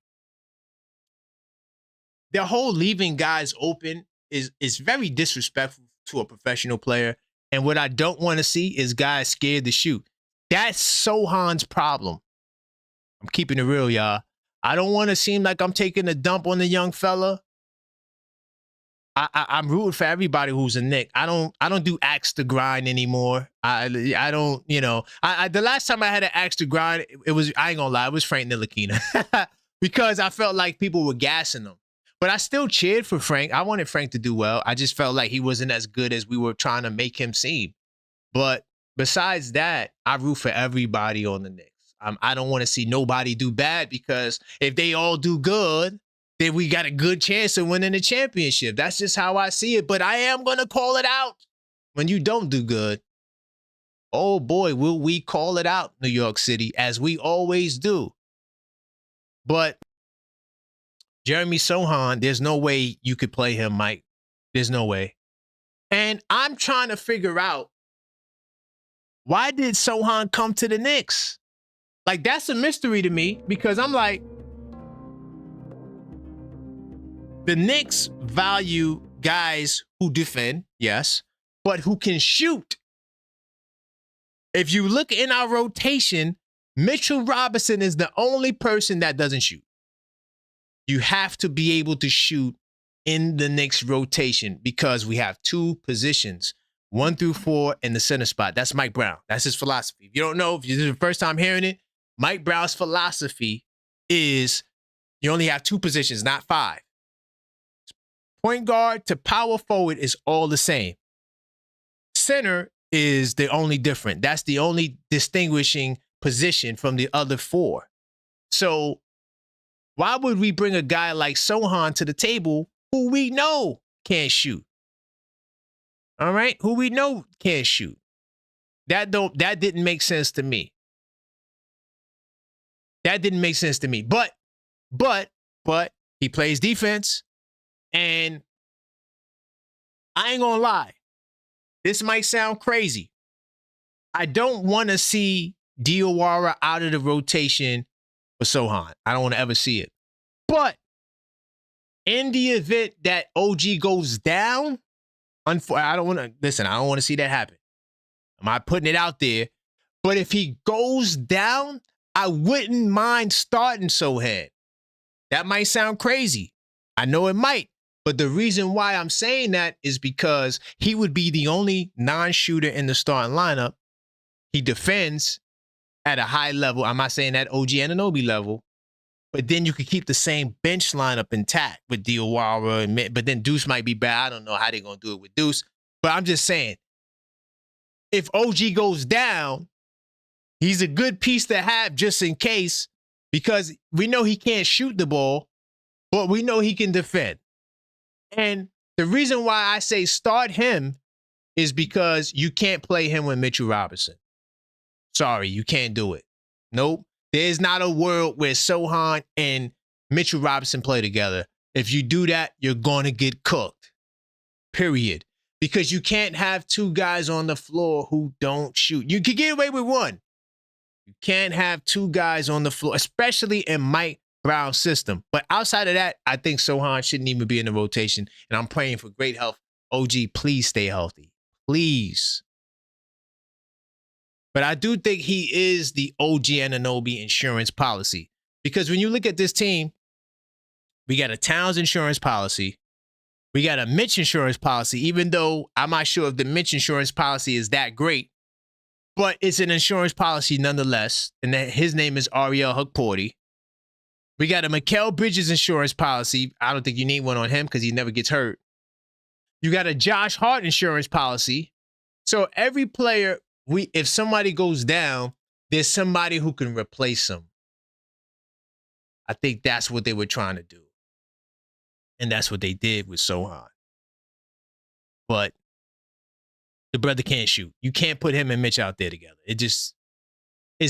the whole leaving guys open is very disrespectful to a professional player. And what I don't want to see is guys scared to shoot. That's Sohan's problem. I'm keeping it real, y'all. I don't want to seem like I'm taking a dump on the young fella. I'm rooting for everybody who's a Knick. I don't do axe to grind anymore. I don't, the last time I had an axe to grind, I ain't gonna lie, it was Frank Ntilikina because I felt like people were gassing him. But I still cheered for Frank. I wanted Frank to do well. I just felt like he wasn't as good as we were trying to make him seem. But besides that, I root for everybody on the Knicks. I don't want to see nobody do bad because if they all do good, then we got a good chance of winning the championship. That's just how I see it. But I am going to call it out when you don't do good. Oh, boy, will we call it out, New York City, as we always do. But Jeremy Sohan, there's no way you could play him, Mike. There's no way. And I'm trying to figure out, why did Sohan come to the Knicks? Like, that's a mystery to me because I'm like, the Knicks value guys who defend, yes, but who can shoot. If you look in our rotation, Mitchell Robinson is the only person that doesn't shoot. You have to be able to shoot in the Knicks rotation because we have 2 positions, 1 through 4 in the center spot. That's Mike Brown. That's his philosophy. If you don't know, if this is the first time hearing it, Mike Brown's philosophy is you only have 2 positions, not 5. Point guard to power forward is all the same. Center is the only different. That's the only distinguishing position from the other 4. So why would we bring a guy like Sohan to the table who we know can't shoot? All right? Who we know can't shoot. That didn't make sense to me. That didn't make sense to me. But he plays defense. And I ain't gonna lie. This might sound crazy. I don't want to see Diawara out of the rotation for Sohan. I don't want to ever see it. But in the event that OG goes down, I don't want to see that happen. I'm not putting it out there. But if he goes down, I wouldn't mind starting Sohan. That might sound crazy. I know it might. But the reason why I'm saying that is because he would be the only non-shooter in the starting lineup. He defends at a high level. I'm not saying that OG Anunoby level. But then you could keep the same bench lineup intact with Diawara. But then Deuce might be bad. I don't know how they're going to do it with Deuce. But I'm just saying, if OG goes down, he's a good piece to have just in case, because we know he can't shoot the ball, but we know he can defend. And the reason why I say start him is because you can't play him with Mitchell Robinson. Sorry, you can't do it. Nope. There's not a world where Sohan and Mitchell Robinson play together. If you do that, you're going to get cooked. Period. Because you can't have two guys on the floor who don't shoot. You can get away with one. You can't have two guys on the floor, especially in Mike Brown's system. But outside of that, I think Sohan shouldn't even be in the rotation. And I'm praying for great health. OG, please stay healthy. Please. But I do think he is the OG Anunoby insurance policy. Because when you look at this team, we got a Towns insurance policy. We got a Mitch insurance policy, even though I'm not sure if the Mitch insurance policy is that great. But it's an insurance policy nonetheless. And his name is Ariel Hukporti. We got a Mikal Bridges insurance policy. I don't think you need one on him because he never gets hurt. You got a Josh Hart insurance policy. So every player, if somebody goes down, there's somebody who can replace them. I think that's what they were trying to do. And that's what they did with Sohan. But the brother can't shoot. You can't put him and Mitch out there together. It's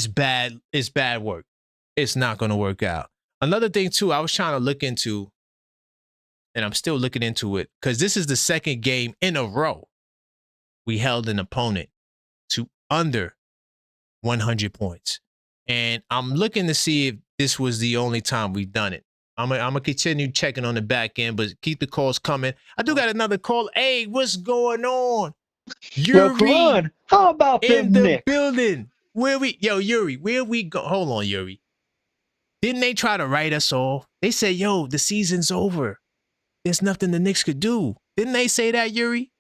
bad. It's bad work. It's not going to work out. Another thing, too, I was trying to look into, and I'm still looking into it, because this is the second game in a row we held an opponent to under 100 points. And I'm looking to see if this was the only time we've done it. I'm gonna continue checking on the back end, but keep the calls coming. I do got another call. Hey, what's going on? Yuri, how about in them the Knicks? building. Yuri, where we go? Hold on, Yuri. Didn't they try to write us off? They said, yo, the season's over. There's nothing the Knicks could do. Didn't they say that, Yuri?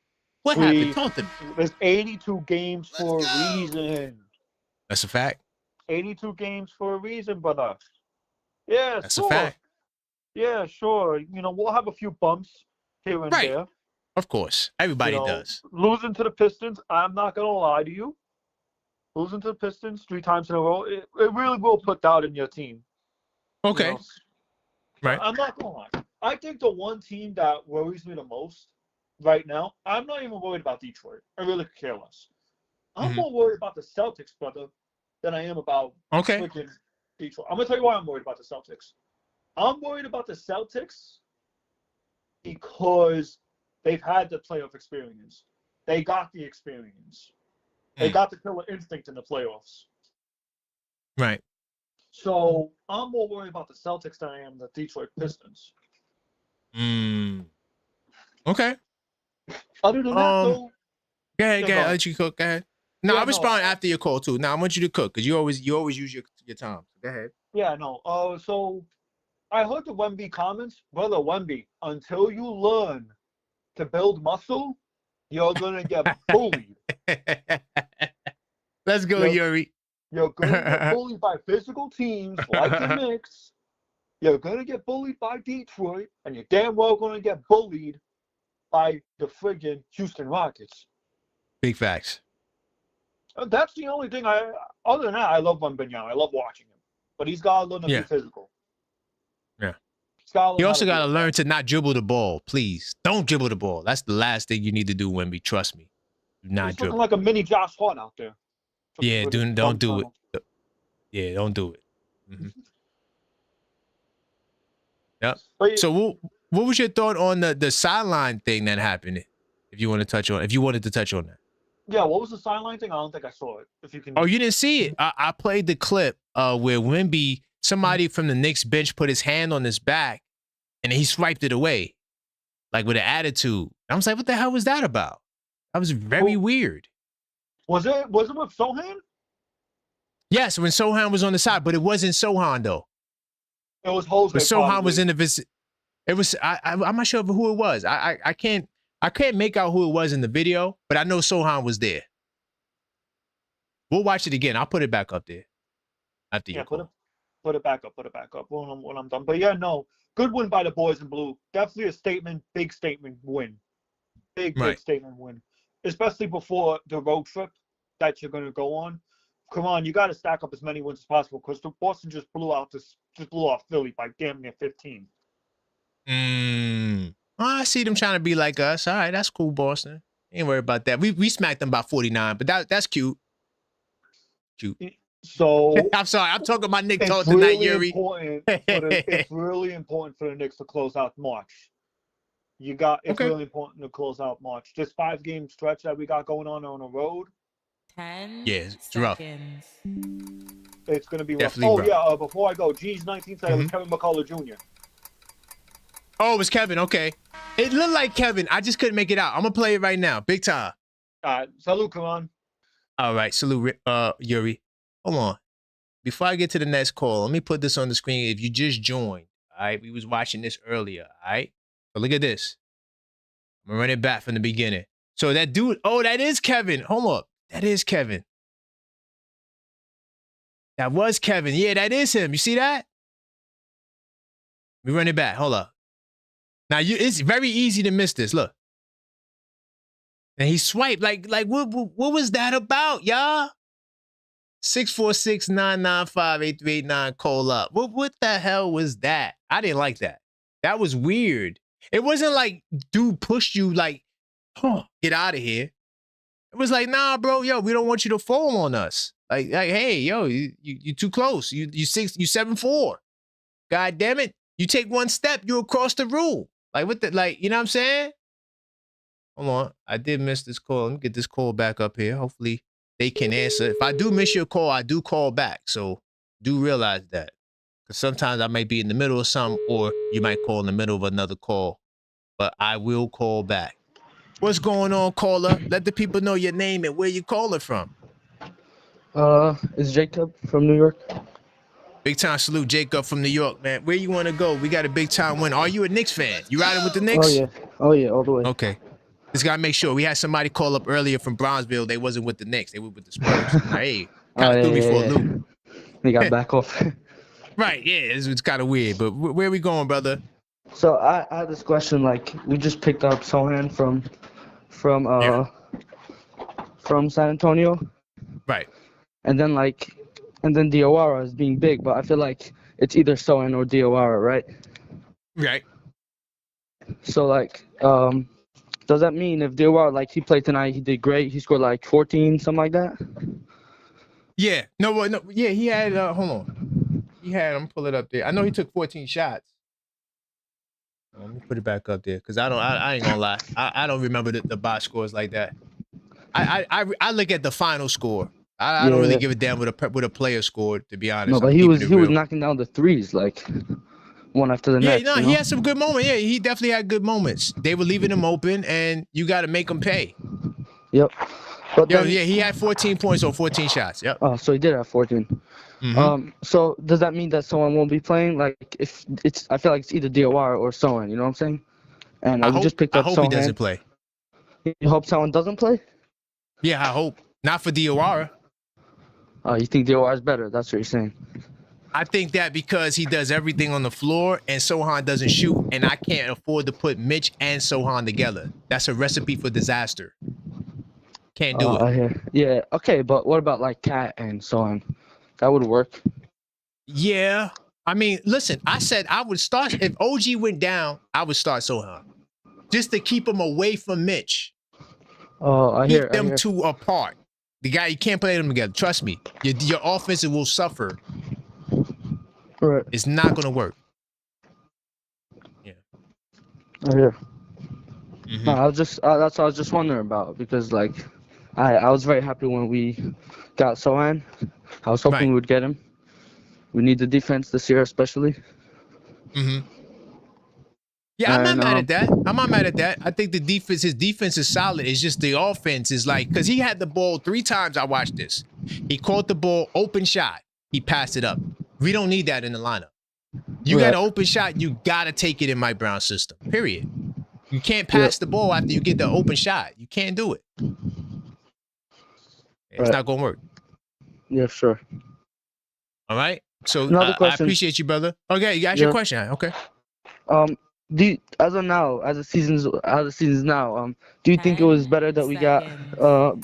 What happened? Talk to me. There's 82 games for a reason. That's a fact. 82 games for a reason, brother. Yeah, that's sure. A fact. Yeah, sure. You know, we'll have a few bumps here and there. Of course. Everybody does. Losing to the Pistons, I'm not going to lie to you. Losing to the Pistons 3 times in a row, it really will put doubt in your team. Okay. You know? Right. I'm not going to lie. I think the one team that worries me the most right now, I'm not even worried about Detroit. I really could care less. I'm more worried about the Celtics, brother, than I am about freaking Detroit. I'm going to tell you why I'm worried about the Celtics. I'm worried about the Celtics because they've had the playoff experience. They got the experience. They got the killer instinct in the playoffs. Right. So I'm more worried about the Celtics than I am the Detroit Pistons. Okay. Other than that, though. Go ahead. I'll let you cook. Go ahead. No, I'll respond after your call too. Now I want you to cook because you always use your time. Go ahead. Yeah, no. So I heard the WEMBY comments. Brother WEMBY, until you learn to build muscle, you're gonna get bullied. Let's go, Yuri. You're gonna get bullied by physical teams like the Knicks. You're gonna get bullied by Detroit, and you're damn well gonna get bullied by the friggin' Houston Rockets. Big facts. That's the only thing other than that, I love Wembanyama. I love watching him. But he's got to learn to be physical. Yeah. He also got to learn to not dribble the ball, please. Don't dribble the ball. That's the last thing you need to do, Wemby. Trust me. Do not he's dribble. looking like a mini Josh Hart out there. Yeah, don't do it. Yeah, don't do it. Mm-hmm. Yep. So what was your thought on the sideline thing that happened? If you wanted to touch on that. Yeah, what was the sideline thing? I don't think I saw it. If you can. Oh, you didn't see it? I played the clip where Wemby, somebody from the Knicks bench, put his hand on his back, and he swiped it away, like with an attitude. I was like, what the hell was that about? That was very weird. Was it with Sohan? Yes, when Sohan was on the side, but it wasn't Sohan though. It was Jose. But Sohan probably. was in the visit. It was I'm not sure who it was. I can't make out who it was in the video, but I know Sohan was there. We'll watch it again. I'll put it back up there after you. Put it back up. When I'm done. But yeah, no, good win by the boys in blue. Definitely a statement, big statement win. Big statement win, especially before the road trip that you're gonna go on. Come on, you got to stack up as many wins as possible because Boston just blew off Philly by damn near 15. I see them trying to be like us. All right, that's cool, Boston. Ain't worry about that. We smacked them by 49, but that's cute. Cute. So I'm sorry, I'm talking about Nick talk really tonight, Yuri. It's really important for the Knicks to close out March. It's really important to close out March. This 5-game stretch that we got going on the road. 10 it's rough. It's going to be definitely rough. Before I go, G's 19 said it was Kevin McCullough Jr. Oh, it was Kevin. Okay. It looked like Kevin. I just couldn't make it out. I'm going to play it right now. Big time. Salute, come on. All right. Salute, Yuri. Hold on. Before I get to the next call, let me put this on the screen. If you just joined, all right, we was watching this earlier, all right? But look at this. I'm going to run it back from the beginning. So that dude, that is Kevin. Hold up. That is Kevin. That was Kevin. Yeah, that is him. You see that? We run it back. Hold up. Now it's very easy to miss this. Look. And he swiped. Like what was that about, y'all? 646-995-8389 call up. What the hell was that? I didn't like that. That was weird. It wasn't like dude pushed you like, get out of here. It was like, nah, bro, yo, we don't want you to fall on us. Like hey, yo, you too close. You 7'4". God damn it. You take one step, you're across the room. Like what you know what I'm saying? Hold on. I did miss this call. Let me get this call back up here. Hopefully they can answer. If I do miss your call, I do call back. So do realize that. Because sometimes I might be in the middle of something, or you might call in the middle of another call. But I will call back. What's going on, caller? Let the people know your name and where you calling from. It's Jacob from New York. Big time salute, Jacob from New York, man. Where you want to go? We got a big time win. Are you a Knicks fan? You riding with the Knicks? Oh yeah, all the way. Okay. Just gotta make sure. We had somebody call up earlier from Brownsville. They wasn't with the Knicks. They were with the Spurs. Hey, kind of threw me for a loop. They got back off. Right, yeah, it's kind of weird. But where are we going, brother? So I had this question. Like, we just picked up Sohan from San Antonio. Right. And then Diawara is being big, but I feel like it's either Sohan or Diawara, right? Right. So does that mean if Diawara, he played tonight, he did great, he scored 14, something like that? Yeah. No. Yeah, he had. Hold on. He had. I'm pull it up there. I know he took 14 shots. Let me put it back up there because I ain't gonna lie. I don't remember the box scores like that. I look at the final score. I don't really give a damn what a player scored, to be honest. No, but he was knocking down the threes one after the next. Yeah, no, he had some good moments. Yeah, he definitely had good moments. They were leaving him open, and you got to make him pay. Yep. But he had 14 points on 14 shots. Yep. Oh, so he did have 14. Mm-hmm. So does that mean that someone won't be playing? I feel like it's either Diawara or someone. You know what I'm saying? And we just picked up I hope Sohan. he doesn't play. You hope someone doesn't play? Yeah, I hope. Not for Diawara. Oh, you think Diawara is better? That's what you're saying. I think that because he does everything on the floor and Sohan doesn't shoot, and I can't afford to put Mitch and Sohan together. That's a recipe for disaster. Can't do it. I hear. Yeah, okay, but what about Cat and Sohan? That would work. Yeah. I mean, listen, I said I would start, if OG went down, I would start Sohan. Just to keep him away from Mitch. Oh, I hear. Keep them two apart. The guy, you can't play them together. Trust me. Your offense will suffer. Right. It's not going to work. Yeah. I hear. Mm-hmm. No, that's what I was just wondering about because I was very happy when we got Sohan. I was hoping we would get him. We need the defense this year especially. Mm-hmm. Yeah, I'm not mad at that. I'm not mad at that. I think his defense is solid. It's just the offense is like, because he had the ball 3 times. I watched this. He caught the ball, open shot. He passed it up. We don't need that in the lineup. You got an open shot, you got to take it in Mike Brown's system, period. You can't pass the ball after you get the open shot. You can't do it. It's not going to work. Yeah, sure. All right? So I appreciate you, brother. Okay, you asked your question. Okay. As of now, as the season's now, do you think it was better that we got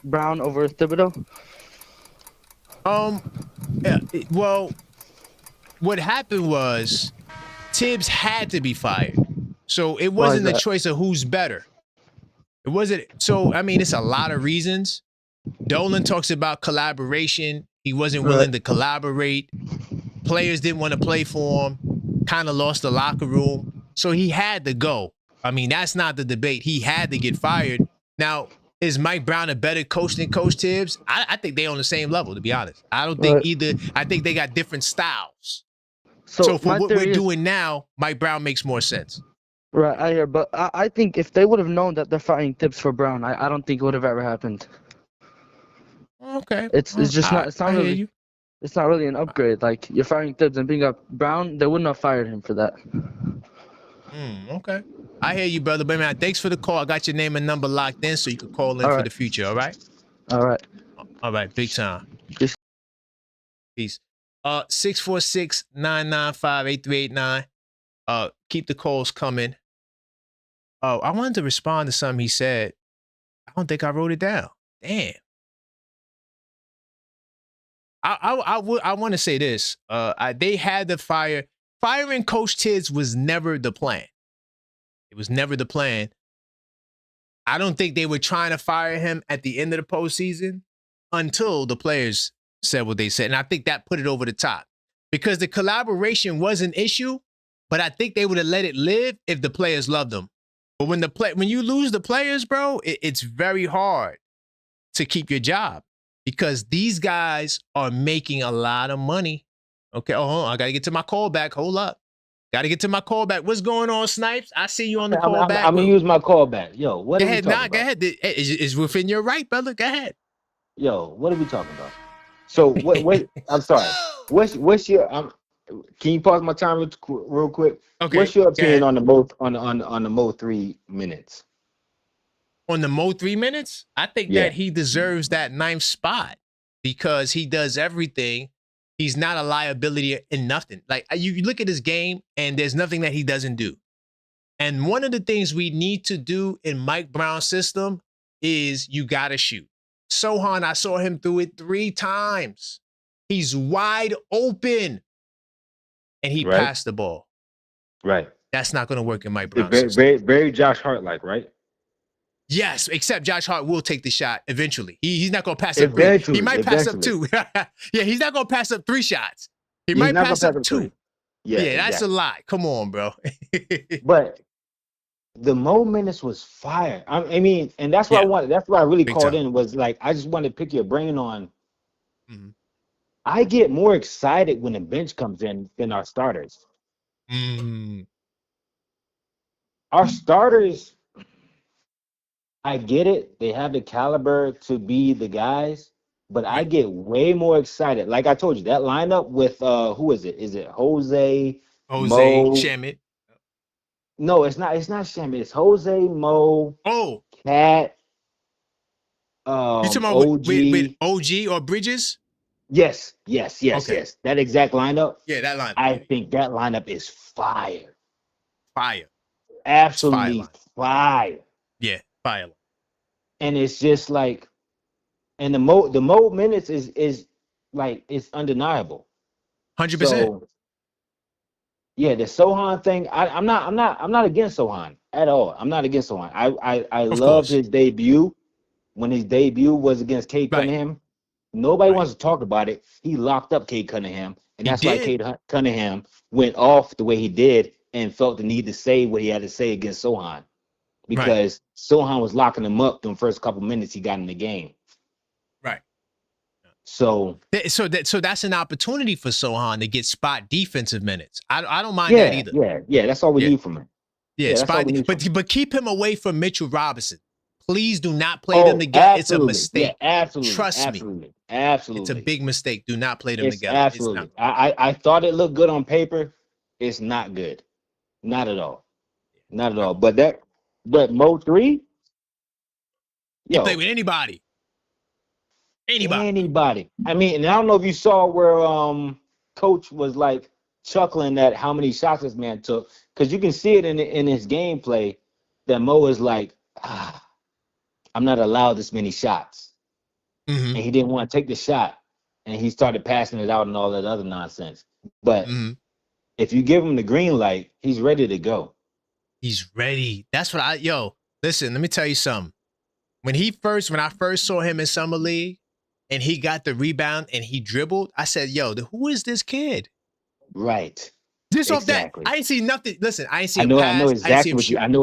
Brown over Thibodeau? Yeah, well, what happened was Tibbs had to be fired. So it wasn't a choice of who's better. It wasn't. So, I mean, it's a lot of reasons. Dolan talks about collaboration. He wasn't willing to collaborate. Players didn't want to play for him. Kind of lost the locker room. So he had to go. I mean, that's not the debate. He had to get fired. Now, is Mike Brown a better coach than Coach Tibbs? I think they're on the same level, to be honest. I don't think either. I think they got different styles. So for what we're doing now, Mike Brown makes more sense. Right, I hear. But I think if they would have known that they're fighting Tibbs for Brown, I don't think it would have ever happened. Okay. It's just not. It's not really. It's not really an upgrade. Like, you're firing Tibbs and bringing up Brown, they wouldn't have fired him for that. Okay. I hear you, brother. But man, thanks for the call. I got your name and number locked in so you can call in for the future, all right? All right. All right, big time. Peace. 646-995-8389. Keep the calls coming. Oh, I wanted to respond to something he said. I don't think I wrote it down. Damn. I want to say this. They had to fire. Firing Coach Tibbs was never the plan. It was never the plan. I don't think they were trying to fire him at the end of the postseason until the players said what they said. And I think that put it over the top because the collaboration was an issue, but I think they would have let it live if the players loved them. But when you lose the players, bro, it's very hard to keep your job. Because these guys are making a lot of money. Okay, hold on. I got to get to my callback. Hold up. Got to get to my callback. What's going on, Snipes? I see you on the callback. I'm going to use my callback. Yo, what are we talking about? Go ahead. It's within your right, brother. Go ahead. Yo, what are we talking about? So, what I'm sorry. What's your... can you pause my time real quick? Okay. What's your opinion on the Mo 3 minutes? On the Mo 3 minutes, I think that he deserves that 9th spot because he does everything. He's not a liability in nothing. Like, you look at his game and there's nothing that he doesn't do. And one of the things we need to do in Mike Brown's system is you got to shoot. Sohan, I saw him through it 3 times. He's wide open and he passed the ball. Right. That's not going to work in Mike Brown's system. Very Josh Hart-like, right? Yes, except Josh Hart will take the shot eventually. He's not going to pass up 3. He might pass up 2. Yeah, he's not going to pass up 3 shots. He might pass up 2. Yeah, that's a lot. Come on, bro. But the Mo minutes was fire. I mean, and that's what I wanted. That's why I really called in was like, I just wanted to pick your brain on. I get more excited when the bench comes in than our starters. Our starters, I get it. They have the caliber to be the guys, but I get way more excited. Like I told you, that lineup with who is it? Is it Jose, Mo, Shamet? No, it's not Shamet. It's Jose, Mo, Cat. You talking about OG. With OG or Bridges? Yes. That exact lineup. Yeah, that lineup. I think that lineup is fire. Fire. Absolutely fire. Yeah, fire. And it's just like, and the Mo minutes is like, it's undeniable. 100%. So, yeah, the Sohan thing. I'm not against Sohan at all. I'm not against Sohan. I loved his debut when his debut was against Cade Cunningham. Nobody wants to talk about it. He locked up Cade Cunningham, and that's why Cade Cunningham went off the way he did and felt the need to say what he had to say against Sohan, because Sohan was locking him up the first couple minutes he got in the game. Right. So that's an opportunity for Sohan to get spot defensive minutes. I don't mind that either. Yeah. That's all we need from him. Yeah, that's all we Spidey. need. But keep him away from Mitchell Robinson. Please do not play them together. Absolutely. It's a mistake. Yeah, absolutely. Trust absolutely. me. Absolutely. It's a big mistake. Do not play them It's together. absolutely. It's not. I thought it looked good on paper. It's not good. Not at all. Not at all. But Mo 3, He play with anybody. Anybody. I mean, and I don't know if you saw where coach was like chuckling at how many shots this man took, because you can see it in his gameplay that Mo is like, I'm not allowed this many shots. Mm-hmm. And he didn't want to take the shot, and he started passing it out and all that other nonsense. But if you give him the green light, he's ready to go. He's ready. That's what listen, let me tell you something. When I first saw him in Summer League and he got the rebound and he dribbled, I said, who is this kid? Right. Just off that, I ain't see nothing. Listen, I ain't see I know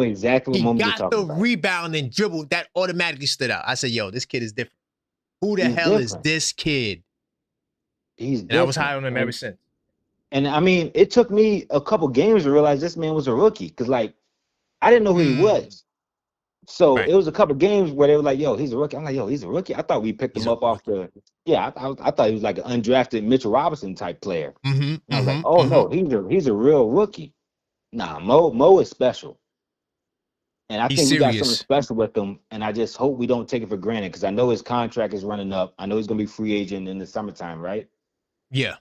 exactly what moment you're talking about. He got the rebound and dribbled. That automatically stood out. I said, this kid is different. Who the hell is this kid? He's different. And I was high on him ever since. And I mean, it took me a couple games to realize this man was a rookie, because like I didn't know who he was. So it was a couple games where they were like, he's a rookie. I'm like, he's a rookie. I thought we picked him up off the I thought he was like an undrafted Mitchell Robinson type player. I was like, no, he's a real rookie. Nah, Mo is special. And I think we got something special with him, and I just hope we don't take it for granted, because I know his contract is running up. I know he's gonna be free agent in the summertime, right? Yeah.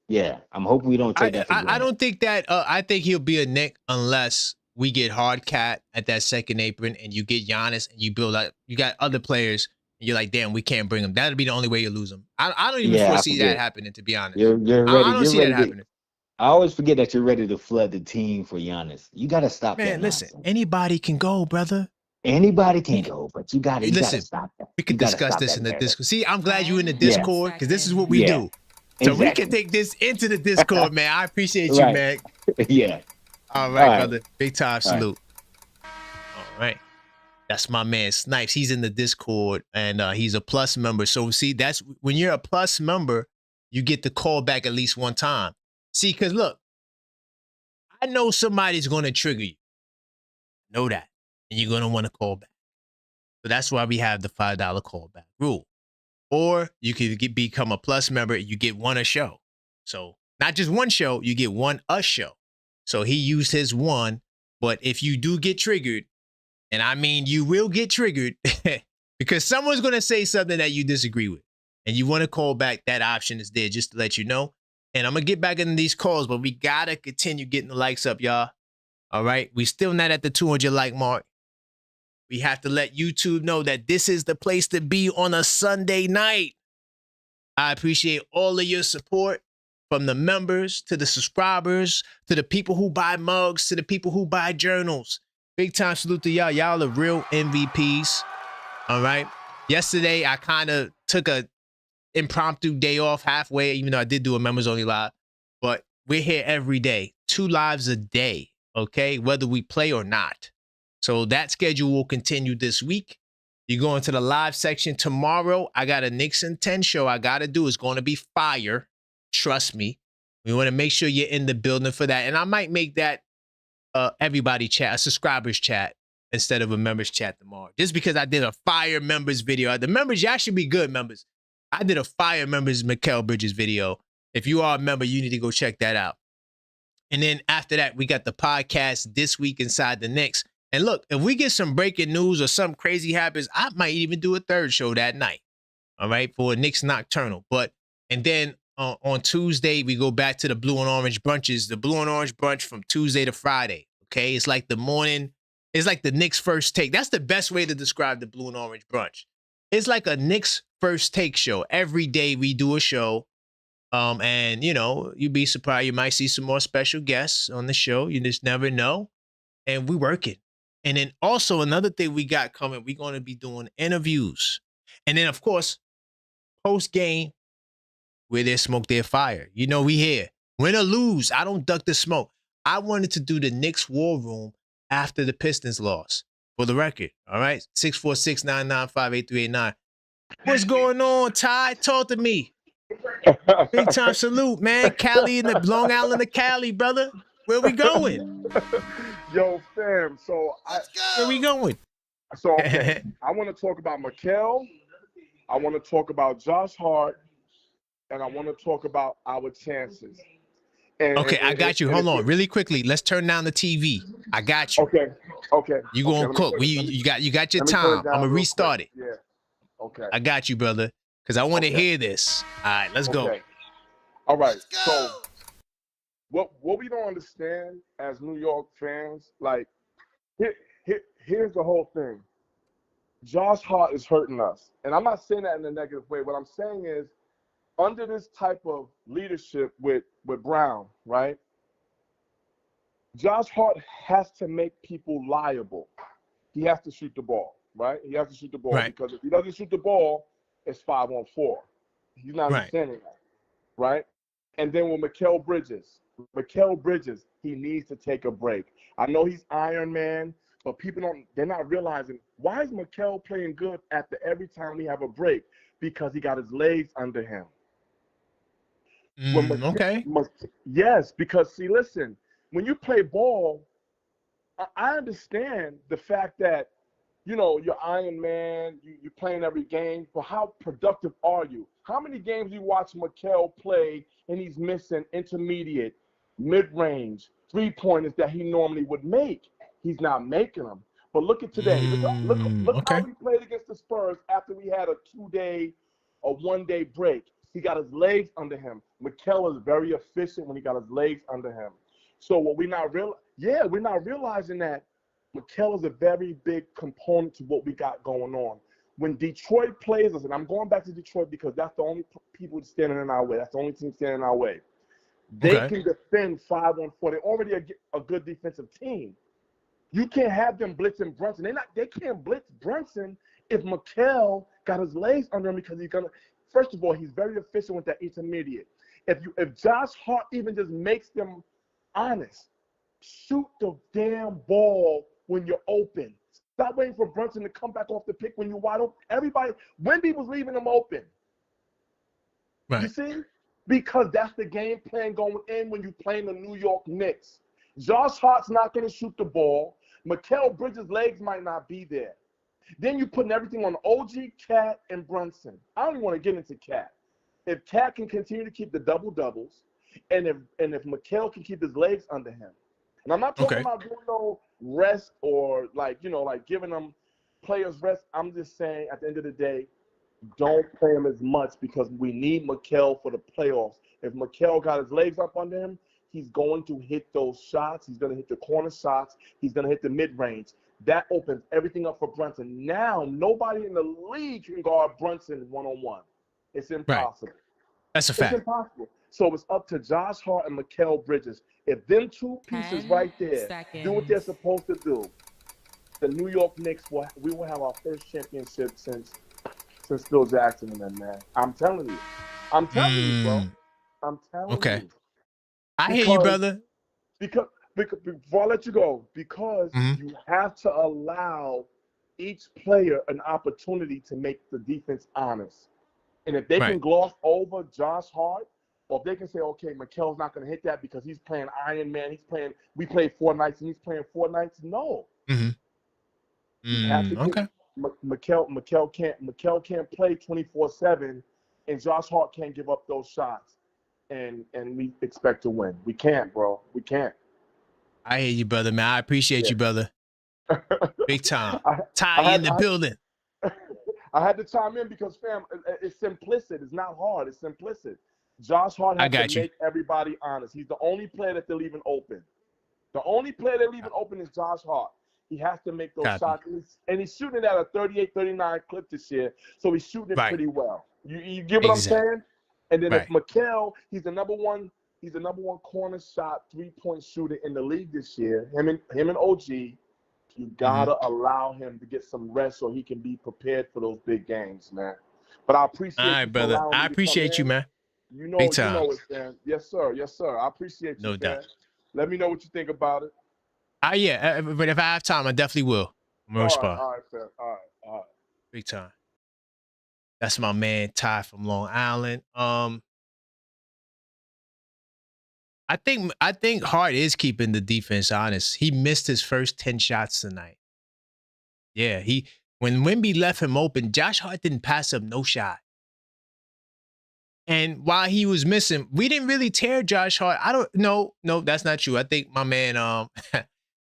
Yeah. I'm hoping we don't take that for granted. I don't think that I think he'll be a Knick unless we get hard cat at that second apron and you get Giannis and you build up, you got other players and you're like, damn, we can't bring him. That'll be the only way you lose him. I don't even foresee that happening, to be honest. You're ready. I don't see that happening. I always forget that you're ready to flood the team for Giannis. You got to stop that. Man, listen, anybody can go, brother. Anybody can go, but you got to stop that. We can discuss this in the Discord. See, I'm glad you're in the Discord, because this is what we do. So we can take this into the Discord, man. I appreciate you, man. Yeah. All right, brother. Big time salute. All right. That's my man Snipes. He's in the Discord, and he's a plus member. So see, that's when you're a plus member, you get the call back at least one time. See, because look, I know somebody's going to trigger you. Know that. And you're going to want to call back. So that's why we have the $5 callback rule. Or you could become a plus member and you get one a show. So not just one show, you get one a show. So he used his one, but if you do get triggered, and I mean you will get triggered, because someone's going to say something that you disagree with, and you want to call back, that option is there just to let you know. And I'm going to get back into these calls, but we got to continue getting the likes up, y'all. All right? We still not at the 200 like mark. We have to let YouTube know that this is the place to be on a Sunday night. I appreciate all of your support, from the members to the subscribers to the people who buy mugs to the people who buy journals. Big time salute to y'all. Y'all are real MVPs. All right. Yesterday, I kind of took a impromptu day off halfway, even though I did do a members only live. But we're here every day, 2 lives a day, okay, whether we play or not. So that schedule will continue this week. You go into the live section tomorrow. I got a Knicks in 10 show I got to do. It's going to be fire. Trust me. We want to make sure you're in the building for that. And I might make that everybody chat, a subscribers chat, instead of a members chat tomorrow. Just because I did a fire members video. The members, y'all should be good members. I did a fire members Mikal Bridges video. If you are a member, you need to go check that out. And then after that, we got the podcast This Week Inside the Knicks. And look, if we get some breaking news or something crazy happens, I might even do a third show that night. All right, for a Knicks Nocturnal. And then on Tuesday, we go back to the blue and orange brunches. The blue and orange brunch from Tuesday to Friday. Okay, it's like the morning. It's like the Knicks first take. That's the best way to describe the blue and orange brunch. It's like a Knicks first take show. Every day we do a show. And you know, you'd be surprised. You might see some more special guests on the show. You just never know. And we work it. And then also another thing we got coming, we're going to be doing interviews. And then, of course, post-game, where there's smoke, there's fire. You know, we here. Win or lose, I don't duck the smoke. I wanted to do the Knicks War Room after the Pistons loss, for the record. All right? 646-995-8389. What's going on, Ty? Talk to me. Big time salute, man. Cali in the Long Island of Cali, brother. Where we going? Yo, fam. So Where we going? okay. I want to talk about Mikal. I want to talk about Josh Hart, and I want to talk about our chances. Okay, I got you. Hold on, really quickly. Let's turn down the TV. I got you. Okay. You gonna cook? You got your time. I'm gonna restart it. Yeah. Okay. I got you, brother, because I want to hear this. All right, let's go. All right. So what we don't understand as New York fans, like here's the whole thing. Josh Hart is hurting us, and I'm not saying that in a negative way. What I'm saying is, under this type of leadership with Brown, right? Josh Hart has to make people liable. He has to shoot the ball, right? He has to shoot the ball because if he doesn't shoot the ball, it's 5-on-4. He's not understanding that, right? And then with Mikal Bridges, he needs to take a break. I know he's Iron Man, but they're not realizing, why is Mikal playing good after every time we have a break? Because he got his legs under him. Yes, because see, listen, when you play ball, I understand the fact that, you're Iron Man, you're playing every game, but how productive are you? How many games you watch Mikal play and he's missing intermediate, mid-range, three-pointers that he normally would make? He's not making them. But look at today. Look how we played against the Spurs after we had a 2-day or 1-day break. He got his legs under him. Mikal is very efficient when he got his legs under him. So what we're not realizing that Mikal is a very big component to what we got going on. When Detroit plays us, and I'm going back to Detroit because that's the only people standing in our way. That's the only team standing in our way. They can defend 5-on-4. They're already a good defensive team. You can't have them blitzing Brunson. They can't blitz Brunson if Mikal got his legs under him because he's gonna. First of all, he's very efficient with that intermediate. If Josh Hart even just makes them honest, shoot the damn ball when you're open. Stop waiting for Brunson to come back off the pick when you're wide open. Wemby was leaving him open. Right. You see? Because that's the game plan going in when you're playing the New York Knicks. Josh Hart's not going to shoot the ball. Mikal Bridges' legs might not be there. Then you're putting everything on OG, Cat, and Brunson. I don't even want to get into Cat. If Cat can continue to keep the double-doubles, and if Mikal can keep his legs under him. And I'm not talking about doing no rest or like giving them players rest. I'm just saying at the end of the day, don't play him as much because we need Mikal for the playoffs. If Mikal got his legs up under him, he's going to hit those shots. He's going to hit the corner shots. He's going to hit the mid-range. That opens everything up for Brunson. Now, nobody in the league can guard Brunson one-on-one. It's impossible. Right. That's a fact. It's impossible. So it's up to Josh Hart and Mikal Bridges. If them two pieces right there do what they're supposed to do, the New York Knicks we will have our first championship since Phil Jackson and them, man. I'm telling you. I'm telling you, bro. I'm telling you. I hear you, brother. Because before I let you go, because you have to allow each player an opportunity to make the defense honest. And if they can gloss over Josh Hart, or if they can say, okay, Mikal's not going to hit that because he's playing Iron Man, we played 4 nights and he's playing 4 nights. No. You have to get Mikal can't play 24/7, and Josh Hart can't give up those shots, and we expect to win. We can't, bro. We can't. I hear you, brother, man. I appreciate you, brother. Big time. Ty in the building. I had to chime in because, fam, it's simplistic. It's not hard. It's simplistic. Josh Hart has to make everybody honest. He's the only player that they're leaving open. The only player they're leaving open is Josh Hart. He has to make those shots. And he's shooting at a 38-39 clip this year, so he's shooting it pretty well. You get what I'm saying? And then if Mikal, he's the number one corner shot 3-point shooter in the league this year. Him and OG, you gotta allow him to get some rest so he can be prepared for those big games, man. But I appreciate you. All right, brother. I appreciate you, man. You know it, man. Yes, sir. Yes, sir. I appreciate you, no doubt. Let me know what you think about it. Yeah, but if I have time, I definitely will. I'm gonna respond. All right, sir. All right. Big time. That's my man Ty from Long Island. I think Hart is keeping the defense honest. He missed his first 10 shots tonight. Yeah, when Wemby left him open, Josh Hart didn't pass up no shot. And while he was missing, we didn't really tear Josh Hart. No, that's not true. I think my man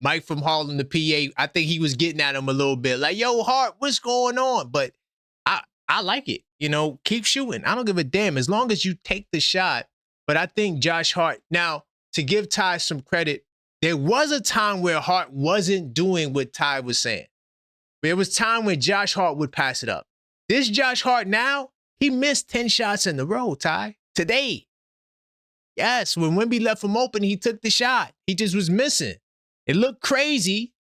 Mike from Harlem, the PA, I think he was getting at him a little bit. Like, yo, Hart, what's going on? But I like it. Keep shooting. I don't give a damn as long as you take the shot. But I think Josh Hart, now, to give Ty some credit, there was a time where Hart wasn't doing what Ty was saying. There was time when Josh Hart would pass it up. This Josh Hart now, he missed 10 shots in a row, Ty, today. Yes, when Wemby left him open, he took the shot. He just was missing. It looked crazy,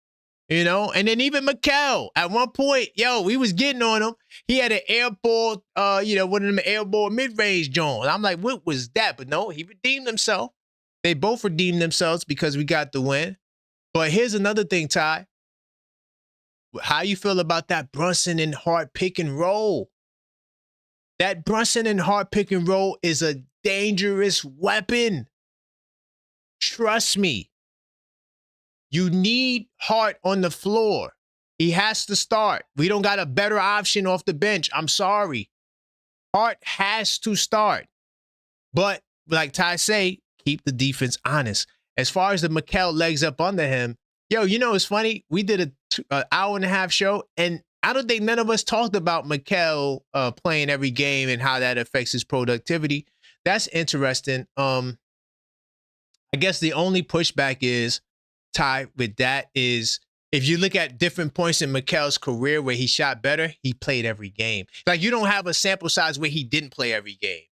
and then even Mikal, at one point, he was getting on him. He had an air ball, one of them air ball mid-range joints. I'm like, what was that? But no, he redeemed himself. They both redeemed themselves because we got the win. But here's another thing, Ty. How you feel about that Brunson and Hart pick and roll? That Brunson and Hart pick and roll is a dangerous weapon. Trust me. You need Hart on the floor. He has to start. We don't got a better option off the bench. I'm sorry. Hart has to start. But like Ty say, keep the defense honest. As far as the Mikal legs up under him, it's funny. We did an hour and a half show, and I don't think none of us talked about Mikal playing every game and how that affects his productivity. That's interesting. I guess the only pushback is, Ty, with that is, if you look at different points in Mikal's career where he shot better, he played every game. Like, you don't have a sample size where he didn't play every game,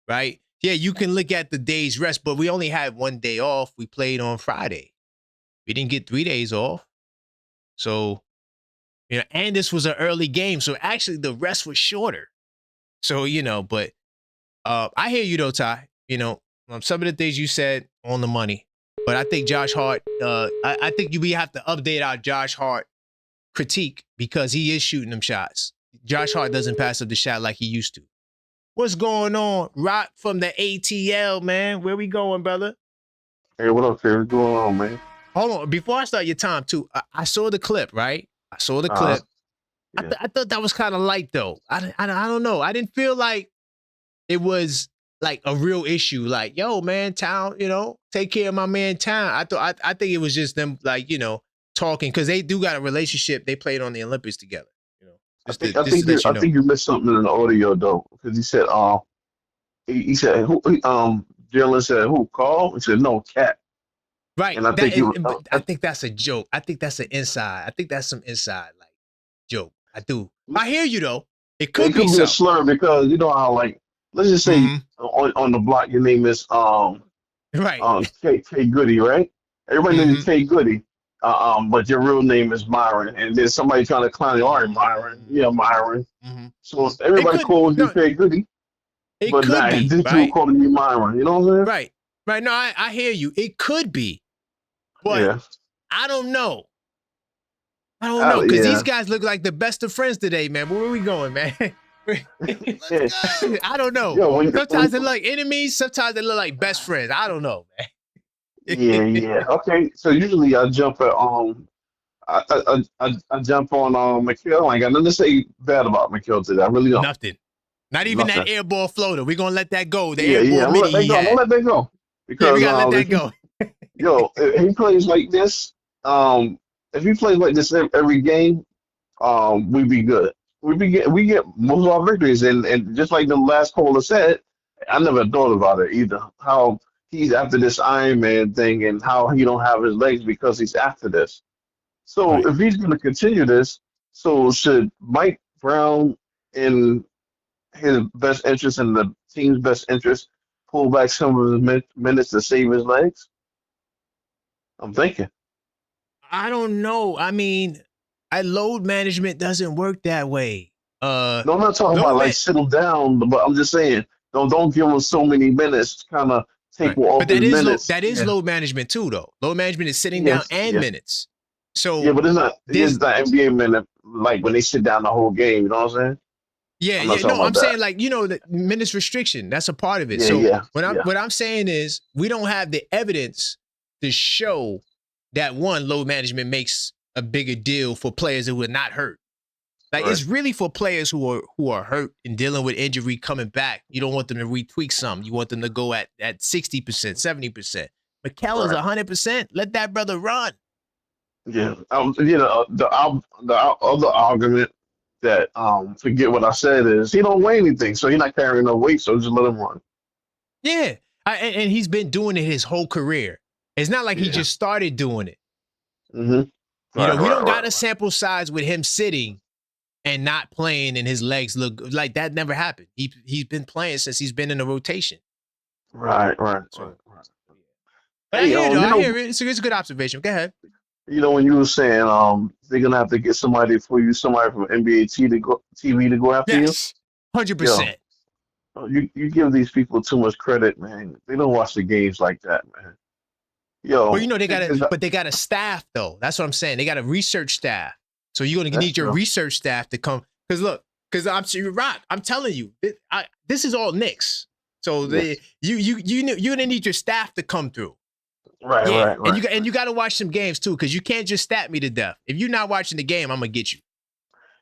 right? Yeah, you can look at the day's rest, but we only had 1 day off. We played on Friday. We didn't get 3 days off. So, and this was an early game. So actually the rest was shorter. So, but I hear you though, Ty. Some of the things you said on the money. But I think Josh Hart, I think we have to update our Josh Hart critique because he is shooting them shots. Josh Hart doesn't pass up the shot like he used to. What's going on? Rock from the ATL, man. Where we going, brother? Hey, what up, Terry? What's going on, man? Hold on. Before I start your time, too, I saw the clip, right? I saw the clip. Yeah. I thought that was kind of light, though. I don't know. I didn't feel like it was like a real issue. Like, yo, man, Town, take care of my man Town. I think it was just them, like, talking, because they do got a relationship. They played on the Olympics together. I think you missed something in the audio though, because he said, he said, who? Jalen said, who? Call? He said, no, Cat. Right. And I think that's a joke. I think that's an inside. I think that's some inside like joke. I do. I hear you though. It could be a slur because you know how, like, let's just say on the block your name is right. K Goody, right? Everybody knows you K Goody. But your real name is Myron, and there's somebody trying to clown you. All right, Myron. Yeah, Myron. So everybody calls you K Goody. It but could be, this right? dude calling you Myron. You know what I'm saying? Right. No, I hear you. It could be. But I don't know. Because these guys look like the best of friends today, man. Where are we going, man? I don't know. Sometimes they look like enemies. Sometimes they look like best friends. I don't know, man. Yeah. Okay. So usually I jump at I jump on McHale. I ain't got nothing to say bad about McHale today. I really don't. Nothing. Not even that air ball floater. We're gonna let that go. The air ball mini. Don't let that go. Because we gotta let that go. If he plays like this, if he plays like this every game, we be good. We get most of our victories, and just like the last caller said, I never thought about it either. How he's after this Iron Man thing, and how he don't have his legs because he's after this. So if he's going to continue this, so should Mike Brown, in his best interest and the team's best interest, pull back some of his minutes to save his legs? I'm thinking. I don't know. I mean, load management doesn't work that way. No, I'm not talking about like settle down, but I'm just saying don't give him so many minutes to kind of take all his minutes. That is load management too, though. Load management is sitting down and minutes. So but it's not NBA minute like when they sit down the whole game. You know what I'm saying? Yeah, I'm not yeah. talking No, I'm about that. saying like, the minutes restriction. That's a part of it. Yeah, So yeah, what yeah. I'm saying is we don't have the evidence to show that one, load management makes a bigger deal for players who are not hurt. Like it's really for players who are hurt and dealing with injury coming back. You don't want them to retweak something. You want them to go at 60%, 70%. McCallum's 100%. Let that brother run. Yeah. The other argument that forget what I said is he don't weigh anything, so he's not carrying no weight, so just let him run. Yeah. And he's been doing it his whole career. It's not like he just started doing it. Mm-hmm. We don't got a sample size with him sitting and not playing and his legs look like that never happened. He's been playing since he's been in the rotation. Right. But I hear it. It's a good observation. Go ahead. When you were saying they're gonna have to get somebody from NBA TV to go after you. 100%. You give these people too much credit, man. They don't watch the games like that, man. Well, they got a staff though. That's what I'm saying. They got a research staff. So you're gonna need your research staff to come. Because you're right. I'm telling you, this is all Knicks. So you're gonna need your staff to come through. Right. And you got to watch some games too, because you can't just stat me to death. If you're not watching the game, I'm gonna get you.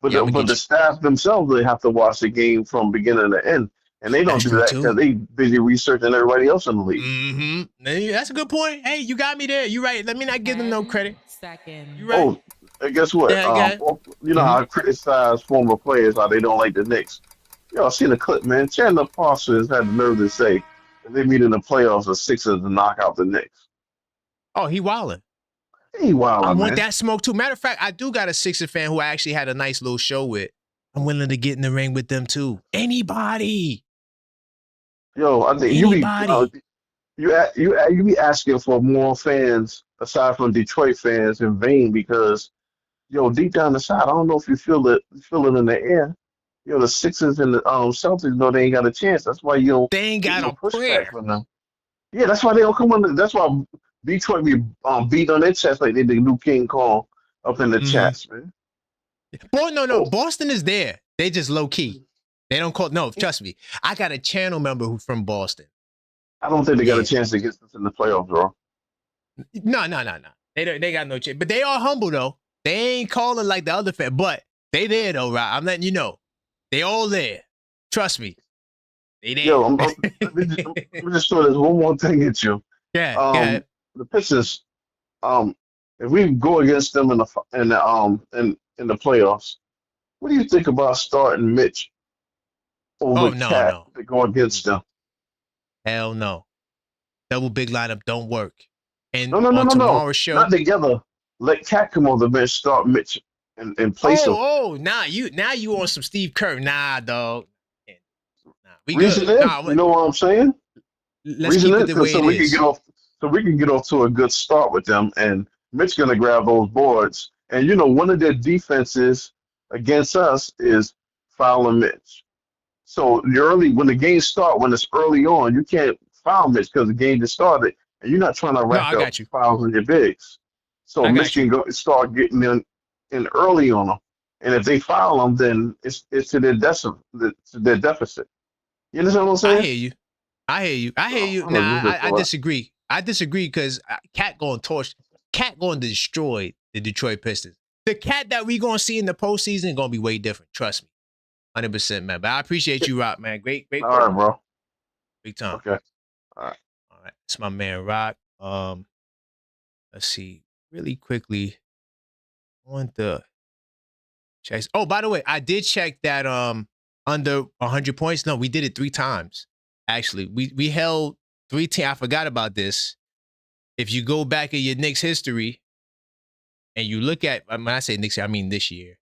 But the staff themselves, they have to watch the game from beginning to end, and they don't do that because they busy researching everybody else in the league. Mm-hmm. That's a good point. Hey, you got me there. You're right. Let me not give them no credit. You're right. Oh, and guess what? How I criticize former players how they don't like the Knicks. I seen a clip, man. Chandler Parsons had the nerve to say if they meet in the playoffs, the Sixers to knock out the Knicks. Oh, he wildin'. He wildin', I want that smoke too. Matter of fact, I do got a Sixer fan who I actually had a nice little show with. I'm willing to get in the ring with them too. Anybody. I think you be asking for more fans aside from Detroit fans in vain because deep down inside, I don't know if you feel it in the air. The Sixers and the Celtics know they ain't got a chance. That's why they ain't got no pushback from them. Yeah, that's why they don't come on. That's why Detroit be beat on their chest like they did New King Kong up in the chest, man. No. Boston is there. They just low key. They don't call. No, trust me. I got a channel member who's from Boston. I don't think they got a chance to get us in the playoffs, bro. No. They got no chance. But they are humble though. They ain't calling like the other fan. But they there though, right? I'm letting you know. They all there. Trust me. They there. Let me just throw this one more thing at you. Yeah. The Pistons. If we go against them in the playoffs, what do you think about starting Mitch over Cat to go against them? Hell no. Double big lineup don't work. And no. Tomorrow's show, not together. Let Cat come on the bench, start Mitch, and place him. Now you on some Steve Kerr? Nah, dog. Nah, we Reason good. Is, you know what I'm saying? Let's keep it the way it is. So we can get off to a good start with them, and Mitch gonna grab those boards. And one of their defenses against us is fouling Mitch. So when the game starts, when it's early on, you can't foul Mitch because the game just started, and you're not trying to rack up fouls on your bigs. So Mitch can start getting in early on them, and if they foul them, then it's to their deficit. You understand what I'm saying? I hear you. Nah, I disagree. I disagree because Cat going to destroy the Detroit Pistons. The Cat that we going to see in the postseason going to be way different. Trust me. 100%, man. But I appreciate you, Rock, man. Great. All right, bro. Big time. Okay. All right. It's my man, Rock. Let's see. Really quickly. I want the checks. Oh, by the way, I did check that under 100 points. No, we did it 3 times. Actually, we held 3 teams. I forgot about this. If you go back in your Knicks history and you look at, when I say Knicks, I mean this year,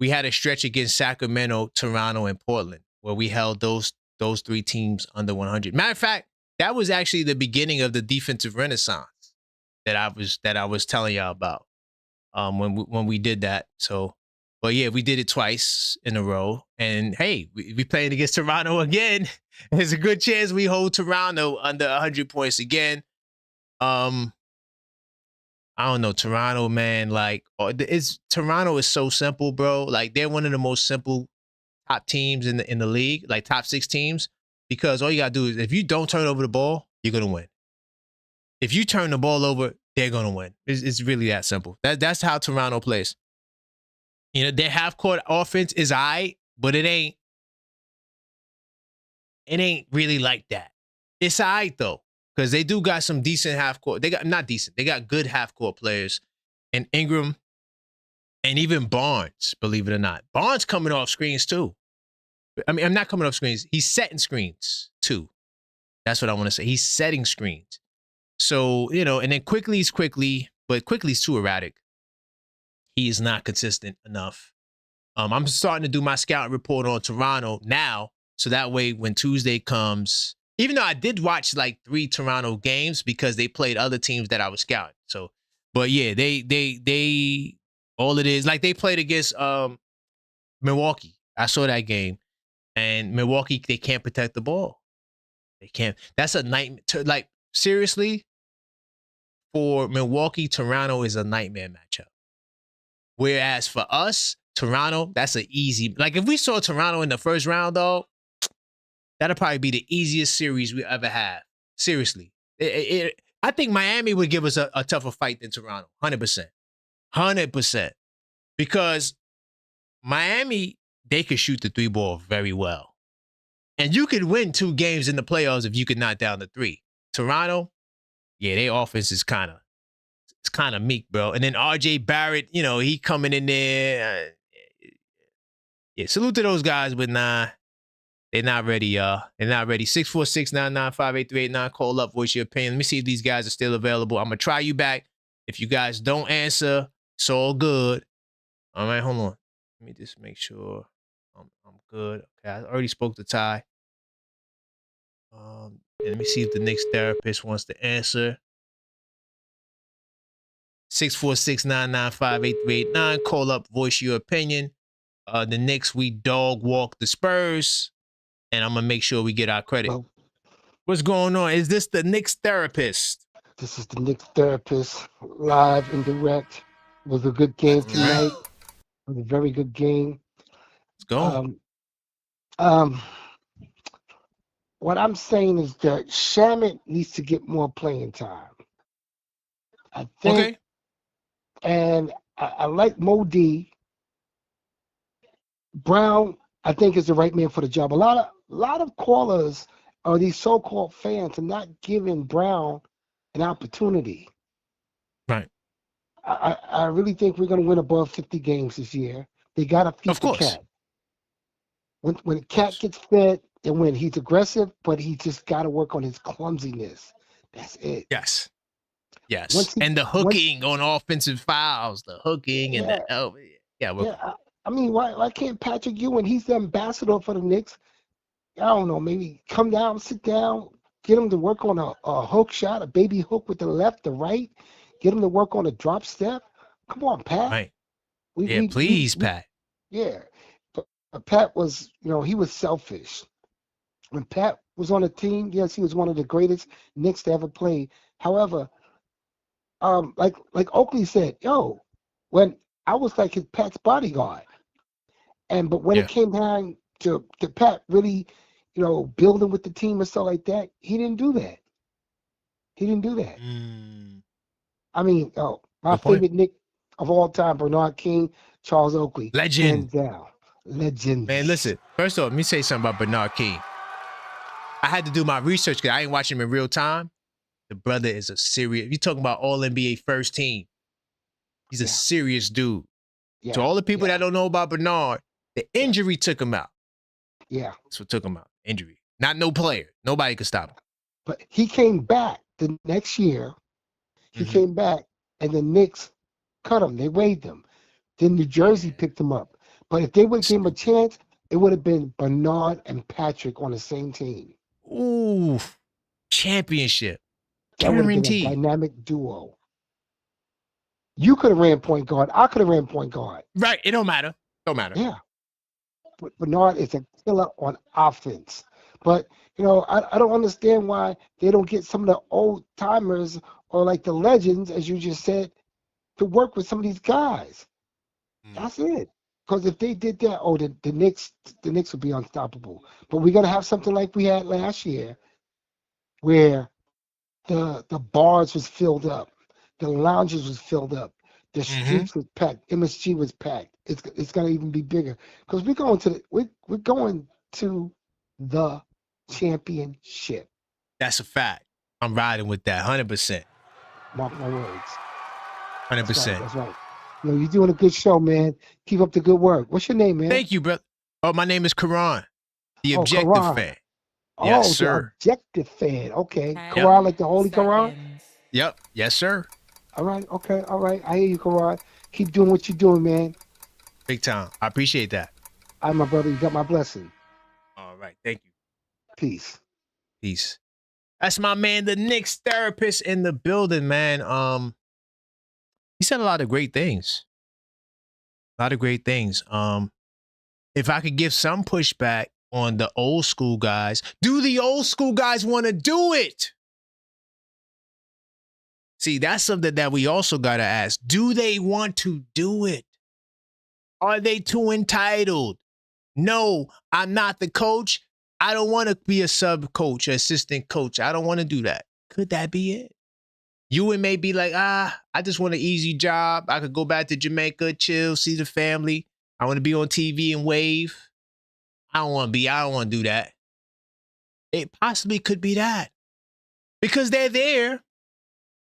we had a stretch against Sacramento, Toronto, and Portland where we held those 3 teams under 100. Matter of fact, that was actually the beginning of the defensive renaissance that I was telling y'all about when we did that. So, but yeah, we did it twice in a row. And hey, we playing against Toronto again. There's a good chance we hold Toronto under 100 points again. I don't know, Toronto, man. Like, Toronto is so simple, bro. Like, they're one of the most simple top teams in the league, like top 6 teams, because all you gotta do is if you don't turn over the ball, you're gonna win. If you turn the ball over, they're gonna win. It's really that simple. That's how Toronto plays. You know, their half-court offense is aight, but it ain't really like that. It's aight though, because they do got some decent half-court. They got good half-court players, and Ingram, and even Barnes, believe it or not. Barnes coming off screens too. I mean, I'm not coming off screens. He's setting screens too. That's what I want to say. He's setting screens. So, you know, and then Quickly's but Quickly's too erratic. He is not consistent enough. I'm starting to do my scouting report on Toronto now, so that way when Tuesday comes, even though I did watch like 3 Toronto games because they played other teams that I was scouting. So, but yeah, they all it is, like they played against Milwaukee. I saw that game, and Milwaukee, they can't protect the ball. They can't. That's a nightmare. Like seriously, for Milwaukee, Toronto is a nightmare matchup. Whereas for us, Toronto, that's an easy. Like if we saw Toronto in the first round, though, that'll probably be the easiest series we ever have. Seriously, I think Miami would give us a tougher fight than Toronto, 100%, 100%, because Miami, they could shoot the 3 ball very well, and you could win 2 games in the playoffs if you could knock down the 3. Toronto, yeah, their offense is kind of meek, bro. And then R.J. Barrett, you know, he coming in there. Yeah, salute to those guys, but nah, they're not ready, y'all. They're not ready. 646-995-8389. Call up, voice your opinion. Let me see if these guys are still available. I'm going to try you back. If you guys don't answer, it's all good. All right, hold on. Let me just make sure I'm good. Okay, I already spoke to Ty. And let me see if the Knicks therapist wants to answer. 646-995-8389. Call up, voice your opinion. The Knicks, we dog walk the Spurs, and I'm gonna make sure we get our credit. Well, what's going on? Is this the Knicks therapist? This is the Knicks therapist, live and direct. It was a good game tonight. It was a very good game. Let's go. What I'm saying is that Shamet needs to get more playing time. I think. Okay. And I like Mo D. Brown, I think, is the right man for the job. A lot of callers or these so-called fans are not giving Brown an opportunity. Right. I really think we're going to win above 50 games this year. They got to feed the cat. When the cat gets fed and when he's aggressive, but he just got to work on his clumsiness. That's it. Yes. And the hooking on offensive fouls, the hooking and the I mean, why can't Patrick Ewing? He's the ambassador for the Knicks. I don't know. Maybe come down, sit down, get him to work on a hook shot, a baby hook with the left, the right. Get him to work on a drop step. Come on, Pat. Right. Please, Pat. Yeah, but Pat was, he was selfish. When Pat was on the team, yes, he was one of the greatest Knicks to ever play. However, like Oakley said, when I was like Pat's bodyguard, but when it came down to Pat really, building with the team and stuff like that, he didn't do that. I mean, my favorite Knick of all time, Bernard King, Charles Oakley, legend, hands down, legend. Man, listen. First of all, let me say something about Bernard King. I had to do my research because I ain't watching him in real time. The brother is a serious. You're talking about All NBA first team. He's a serious dude. To all the people that don't know about Bernard, the injury took him out. Yeah. That's what took him out. Injury. Not no player. Nobody could stop him. But he came back the next year. He came back, and the Knicks cut him. They waived him. Then New Jersey picked him up. But if they would have given him a chance, it would have been Bernard and Patrick on the same team. Ooh, championship. That would have been a dynamic duo. You could have ran point guard. I could have ran point guard. Right. It don't matter. Yeah. But Bernard is a killer on offense. But, I don't understand why they don't get some of the old timers or like the legends, as you just said, to work with some of these guys. That's it. because if they did that, the Knicks would be unstoppable. But we got to have something like we had last year, where the bars was filled up, the lounges was filled up, the streets was packed, MSG was packed. It's gonna even be bigger because we're going to the championship. That's a fact. I'm riding with that 100%. Mark my words. 100%. That's right. You're doing a good show, man. Keep up the good work. What's your name, man? Thank you, brother. Oh, my name is Karan, the Objective Karan. Fan. Yes, sir. The Objective Fan. Okay. Karan, like the Holy Karan? Yep. Yes, sir. All right. Okay. All right. I hear you, Karan. Keep doing what you're doing, man. Big time. I appreciate that. All right, my brother. You got my blessing. All right. Thank you. Peace. Peace. That's my man, the Knicks therapist in the building, man. He said a lot of great things. A lot of great things. If I could give some pushback on the old school guys, do the old school guys want to do it? See, that's something that we also got to ask. Do they want to do it? Are they too entitled? No, I'm not the coach. I don't want to be a sub coach, assistant coach. I don't want to do that. Could that be it? Ewing may be like, I just want an easy job. I could go back to Jamaica, chill, see the family. I want to be on TV and wave. I don't want to do that. It possibly could be that. Because they're there.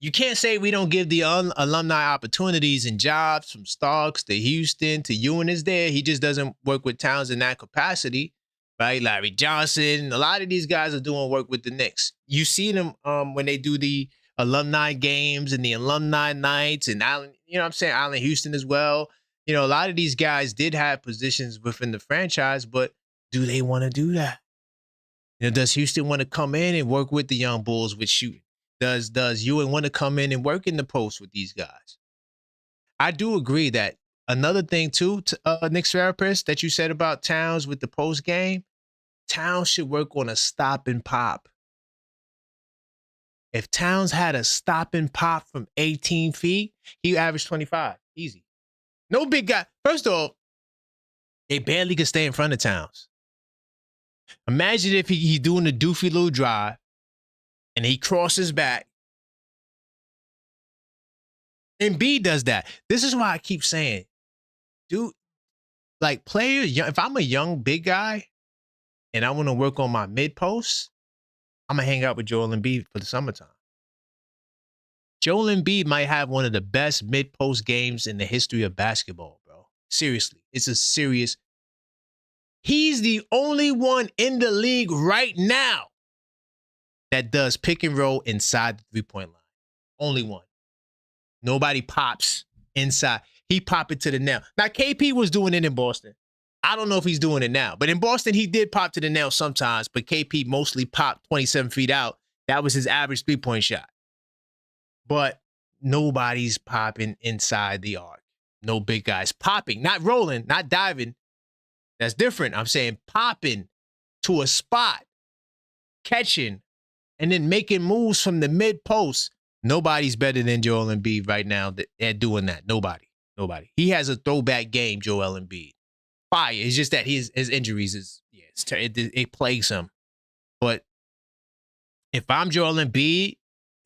You can't say we don't give the alumni opportunities and jobs from Starks to Houston to Ewing is there. He just doesn't work with Towns in that capacity, right? Larry Johnson, a lot of these guys are doing work with the Knicks. You see them when they do the alumni games and the alumni nights and Allen, you know what I'm saying? Allen Houston as well. You know, a lot of these guys did have positions within the franchise, but do they want to do that? You know, does Houston want to come in and work with the young Bulls with shooting? Does Ewing want to come in and work in the post with these guys? I do agree that another thing too, Knicks therapist, that you said about Towns with the post game, Towns should work on a stop and pop. If Towns had a stop and pop from 18 feet, he averaged 25. Easy. No big guy. First of all, they barely could stay in front of Towns. Imagine if he's doing the doofy little drive and he crosses back. Embiid does that. This is why I keep saying, dude, like players, if I'm a young big guy and I want to work on my mid post, I'm going to hang out with Joel Embiid for the summertime. Joel Embiid might have one of the best mid post games in the history of basketball, bro. Seriously. It's a serious. He's the only one in the league right now that does pick and roll inside the three-point line. Only one. Nobody pops inside. He pop it to the nail. Now, KP was doing it in Boston. I don't know if he's doing it now. But in Boston, he did pop to the nail sometimes. But KP mostly popped 27 feet out. That was his average three-point shot. But nobody's popping inside the arc. No big guys popping. Not rolling, not diving. That's different. I'm saying popping to a spot, catching, and then making moves from the mid-post. Nobody's better than Joel Embiid right now at doing that. Nobody. He has a throwback game, Joel Embiid. Fire. It's just that his injuries it plagues him. But if I'm Joel Embiid,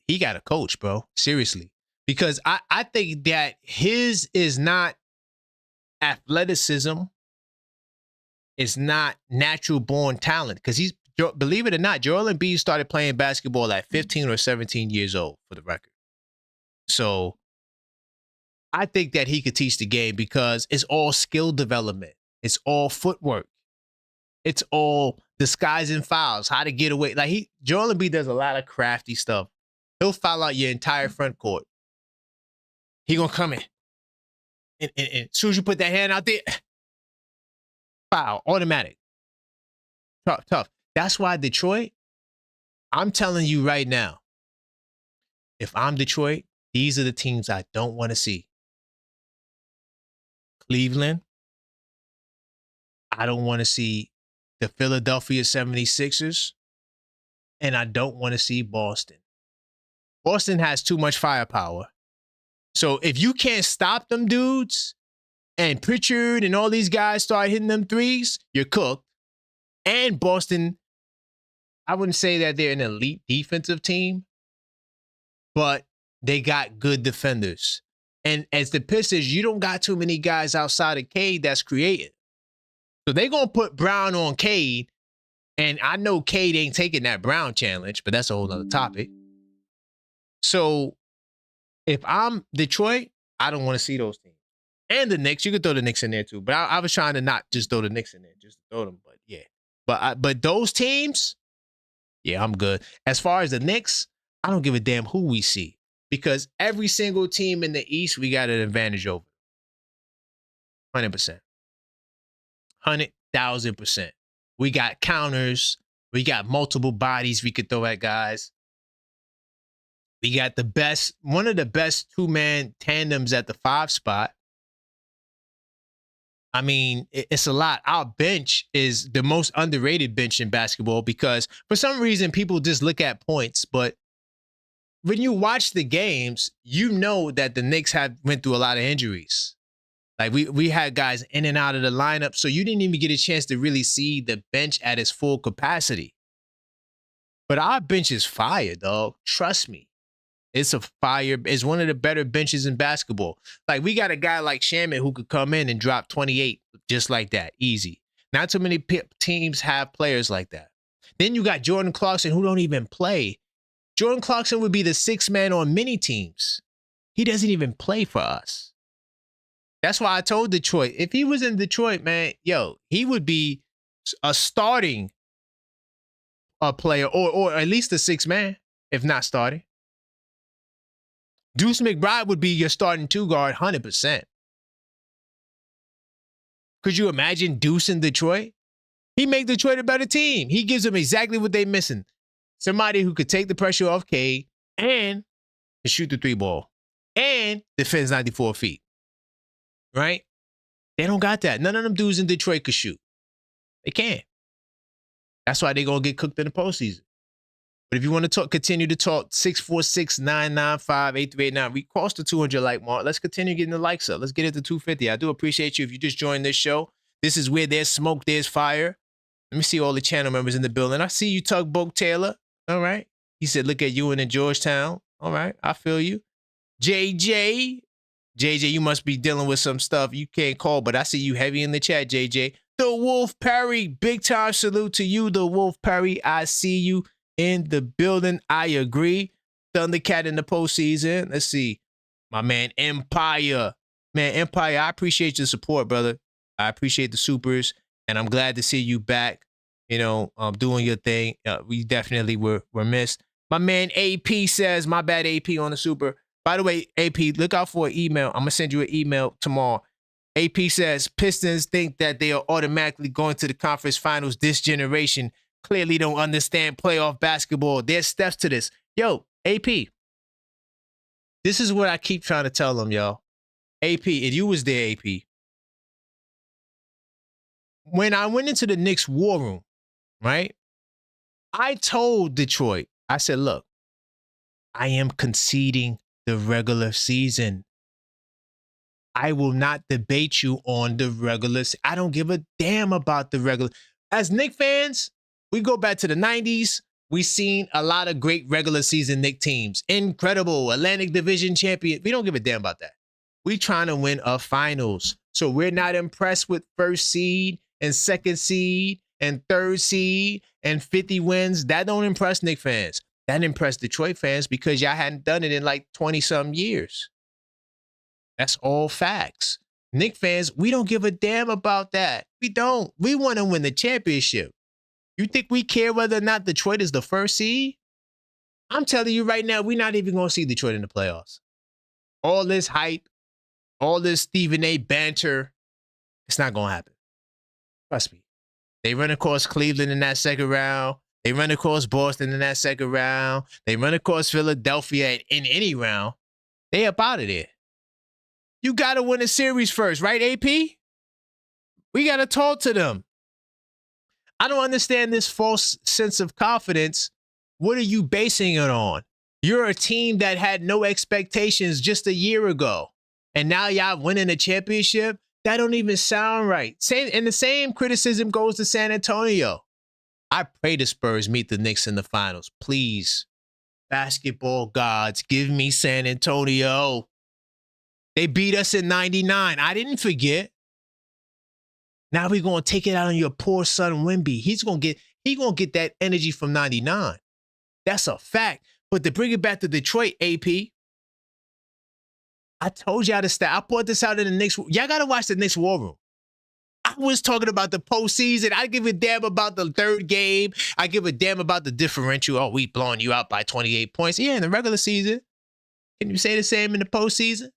he got a coach, bro. Seriously. Because I think that his is not athleticism. It's not natural born talent. Because believe it or not, Joel Embiid started playing basketball at 15 or 17 years old, for the record. So I think that he could teach the game because it's all skill development. It's all footwork. It's all disguising fouls, how to get away. Like Joel Embiid does a lot of crafty stuff. He'll foul out your entire front court. He gonna come in. And as soon as you put that hand out there, foul, automatic. Tough. That's why Detroit, I'm telling you right now, if I'm Detroit, these are the teams I don't want to see. Cleveland, I don't want to see the Philadelphia 76ers, and I don't want to see Boston. Boston has too much firepower. So if you can't stop them dudes, and Pritchard and all these guys start hitting them threes, you're cooked. And Boston, I wouldn't say that they're an elite defensive team, but they got good defenders. And as the Pistons, you don't got too many guys outside of Cade that's creative. So they're going to put Brown on Cade, and I know Cade ain't taking that Brown challenge, but that's a whole other topic. So if I'm Detroit, I don't want to see those teams. And the Knicks, you could throw the Knicks in there too. But I was trying to not just throw the Knicks in there, just throw them. But yeah. But those teams, yeah, I'm good. As far as the Knicks, I don't give a damn who we see. Because every single team in the East, we got an advantage over. 100%. 100,000%. We got counters. We got multiple bodies we could throw at guys. We got one of the best two-man tandems at the 5 spot. I mean, it's a lot. Our bench is the most underrated bench in basketball because for some reason people just look at points. But when you watch the games, you know that the Knicks went through a lot of injuries. Like we had guys in and out of the lineup, so you didn't even get a chance to really see the bench at its full capacity. But our bench is fire, dog. Trust me. It's a fire. It's one of the better benches in basketball. Like, we got a guy like Shaman who could come in and drop 28 just like that. Easy. Not too many teams have players like that. Then you got Jordan Clarkson who don't even play. Jordan Clarkson would be the 6th man on many teams. He doesn't even play for us. That's why I told Detroit, if he was in Detroit, man, he would be a starting player or at least a 6th man, if not starting. Deuce McBride would be your starting 2 guard 100%. Could you imagine Deuce in Detroit? He make Detroit a better team. He gives them exactly what they're missing. Somebody who could take the pressure off Cade and can shoot the 3 ball and defends 94 feet. Right? They don't got that. None of them dudes in Detroit could shoot. They can't. That's why they're going to get cooked in the postseason. But if you want to continue to talk, 646-995-8389. We crossed the 200 like mark. Let's continue getting the likes up. Let's get it to 250. I do appreciate you if you just joined this show. This is where there's smoke, there's fire. Let me see all the channel members in the building. I see you, Tugboat Taylor. All right. He said, look at you in Georgetown. All right. I feel you. JJ, you must be dealing with some stuff you can't call, but I see you heavy in the chat, JJ. The Wolf Perry, big time salute to you, the Wolf Perry. I see you in the building. I agree. Thundercat in the postseason. Let's see. My man, Empire. Man, Empire, I appreciate your support, brother. I appreciate the supers, and I'm glad to see you back, doing your thing. We definitely were missed. My man, AP says, my bad, AP on the super. By the way, AP, look out for an email. I'm going to send you an email tomorrow. AP says, Pistons think that they are automatically going to the conference finals this generation. Clearly don't understand playoff basketball. There's steps to this. Yo, AP, this is what I keep trying to tell them, y'all. AP, if you was there, AP, when I went into the Knicks war room, right, I told Detroit, I said, look, I am conceding the regular season. I will not debate you on the regular season. I don't give a damn about the regular. As Knicks fans, we go back to the 90s. We've seen a lot of great regular season Knicks teams. Incredible Atlantic Division champion. We don't give a damn about that. We trying to win a finals. So we're not impressed with 1st seed and 2nd seed and 3rd seed and 50 wins. That don't impress Knicks fans. That impressed Detroit fans because y'all hadn't done it in like 20-something years. That's all facts. Knicks fans, we don't give a damn about that. We don't. We want to win the championship. You think we care whether or not Detroit is the 1st seed? I'm telling you right now, we're not even going to see Detroit in the playoffs. All this hype, all this Stephen A. banter, it's not going to happen. Trust me. They run across Cleveland in that 2nd round. They run across Boston in that 2nd round. They run across Philadelphia in any round. They up out of there. You got to win a series first, right, AP? We got to talk to them. I don't understand this false sense of confidence. What are you basing it on? You're a team that had no expectations just a year ago, and now y'all winning a championship? That don't even sound right. And the same criticism goes to San Antonio. I pray the Spurs meet the Knicks in the finals. Please, basketball gods, give me San Antonio. They beat us in 99. I didn't forget. Now we're going to take it out on your poor son, Wemby. He's going to get that energy from 99. That's a fact. But to bring it back to Detroit, AP, I told y'all the stat. I brought this out in the Knicks. Y'all got to watch the Knicks War Room. I was talking about the postseason. I give a damn about the third game. I give a damn about the differential. Oh, we blowing you out by 28 points. Yeah, in the regular season. Can you say the same in the postseason?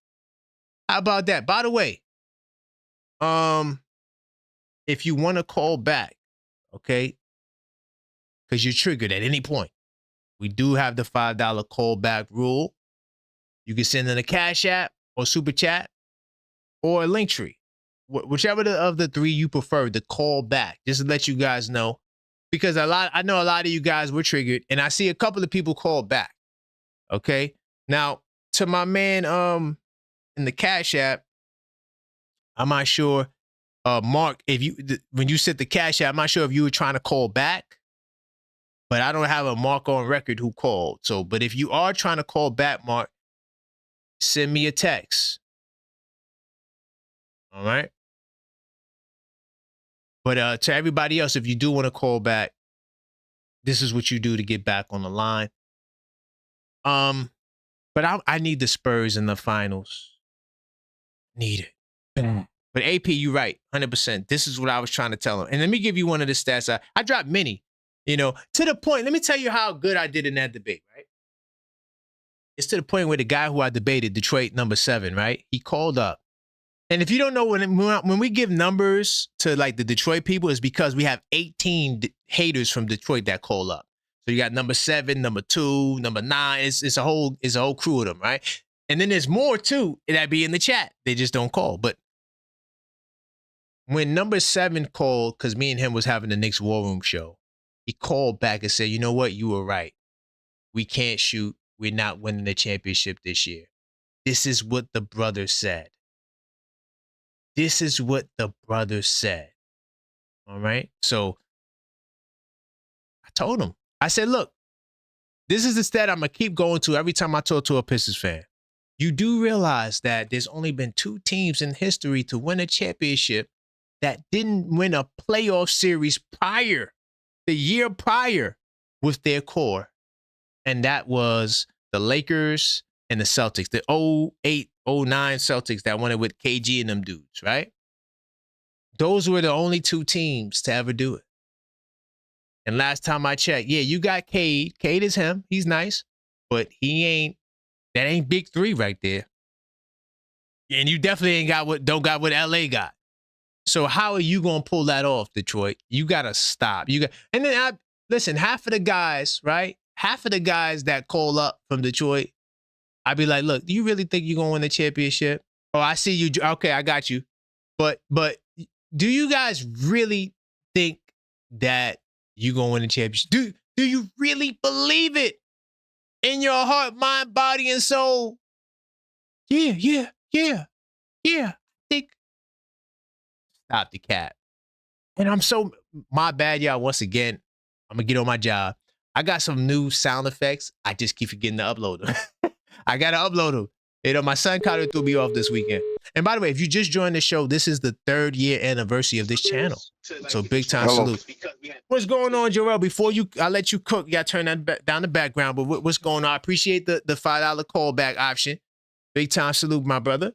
How about that? By the way, if you want to call back, okay, because you're triggered at any point, we do have the $5 callback rule. You can send in a Cash App or Super Chat or a Linktree. Whichever of the three you prefer to call back, just to let you guys know. Because I know a lot of you guys were triggered, and I see a couple of people call back. Okay? Now, to my man in the Cash App, I'm not sure, Mark, when you said the Cash App, I'm not sure if you were trying to call back, but I don't have a Mark on record who called. So, but if you are trying to call back, Mark, send me a text. All right? But to everybody else, if you do want to call back, this is what you do to get back on the line. But I need the Spurs in the finals. Need it. Bad. But AP, you're right, 100%. This is what I was trying to tell him. And let me give you one of the stats. I dropped many, to the point. Let me tell you how good I did in that debate, right? It's to the point where the guy who I debated, Detroit number 7, right? He called up. And if you don't know, when we give numbers to like the Detroit people, it's because we have 18 haters from Detroit that call up. So you got number 7, number 2, number 9. It's a whole crew of them, right? And then there's more too that be in the chat. They just don't call. But when number 7 called, because me and him was having the Knicks War Room show, he called back and said, "You know what? You were right. We can't shoot. We're not winning the championship this year." This is what the brother said. This is what the brother said. All right? So I told him. I said, look, this is the stat I'm going to keep going to every time I talk to a Pistons fan. You do realize that there's only been 2 teams in history to win a championship that didn't win a playoff series the year prior, with their core. And that was the Lakers and the Celtics, the 08, 09 Celtics that won it with KG and them dudes, right? Those were the only 2 teams to ever do it. And last time I checked, yeah, you got Cade. Cade is him. He's nice, but that ain't big 3 right there. And you definitely don't got what LA got. So how are you going to pull that off, Detroit? You got to stop. And then listen, half of the guys, right? Half of the guys that call up from Detroit, I'd be like, look, do you really think you're going to win the championship? Oh, I see you. Okay, I got you. But do you guys really think that you're going to win the championship? Do you really believe it in your heart, mind, body, and soul? Yeah. I think. Stop the cap. And my bad, y'all. Once again, I'm going to get on my job. I got some new sound effects. I just keep forgetting to upload them. I got to upload them. My son kind of threw me off this weekend. And by the way, if you just joined the show, this is the 3rd year anniversary of this channel. So big time salute. What's going on, Joel? Before I let you cook, you got to turn that down the background. But what's going on? I appreciate the $5 callback option. Big time salute, my brother.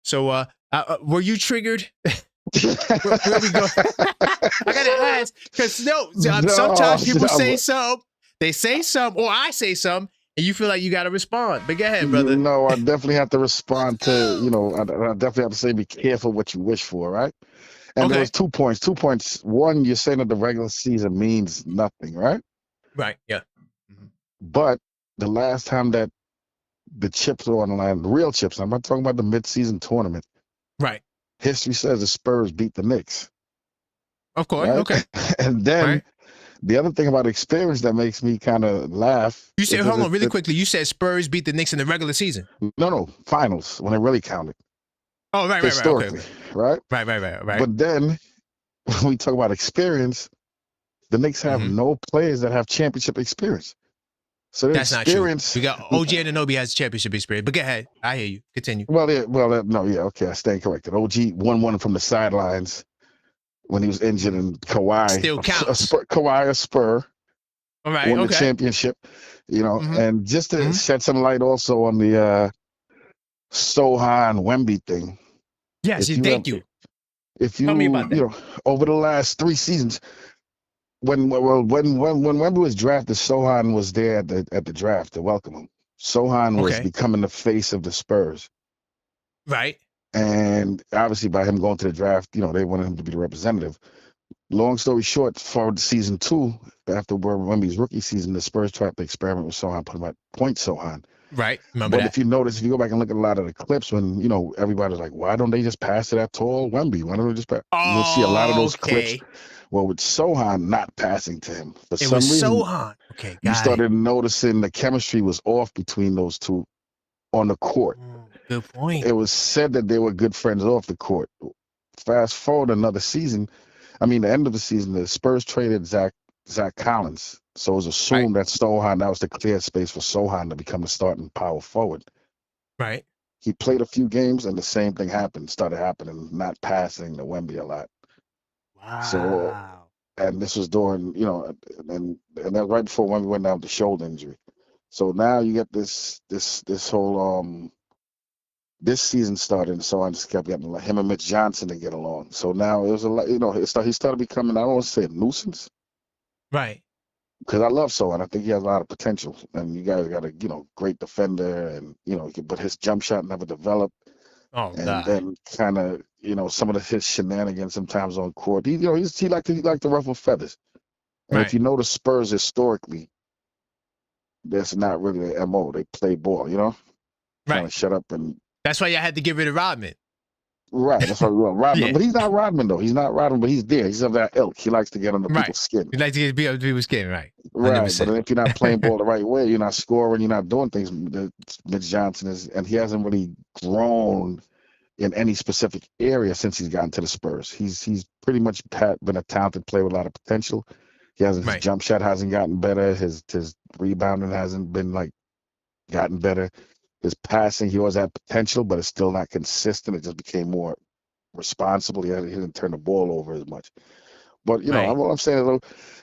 So were you triggered? Where we go? I got to ask, because sometimes people say something. They say something, or I say something, and you feel like you got to respond. But go ahead, brother. No, I definitely have to respond to, I definitely have to say, be careful what you wish for, right? And there was 2 points. 2 points. One, you're saying that the regular season means nothing, right? Right, yeah. But the last time that the chips were on the line, the real chips, I'm not talking about the mid-season tournament. Right. History says the Spurs beat the Knicks. Of course, right? okay. And then the other thing about experience that makes me kind of laugh. You said, hold on, really quickly. You said Spurs beat the Knicks in the regular season. No, finals, when it really counted. Oh, right. historically, Okay. right? Right. But then when we talk about experience, the Knicks have no players that have championship experience. So their That's not true. experience. We got OG Anunoby has championship experience. But go ahead. I hear you. Continue. Okay, I stand corrected. OG won one from the sidelines when he was injured, and Kawhi still counts. Kawhi a Spur. All right, won the championship, and just to shed some light also on the Sohan Wemby thing. Yes, thank you. If you, tell me about that. Over the last 3 seasons, when Wemby was drafted, Sohan was there at the draft to welcome him. Sohan was becoming the face of the Spurs. Right. And obviously by him going to the draft, they wanted him to be the representative. Long story short, for season 2, after Wemby's rookie season, the Spurs tried to experiment with Sohan, put him at point Sohan. Right. Remember but that. If you notice, if you go back and look at a lot of the clips when, everybody's like, why don't they just pass to that tall Wemby? Why don't they just pass? You'll see a lot of those clips. Well, with Sohan not passing to him, for some reason, Sohan. Okay, you started noticing the chemistry was off between those two on the court. Good point. It was said that they were good friends off the court. Fast forward another season, the end of the season, the Spurs traded Zach Collins. So it was assumed that that was the clear space for Sohan to become the starting power forward. Right. He played a few games and the same thing started happening, not passing to Wemby a lot. Wow. So, and this was during, and that right before Wemby went down with the shoulder injury. So now you get this whole this season started, and so I just kept getting him and Mitch Johnson to get along. So now it was a lot, he started becoming, I don't want to say a nuisance. Right. Because I love Sohan. I think he has a lot of potential. And you guys got a, great defender, and, but his jump shot never developed. Oh, and God. Then kind of, some of his shenanigans sometimes on court. He liked to ruffle feathers. And if you know the Spurs historically, that's not really their MO. They play ball, Kind of shut up and. That's why y'all had to get rid of Rodman. Right, that's why we want Rodman. But he's not Rodman, though. He's not Rodman, but he's there. He's of that ilk. He likes to get under people's skin. He likes to get under people's skin, right. 100%. Right, but if you're not playing ball the right way, you're not scoring, you're not doing things. Mitch Johnson and he hasn't really grown in any specific area since he's gotten to the Spurs. He's pretty much been a talented player with a lot of potential. His jump shot hasn't gotten better. His rebounding hasn't been gotten better. His passing, he always had potential, but it's still not consistent. It just became more responsible. He didn't turn the ball over as much. But, what I'm saying is,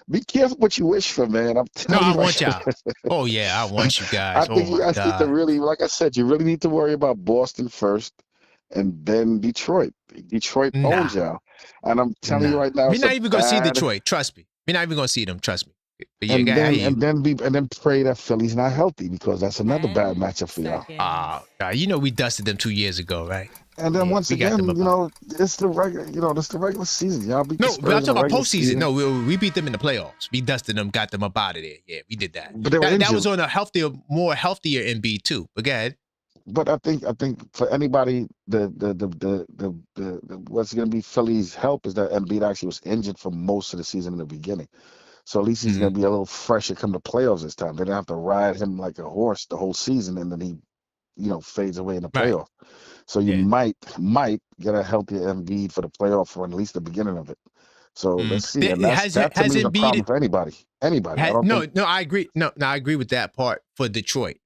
be careful what you wish for, man. I'm telling you. I want y'all. Oh, yeah, I want you guys. I think you guys need to really, like I said, you really need to worry about Boston first and then Detroit. Detroit owns y'all. And I'm telling you right now, we're not even going to see Detroit. Trust me. We're not even going to see them. Trust me. But and then pray that Philly's not healthy, because that's another bad matchup for y'all. We dusted them 2 years ago, right? And then once again, it's the regular season. Y'all beat the Spurs. No, but I'm talking about postseason. No, we beat them in the playoffs. We dusted them, got them up out of there. Yeah, we did that. But that was on a more healthier Embiid too. But go ahead. But I think for anybody, the what's going to be Philly's help is that Embiid actually was injured for most of the season in the beginning. So at least he's going to be a little fresher come to playoffs this time. They don't have to ride him like a horse the whole season, and then he, fades away in the playoff. So you might get a healthier Embiid for the playoff run, at least the beginning of it. So let's see. And that's a problem for anybody. I agree. No, I agree with that part for Detroit.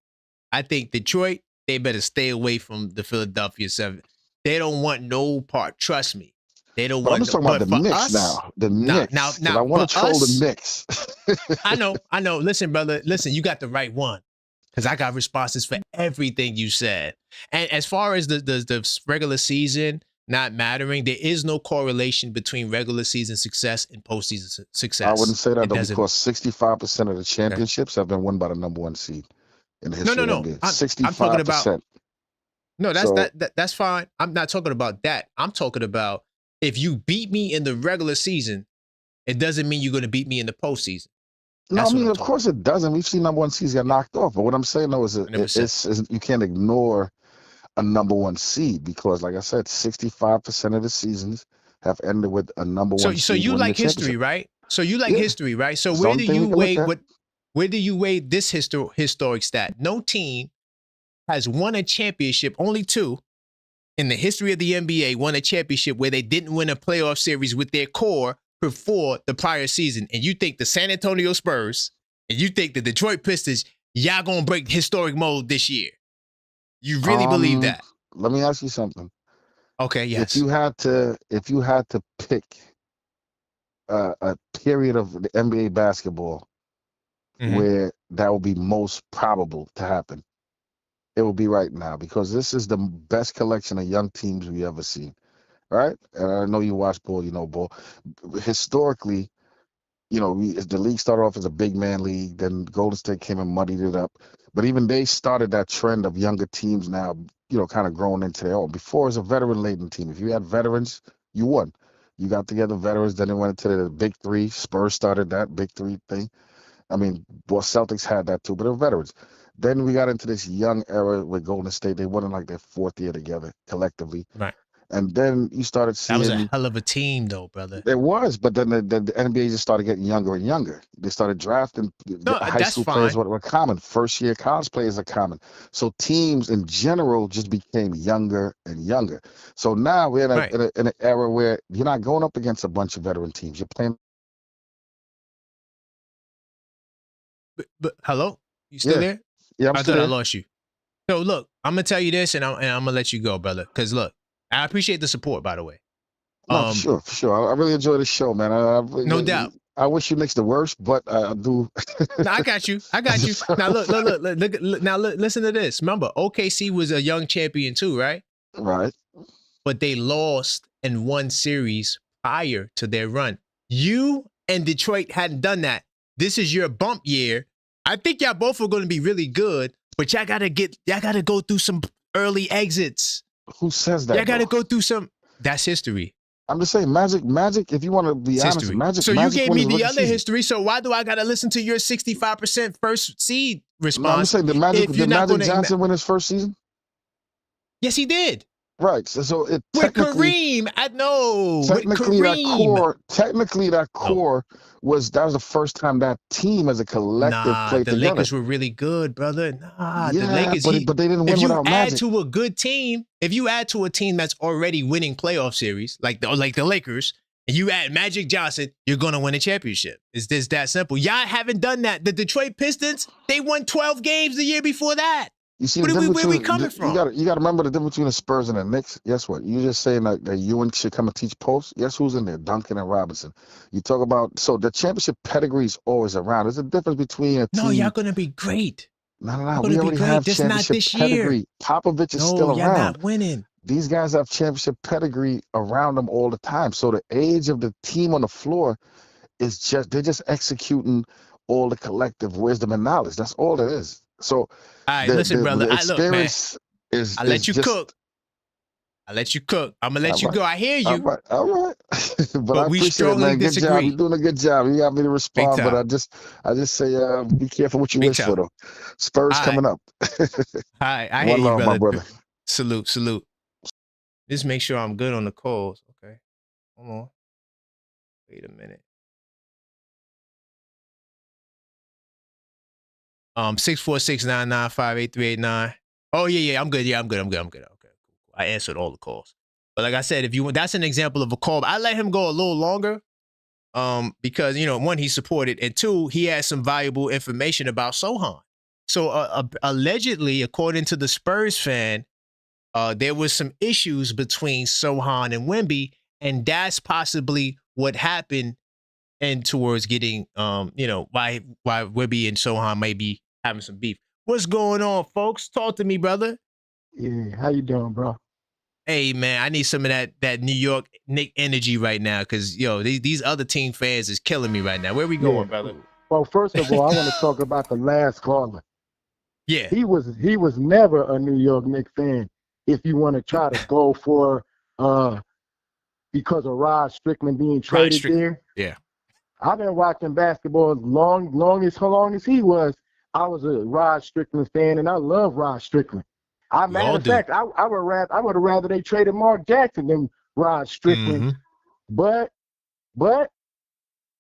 I think Detroit, they better stay away from the Philadelphia 7. They don't want no part. Trust me. They don't want. I'm just talking about the Knicks now. The Knicks. Now, I want to troll the Knicks. I know. Listen, brother. Listen, you got the right one, because I got responses for everything you said. And as far as the regular season not mattering, there is no correlation between regular season success and postseason success. I wouldn't say that, though, because 65% of the championships have been won by the number 1 seed in the history of the NBA. 65%. I'm talking about. No, that's fine. I'm not talking about that. I'm talking about, if you beat me in the regular season, it doesn't mean you're going to beat me in the postseason. No, of course it doesn't. We've seen number 1 seeds get knocked off. But what I'm saying, though, is you can't ignore a number 1 seed, because, like I said, 65% of the seasons have ended with a number 1 seed. So you like history, right? So you like history, right? So where do you weigh this historic stat? No team has won a championship, only 2, in the history of the NBA won a championship where they didn't win a playoff series with their core before the prior season. And you think the San Antonio Spurs and you think the Detroit Pistons, y'all gonna break historic mode this year? You really believe that? Let me ask you something. Okay, yes. If you had to pick a period of the NBA basketball where that would be most probable to happen, it will be right now, because this is the best collection of young teams we ever seen, right? And I know you watch ball, you know ball. Historically, you know, the league started off as a big man league, then Golden State came and muddied it up. But even they started that trend of younger teams now, you know, kind of growing into their own. Before, it was a veteran-laden team. If you had veterans, you won. You got together veterans, then they went into the big three. Spurs started that big three thing. I mean, well, Celtics had that too, but they were veterans. Then we got into this young era with Golden State. They won in like their fourth year together collectively. Right. And then you started seeing... That was a hell of a team, though, brother. It was, but then the NBA just started getting younger and younger. They started drafting high school players were common. First-year college players are common. So teams in general just became younger and younger. So now we're in an era where you're not going up against a bunch of veteran teams. You're playing... But hello? You still there? Yeah, I thought I lost you. So, look, I'm going to tell you this, and I'm going to let you go, brother. Because, look, I appreciate the support, by the way. No, for sure. I really enjoy the show, man. No doubt. I wish you Knicks the worst, but I do. No, I got you. Now, look. Now, listen to this. Remember, OKC was a young champion too, right? Right. But they lost and won series prior to their run. You and Detroit hadn't done that. This is your bump year. I think y'all both are going to be really good, but y'all got to go through some early exits. Who says that? Y'all got to go through some. That's history. I'm just saying, Magic. If you want to be honest, Magic. So Magic you gave me the other history. So why do I got to listen to your 65% first seed response? No, I'm just saying, did Magic Johnson win his first season? Yes, he did. Right. So it with Kareem, I know. Technically, that core was the first time that team as a collective played the together. Lakers were really good, brother. The Lakers. But they didn't win without Magic. If you add to a good team, if you add to a team that's already winning playoff series, like the Lakers, and you add Magic Johnson, you're gonna win a championship. It's just that simple. Y'all haven't done that. The Detroit Pistons, they won 12 games the year before that. You see, where are we coming from? You got to remember the difference between the Spurs and the Knicks. Guess what? You just saying that Ewing should come and teach post. Guess who's in there? Duncan and Robinson. You talk about the championship pedigree is always around. There's a difference between a team. No, y'all gonna be great. No. We already have championship pedigree. Popovich is still around. Y'all not winning. These guys have championship pedigree around them all the time. So the age of the team on the floor is they're just executing all the collective wisdom and knowledge. That's all it is. So, all right, listen, brother. The experience I let you cook. I let you cook. I'm gonna let you go. I hear you. All right. but we strongly disagree. Good job. You're doing a good job. You got me to respond, but I just say, be careful what you wish for, though. Spurs coming up. I hear you, brother. My brother. Salute. Just make sure I'm good on the calls. Okay. Hold on. Wait a minute. 646-995-8389. Oh yeah, I'm good. Yeah, I'm good. Okay, I answered all the calls. But like I said, if you want, that's an example of a call. I let him go a little longer, because one, he supported, and two, he had some valuable information about Sohan. So allegedly, according to the Spurs fan, there was some issues between Sohan and Wemby, and that's possibly what happened, and towards getting why Wemby and Sohan may be having some beef. What's going on, folks? Talk to me, brother. Yeah, how you doing, bro? Hey, man, I need some of that New York Knicks energy right now, because these other team fans is killing me right now. Where we going, brother? Well, first of all, I want to talk about the last caller. Yeah, he was never a New York Knicks fan. If you want to try to go for because of Rod Strickland being traded there. Yeah. I've been watching basketball as long as he was. I was a Rod Strickland fan, and I love Rod Strickland. Matter of fact, I would have rather they traded Mark Jackson than Rod Strickland. Mm-hmm. But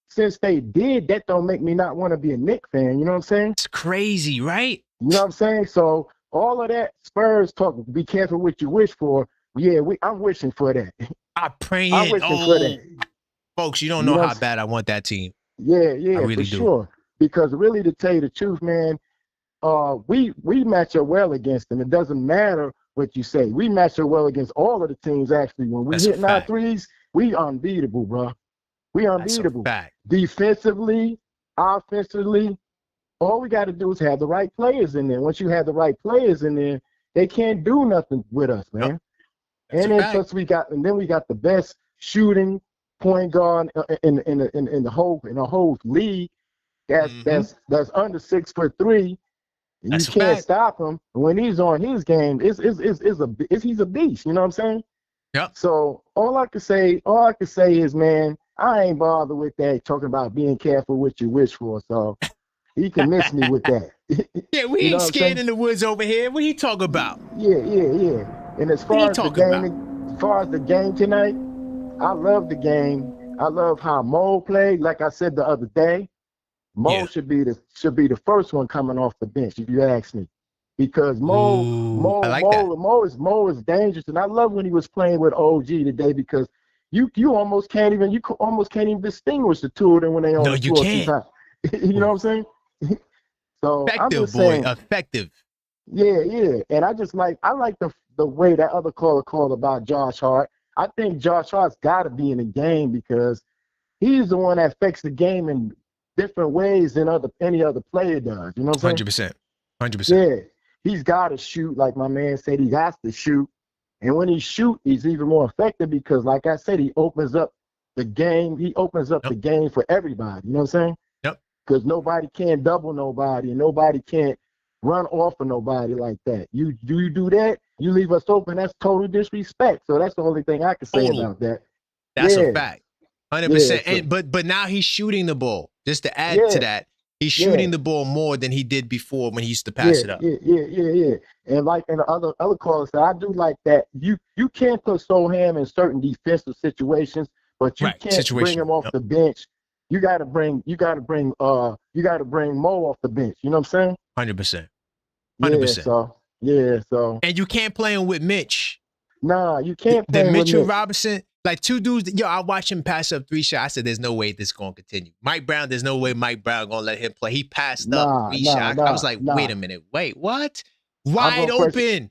since they did, that don't make me not want to be a Knicks fan. You know what I'm saying? It's crazy, right? You know what I'm saying? So all of that Spurs talk, be careful what you wish for. Yeah, I'm wishing for that. I'm praying. I'm wishing for that. Folks, you don't know how bad I want that team. Yeah, I really for do. sure. Because really, to tell you the truth, man, we match up well against them. It doesn't matter what you say. We match up well against all of the teams. Actually, when we hit our threes, we unbeatable, bro. We unbeatable. Defensively, offensively, all we got to do is have the right players in there. Once you have the right players in there, they can't do nothing with us, man. And then plus we got the best shooting point guard in the whole league. That's under 6'3". And you can't stop him. When he's on his game, he's a beast. You know what I'm saying? Yep. So all I can say is, man, I ain't bothered with that talking about being careful what you wish for. So he can miss me with that. Yeah, we ain't scared in the woods over here. What he talk about? Yeah. And as far as the game tonight, I love the game. I love how Mo played. Like I said the other day, Mo should be the first one coming off the bench, if you ask me. Because Mo is dangerous. And I love when he was playing with OG today, because you almost can't even distinguish the two of them when they on the floor sometimes. You know what I'm saying? So I'm just saying, effective. Yeah. And I like the way that other caller called about Josh Hart. I think Josh Hart's got to be in the game because he's the one that affects the game in different ways than any other player does. You know what I'm saying? 100%. Yeah. He's got to shoot, like my man said. He has to shoot. And when he shoot, he's even more effective because, like I said, he opens up the game. He opens up the game for everybody. You know what I'm saying? Yep. Because nobody can double nobody, and nobody can't run off of nobody like that. You do that, you leave us open. That's total disrespect. So that's the only thing I can say about that. That's a fact. 100%. Yeah, but now he's shooting the ball. Just to add to that, he's shooting the ball more than he did before when he used to pass it up. Yeah. And like in the other callers, I do like that. You can't put Soham in certain defensive situations, but you can't bring him off the bench. You gotta bring Mo off the bench. You know what I'm saying? 100%. 100%. So. And you can't play him with Mitch. Nah, you can't play him with Mitchell Mitch. Robinson. Like two dudes, I watched him pass up 3 shots. I said, there's no way this is going to continue. Mike Brown, there's no way Mike Brown going to let him play. He passed up 3 shots. I was like, wait a minute. Wait, what? Wide open.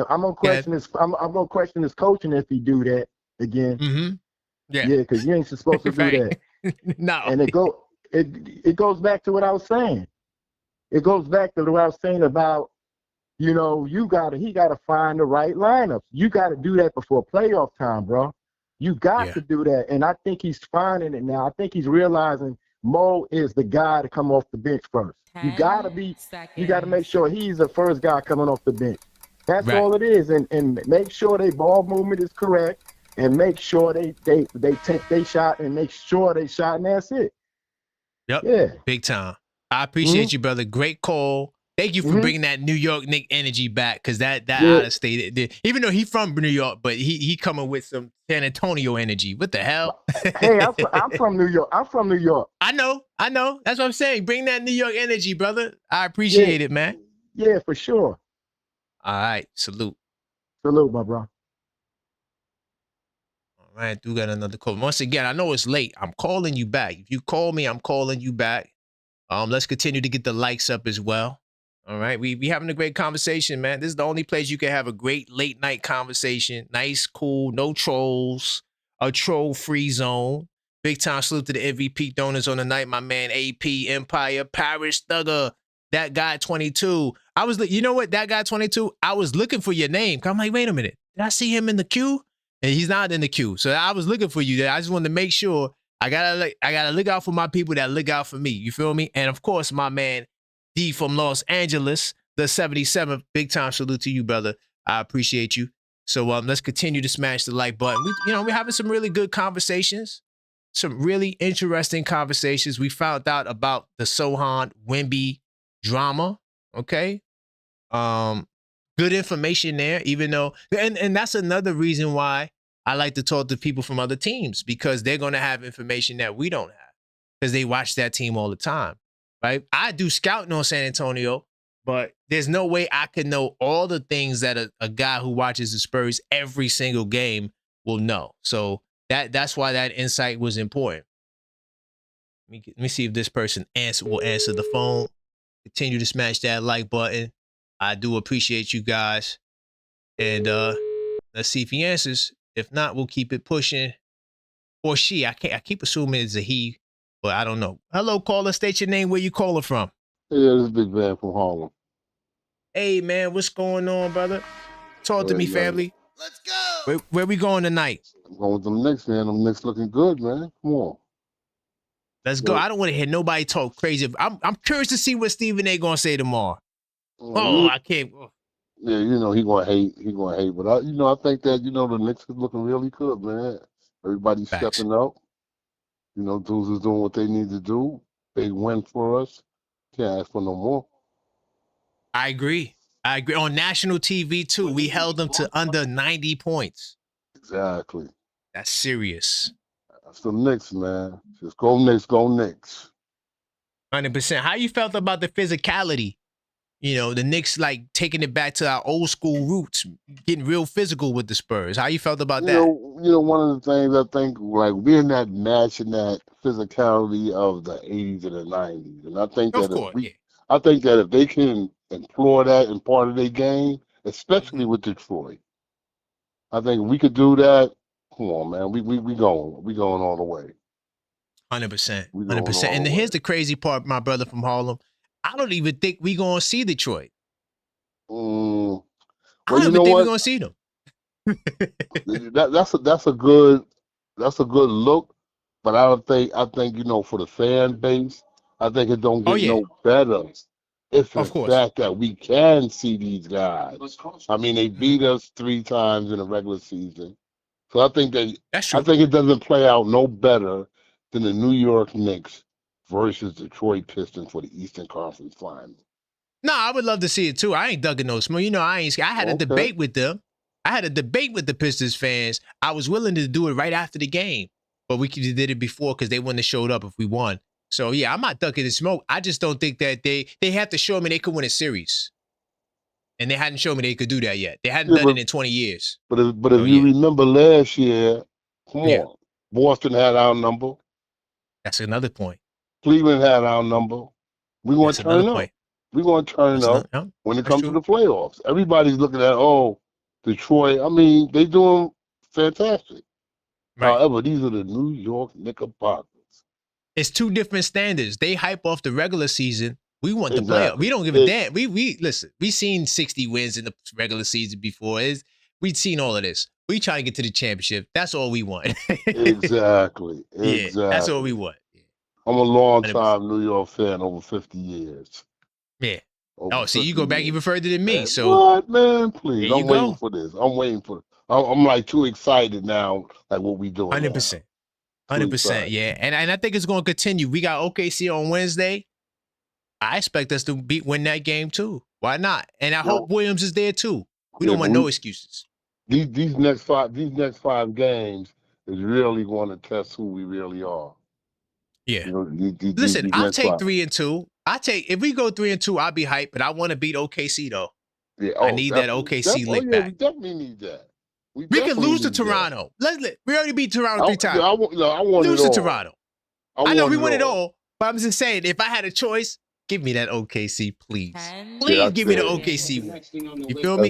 I'm going to question this. I'm going to question his coaching if he do that again. Mm-hmm. Yeah, because you ain't supposed to do that. No. And it goes back to what I was saying. It goes back to what I was saying about, he got to find the right lineups. You got to do that before playoff time, bro. You got to do that. And I think he's finding it now. I think he's realizing Mo is the guy to come off the bench first. You got to make sure he's the first guy coming off the bench. That's all it is. And make sure their ball movement is correct, and make sure they take their shot and make sure they shot, and that's it. Yep. Yeah. Big time. I appreciate you, brother. Great call. Thank you for bringing that New York Knicks energy back, because that out of state, even though he's from New York, but he coming with some San Antonio energy. What the hell? Hey, I'm from New York. I know. That's what I'm saying. Bring that New York energy, brother. I appreciate it, man. Yeah, for sure. All right. Salute, my bro. All right. Do got another call. Once again, I know it's late. I'm calling you back. If you call me, I'm calling you back. Let's continue to get the likes up as well. All right, we having a great conversation, man. This is the only place you can have a great late night conversation. Nice, cool, no trolls, a troll-free zone. Big time salute to the MVP donors on the night, my man AP Empire, Paris Thugger, that guy 22. You know what, that guy 22, I was looking for your name. I'm like, wait a minute, did I see him in the queue? And he's not in the queue. So I was looking for you there. I just wanted to make sure I gotta look out for my people that look out for me. You feel me? And of course, my man D from Los Angeles, the 77th. Big time salute to you, brother. I appreciate you. So let's continue to smash the like button. We're having some really good conversations, some really interesting conversations. We found out about the Sohan WEMBY drama. Okay, good information there. Even though, and that's another reason why I like to talk to people from other teams, because they're going to have information that we don't have, because they watch that team all the time. Right? I do scouting on San Antonio, But there's no way I could know all the things that a guy who watches the Spurs every single game will know. So that's why that insight was important. Let me see if this person will answer the phone. Continue to smash that like button. I do appreciate you guys. And let's see if he answers. If not, we'll keep it pushing. Or she. I keep assuming it's a he, but I don't know. Hello, caller. State your name. Where you calling from? Yeah, this is Big Van from Harlem. Hey, man, what's going on, brother? Talk to me, family. Let's go. Where we going tonight? I'm going with them Knicks, man. Them Knicks looking good, man. Come on. Let's go. I don't want to hear nobody talk crazy. I'm curious to see what Stephen A. gonna say tomorrow. I can't. Yeah, he gonna hate. He gonna hate. But I think that the Knicks is looking really good, man. Everybody's stepping up. Dudes is doing what they need to do. Big win for us. Can't ask for no more. I agree. On national TV too. We held them to under 90 points. Exactly. That's serious. That's the Knicks, man. Just go Knicks, go Knicks. 100%. How you felt about the physicality? The Knicks like taking it back to our old school roots, getting real physical with the Spurs. How you felt about that? One of the things I think, like, we're not matching that physicality of the 80s and the 90s. And I think that I think that if they can employ that in part of their game, especially with Detroit, I think we could do that. Come on, man. We going all the way. 100%. 100%. And here's the crazy part, my brother from Harlem. I don't even think we gonna see Detroit. I don't even think we're gonna see them. that's a good look, but I think for the fan base, I think it don't get no better if in fact that we can see these guys. I mean, they beat us 3 times in the regular season, so I think that's true. I think it doesn't play out no better than the New York Knicks versus Detroit Pistons for the Eastern Conference Final. No, I would love to see it too. I ain't ducking no smoke. I had a debate with them. I had a debate with the Pistons fans. I was willing to do it right after the game, but we could have did it before because they wouldn't have showed up if we won. So yeah, I'm not ducking the smoke. I just don't think that they have to show me they could win a series, and they hadn't shown me they could do that yet. They hadn't done it in 20 years. But if you remember last year, come on, Boston had our number. That's another point. Cleveland had our number. We're going to turn up. We're going to turn up when it comes to the playoffs. Everybody's looking at, Detroit. I mean, they doing fantastic. Right. However, these are the New York Knickerbockers. It's 2 different standards. They hype off the regular season. We want the playoff. We don't give a damn. We listen. We seen 60 wins in the regular season before. We'd seen all of this. We try to get to the championship. That's all we want. Exactly. Yeah, that's all we want. I'm a long-time New York fan, over 50 years. Yeah. See, you go back even further than me. So what, man? Please, I'm waiting for this. I'm like too excited now, like what we doing. 100%. 100%. Yeah, and I think it's going to continue. We got OKC on Wednesday. I expect us to win that game too. Why not? And I hope Williams is there too. We don't want no excuses. These next 5 games is really going to test who we really are. Yeah. Listen, I'll take 3-2. If we go 3-2, I'll be hyped, but I want to beat OKC though. Yeah, I need that OKC lick back. We definitely need that. We can lose to Toronto. We already beat Toronto 3 times. I want lose it all. to Toronto. I know we won it all, but I'm just saying, if I had a choice, give me that OKC, please. Please give me the OKC. You feel me?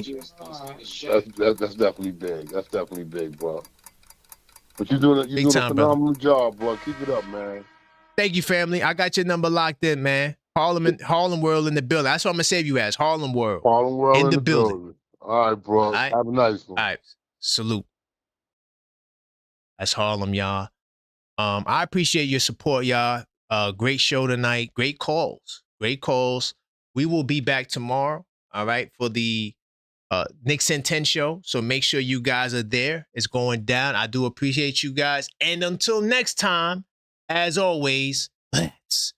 That's definitely big. That's definitely big, bro. But you're doing a phenomenal job, bro. Keep it up, man. Thank you, family. I got your number locked in, man. Harlem World in the building. That's what I'm gonna save you as. Harlem World. Harlem World in the building. All right, bro. All right. Have a nice one. All right. Salute. That's Harlem, y'all. I appreciate your support, y'all. Great show tonight. Great calls. Great calls. We will be back tomorrow, all right, for the Knicks and 10 show. So make sure you guys are there. It's going down. I do appreciate you guys. And until next time, as always, let's